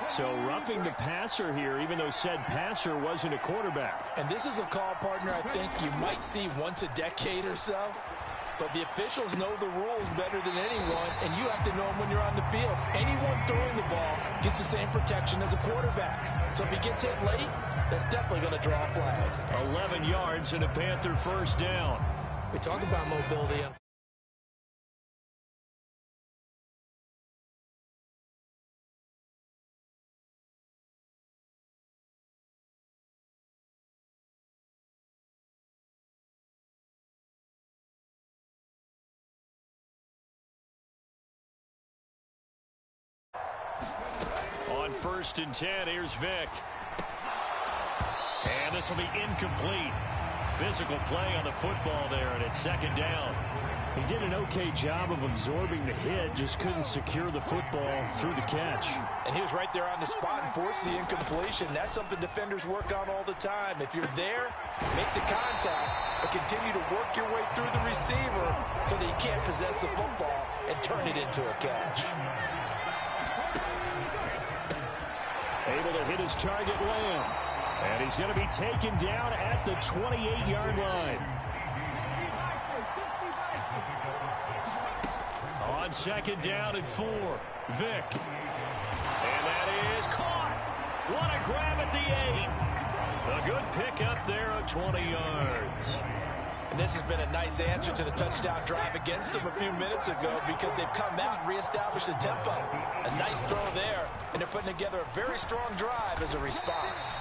So roughing the passer here, even though said passer wasn't a quarterback. And this is a call, partner, I think you might see once a decade or so. But the officials know the rules better than anyone, and you have to know them when you're on the field. Anyone throwing the ball gets the same protection as a quarterback. So if he gets hit late, that's definitely going to draw a flag. 11 yards and a Panther first down. We talk about mobility. On 1st and 10, here's Vic. And this will be incomplete. Physical play on the football there, and it's 2nd down. He did an okay job of absorbing the hit, just couldn't secure the football through the catch. And he was right there on the spot and forced the incompletion. That's something defenders work on all the time. If you're there, make the contact, but continue to work your way through the receiver so that you can't possess the football and turn it into a catch. Able to hit his target, Lamb. And he's going to be taken down at the 28-yard line. On second down and 4, Vick. And that is caught. What a grab at the 8. A good pickup there of 20 yards. And this has been a nice answer to the touchdown drive against them a few minutes ago because they've come out and reestablished the tempo. A nice throw there, and they're putting together a very strong drive as a response.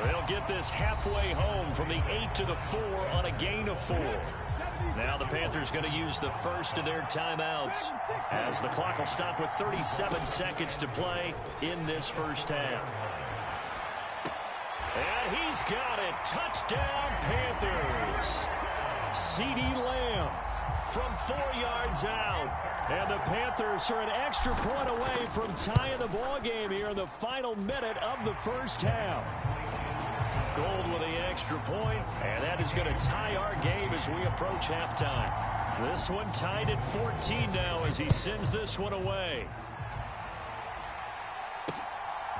They'll get this halfway home from the 8 to the 4 on a gain of 4. Now the Panthers going to use the first of their timeouts as the clock will stop with 37 seconds to play in this first half. And he's got it. Touchdown, Panthers. CeeDee Lamb from 4 yards out. And the Panthers are an extra point away from tying the ball game here in the final minute of the first half. Gold with the extra point, and that is going to tie our game as we approach halftime. This one tied at 14 now as he sends this one away.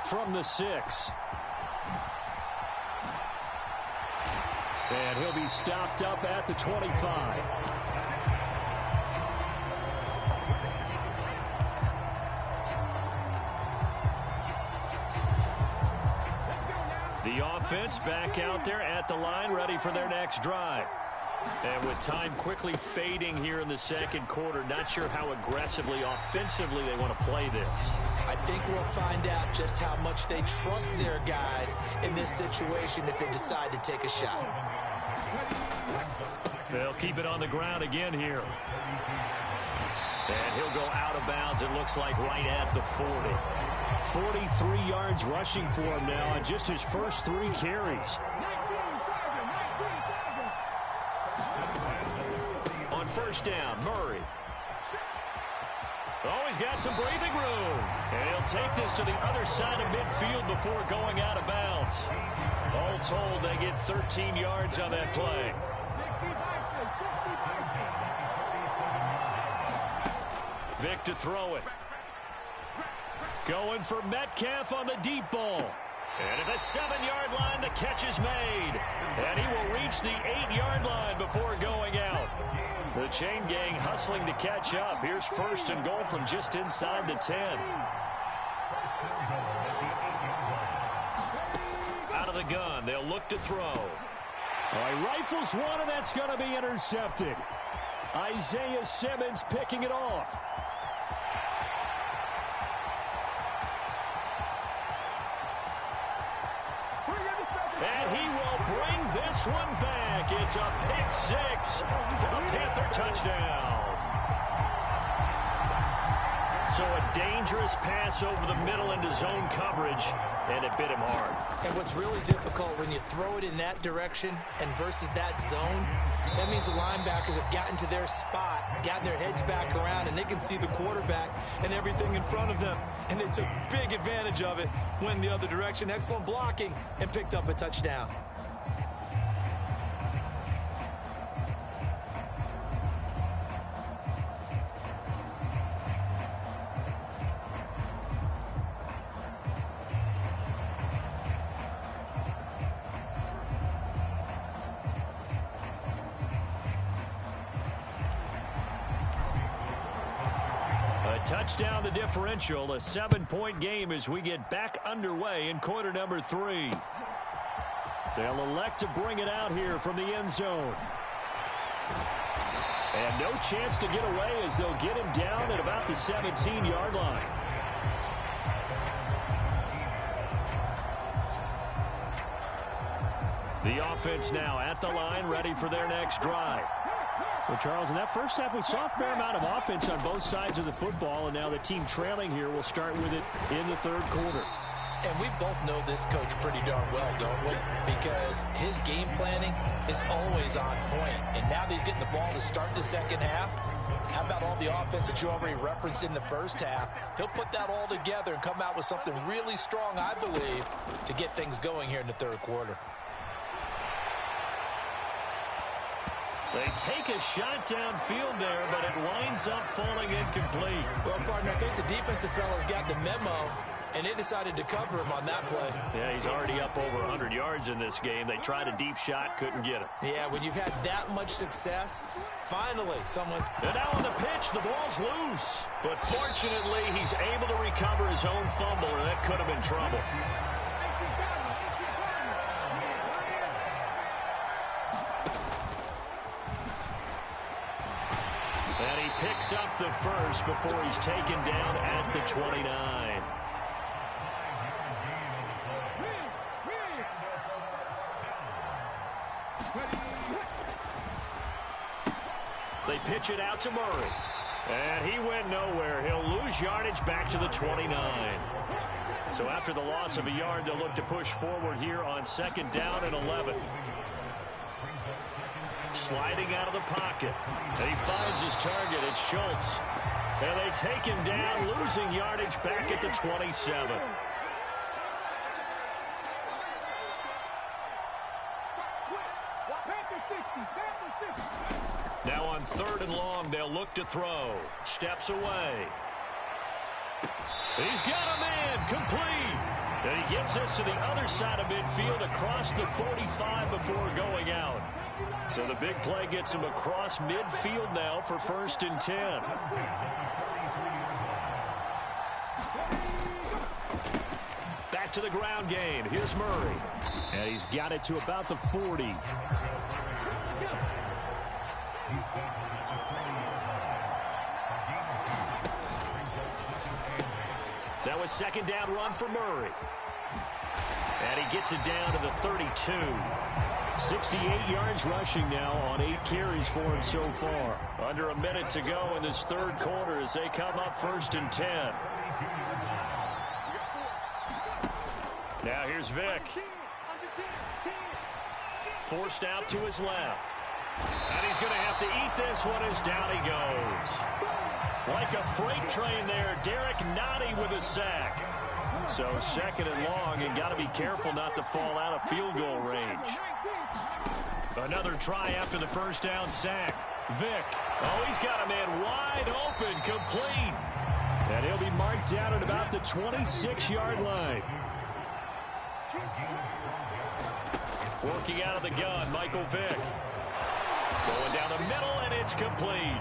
From the 6. And he'll be stopped up at the 25. The offense back out there at the line, ready for their next drive. And with time quickly fading here in the second quarter, not sure how aggressively, offensively they want to play this. I think we'll find out just how much they trust their guys in this situation if they decide to take a shot. They'll keep it on the ground again here. And he'll go out of bounds, it looks like right at the 40. 43 yards rushing for him now on just his first 3 carries. On first down, Murray. Oh, he's got some breathing room. And he'll take this to the other side of midfield before going out of bounds. All told, they get 13 yards on that play. Vick to throw it. Going for Metcalf on the deep ball. And at the 7-yard line, the catch is made. And he will reach the 8-yard line before going out. The chain gang hustling to catch up. Here's first and goal from just inside the 10. Out of the gun, they'll look to throw. All right, rifles one, and that's going to be intercepted. Isaiah Simmons picking it off. And he will bring this one back. It's a pick 6 for a Panther touchdown. So a dangerous pass over the middle into zone coverage, and it bit him hard. And what's really difficult when you throw it in that direction and versus that zone, that means the linebackers have gotten to their spot, gotten their heads back around, and they can see the quarterback and everything in front of them. And they took big advantage of it, went the other direction, excellent blocking, and picked up a touchdown. Touchdown the differential, a 7-point game as we get back underway in quarter number 3. They'll elect to bring it out here from the end zone. And no chance to get away as they'll get him down at about the 17-yard line. The offense now at the line, ready for their next drive. Well, Charles, in that first half, we saw a fair amount of offense on both sides of the football, and now the team trailing here will start with it in the third quarter. And we both know this coach pretty darn well, don't we? Because his game planning is always on point. And now that he's getting the ball to start the second half, how about all the offense that you already referenced in the first half? He'll put that all together and come out with something really strong, I believe, to get things going here in the third quarter. They take a shot downfield there, but it winds up falling incomplete. Well, partner, I think the defensive fellas got the memo And they decided to cover him on that play. Yeah, he's already up over 100 yards in this game. They tried a deep shot, couldn't get it. Yeah, when you've had that much success, finally someone's... And now on the pitch, the ball's loose. But fortunately, he's able to recover his own fumble, or that could have been trouble. And he picks up the first before he's taken down at the 29. They pitch it out to Murray. And he went nowhere. He'll lose yardage back to the 29. So after the loss of a yard, they'll look to push forward here on second down and 11. Sliding out of the pocket. And he finds his target. It's Schultz. And they take him down, losing yardage back at the 27. Now on third and long, they'll look to throw. Steps away. He's got a man, complete. And he gets us to the other side of midfield across the 45 before going out. So the big play gets him across midfield now for 1st and 10. Back to the ground game. Here's Murray. And he's got it to about the 40. That was second down run for Murray. And he gets it down to the 32. 68 yards rushing now on 8 carries for him so far. Under a minute to go in this third quarter as they come up 1st and 10. Now here's Vick. Forced out to his left. And he's going to have to eat this one as down he goes. Like a freight train there, Derek Nottie with a sack. So second and long, and got to be careful not to fall out of field goal range. Another try after the first down sack. Vick. Oh, he's got a man wide open, complete. And he'll be marked down at about the 26-yard line. Working out of the gun, Michael Vick. Going down the middle, and it's complete.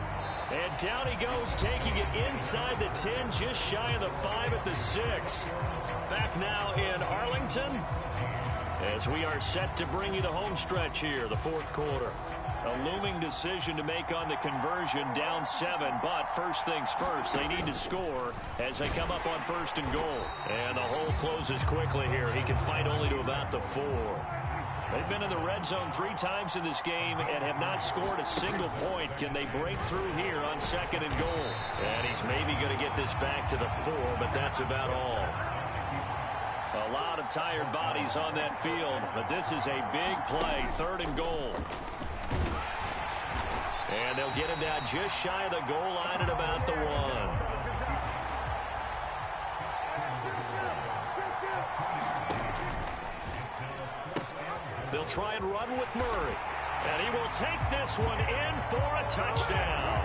And down he goes, taking it inside the 10, just shy of the 5 at the 6. Back now in Arlington as we are set to bring you the home stretch here, the fourth quarter. A looming decision to make on the conversion, down 7, but first things first, they need to score as they come up on 1st and goal. And the hole closes quickly here. He can fight only to about the 4. They've been in the red zone 3 times in this game and have not scored a single point. Can they break through here on 2nd and goal? And he's maybe going to get this back to the 4, but that's about all. A lot of tired bodies on that field, but this is a big play, 3rd and goal. And they'll get him down just shy of the goal line at about the 1. They'll try and run with Murray. And he will take this one in for a touchdown.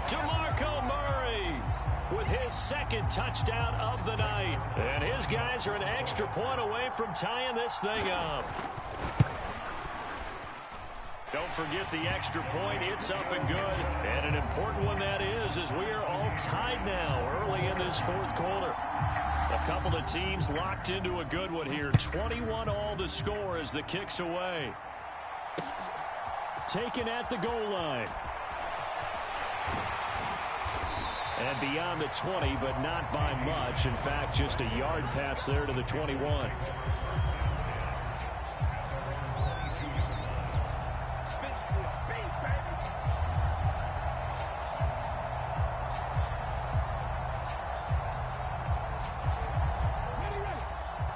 DeMarco Murray with his 2nd touchdown of the night. And his guys are an extra point away from tying this thing up. Don't forget the extra point. It's up and good. And an important one that is, as we are all tied now early in this fourth quarter. A couple of teams locked into a good one here. 21 all the score as the kick's away. Taken at the goal line. And beyond the 20, but not by much. In fact, just a yard pass there to the 21.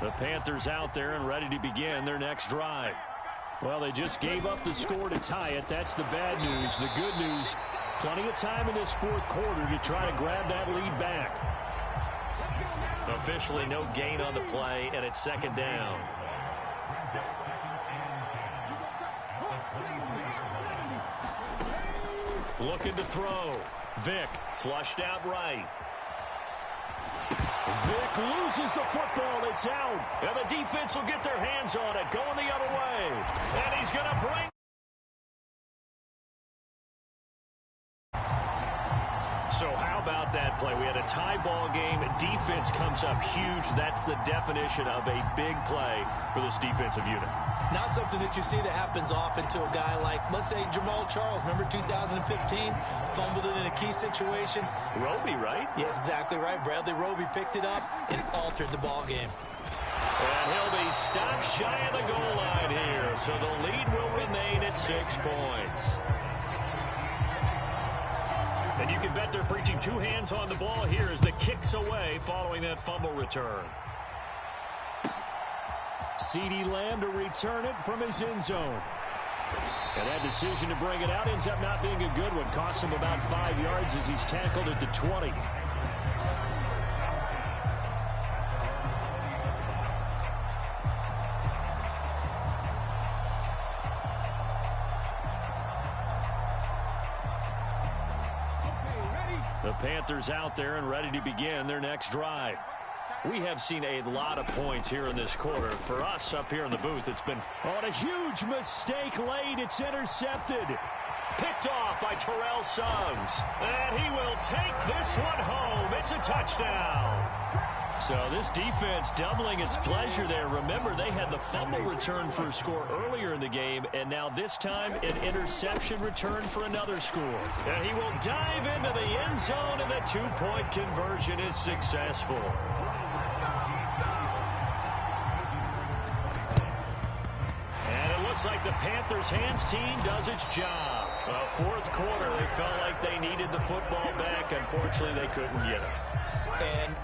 The Panthers out there and ready to begin their next drive. Well, they just gave up the score to tie it. That's the bad news. The good news, plenty of time in this fourth quarter to try to grab that lead back. Officially no gain on the play, and it's 2nd down. Looking to throw. Vick flushed out right. Vick loses the football. It's out. And the defense will get their hands on it. Going the other way. And he's going to bring... So how about that play? We had a tie ball game. Defense comes up huge. That's the definition of a big play for this defensive unit. Not something that you see that happens often to a guy like, let's say, Jamal Charles. Remember 2015? Fumbled it in a key situation. Roby, right? Yes, exactly right. Bradley Roby picked it up and altered the ball game. And he'll be stopped shy of the goal line here. So the lead will remain at 6 points. And you can bet they're preaching 2 hands on the ball here as the kick's away following that fumble return. CeeDee Lamb to return it from his end zone. And that decision to bring it out ends up not being a good one. Costs him about 5 yards as he's tackled at the 20. The Panthers out there and ready to begin their next drive. We have seen a lot of points here in this quarter. For us up here in the booth, it's been on a huge mistake late. It's intercepted. Picked off by Terrell Suggs. And he will take this one home. It's a touchdown. So this defense doubling its pleasure there. Remember, they had the fumble return for a score earlier in the game, and now this time an interception return for another score. And he will dive into the end zone, and the 2-point conversion is successful. And it looks like the Panthers' hands team does its job. Well, fourth quarter, they felt like they needed the football back. Unfortunately, they couldn't get it. And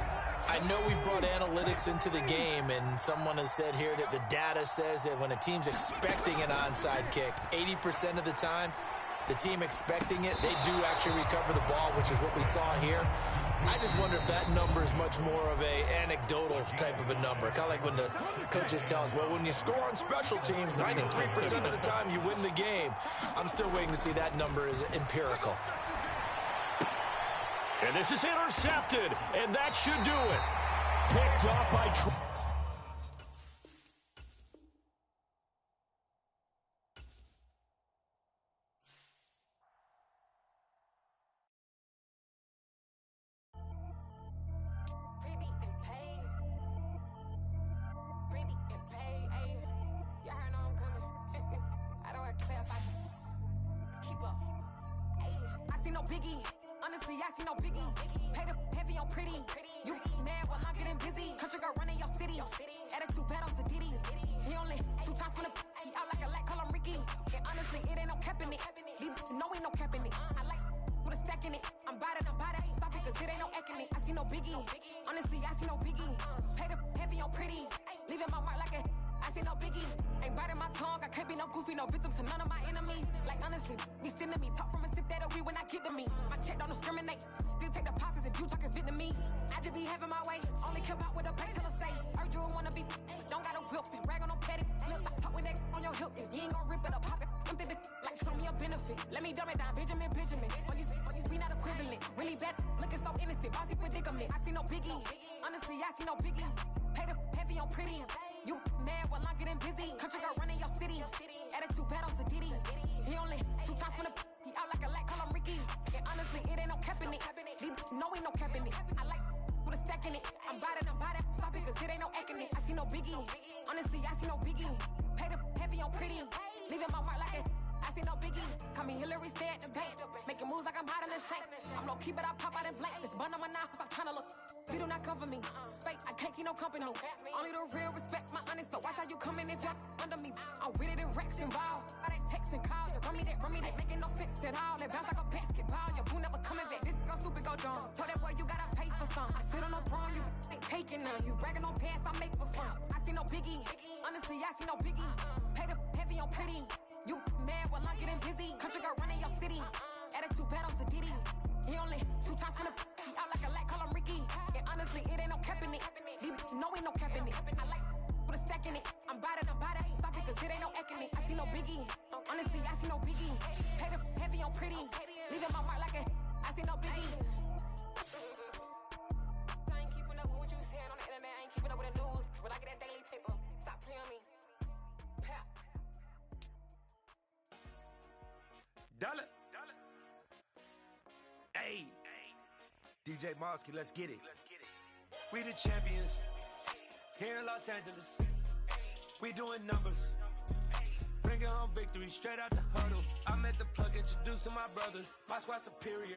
I know we brought analytics into the game, and someone has said here that the data says that when a team's expecting an onside kick, 80% of the time, the team expecting it, they do actually recover the ball, which is what we saw here. I just wonder if that number is much more of a anecdotal type of a number. Kind of like when the coaches tell us, well, when you score on special teams, 93% of the time you win the game. I'm still waiting to see that number is empirical. And this is intercepted, and that should do it. Picked off by... Biggie, honestly, I see no biggie. Pay the heavy on pretty. You mad while I'm getting busy. Country girl running your city. Attitude bad on Diddy. He only 2 times from the he out like a light, call him Ricky. And honestly, it ain't no cap in it. These know ain't no cap in it. I like with a stack in it. I'm bad. Stop it, cause it ain't no acting it. I see no biggie. Honestly, I see no biggie. Pay the heavy on pretty. Leaving my mark like a I see no biggie. Ain't biting my tongue. I can't be no goofy, no victim to none of my enemies. Like honestly, be sending me talk from a sit that'll be when I get to me. My check don't discriminate. Still take deposits if you talking Vietnamese. I just be having my way. Only come out with a pay till I say. Heard you wanna be, but don't got a whip and brag on no petty. Lips, I talk with that on your hip. If you ain't gon' rip it up, pop it. Empty the like show me a benefit. Let me dumb it down, Benjamin. For you be not equivalent. Really bad, looking so innocent. Bossy predicament. I see no biggie. Honestly, I see no biggie. Pay the heavy on pretty. You mad while I'm getting busy. Country girl running your city. Attitude bad on Diddy. He only 2 times from the he out like a light, call him Ricky. And honestly, it ain't no cap in it. These know ain't no cap in it. I like with a stack in it. I'm bad. Stop it, cause it ain't no acting it. I see no biggie. Honestly, I see no biggie. Pay the heavy on pretty. Leaving my mark like a I see no biggie. Call me Hillary, stay at the bank. Making moves like I'm hot in the shank. I'm low key, but I pop out in blank. This bun on my knife, cause I'm trying to look. They do not cover me. Fake, I can't keep no company. Only the real respect my honest. So watch how you coming if you're under me. I'm with it and Rex involved. All they text and calls. Just run me that. Making no sense at all. They bounce like a basketball. Your boo never coming back. This go stupid, go dumb. Told that boy you gotta pay for some. I sit on no throne, you ain't taking none. You bragging on pants, I make for fun. I see no biggie. Honestly, I see no biggie. Pay the heavy on pretty. You mad while I'm getting busy. Country girl running your city. Attitude bad on Diddy. He only 2 times from the he out like a light, call him Ricky. And honestly, it ain't no cap in it. These know ain't no cap in it. I like with a stack in it. I'm bad. Stop it, cause it ain't no acting it. I see no biggie. Honestly, I see no biggie. Pay the heavy on pretty. Leaving my mark like a I see no biggie. I ain't keeping up with what you see. internet, I ain't keeping up with the news. But I get that daily paper. Stop playing on me. Pap. Dollar. Hey. DJ Mosky, let's get it. We the champions. Here in Los Angeles. We doing numbers. Bringing home victory straight out the huddle. I met the plug, introduced to my brother. My squad superior.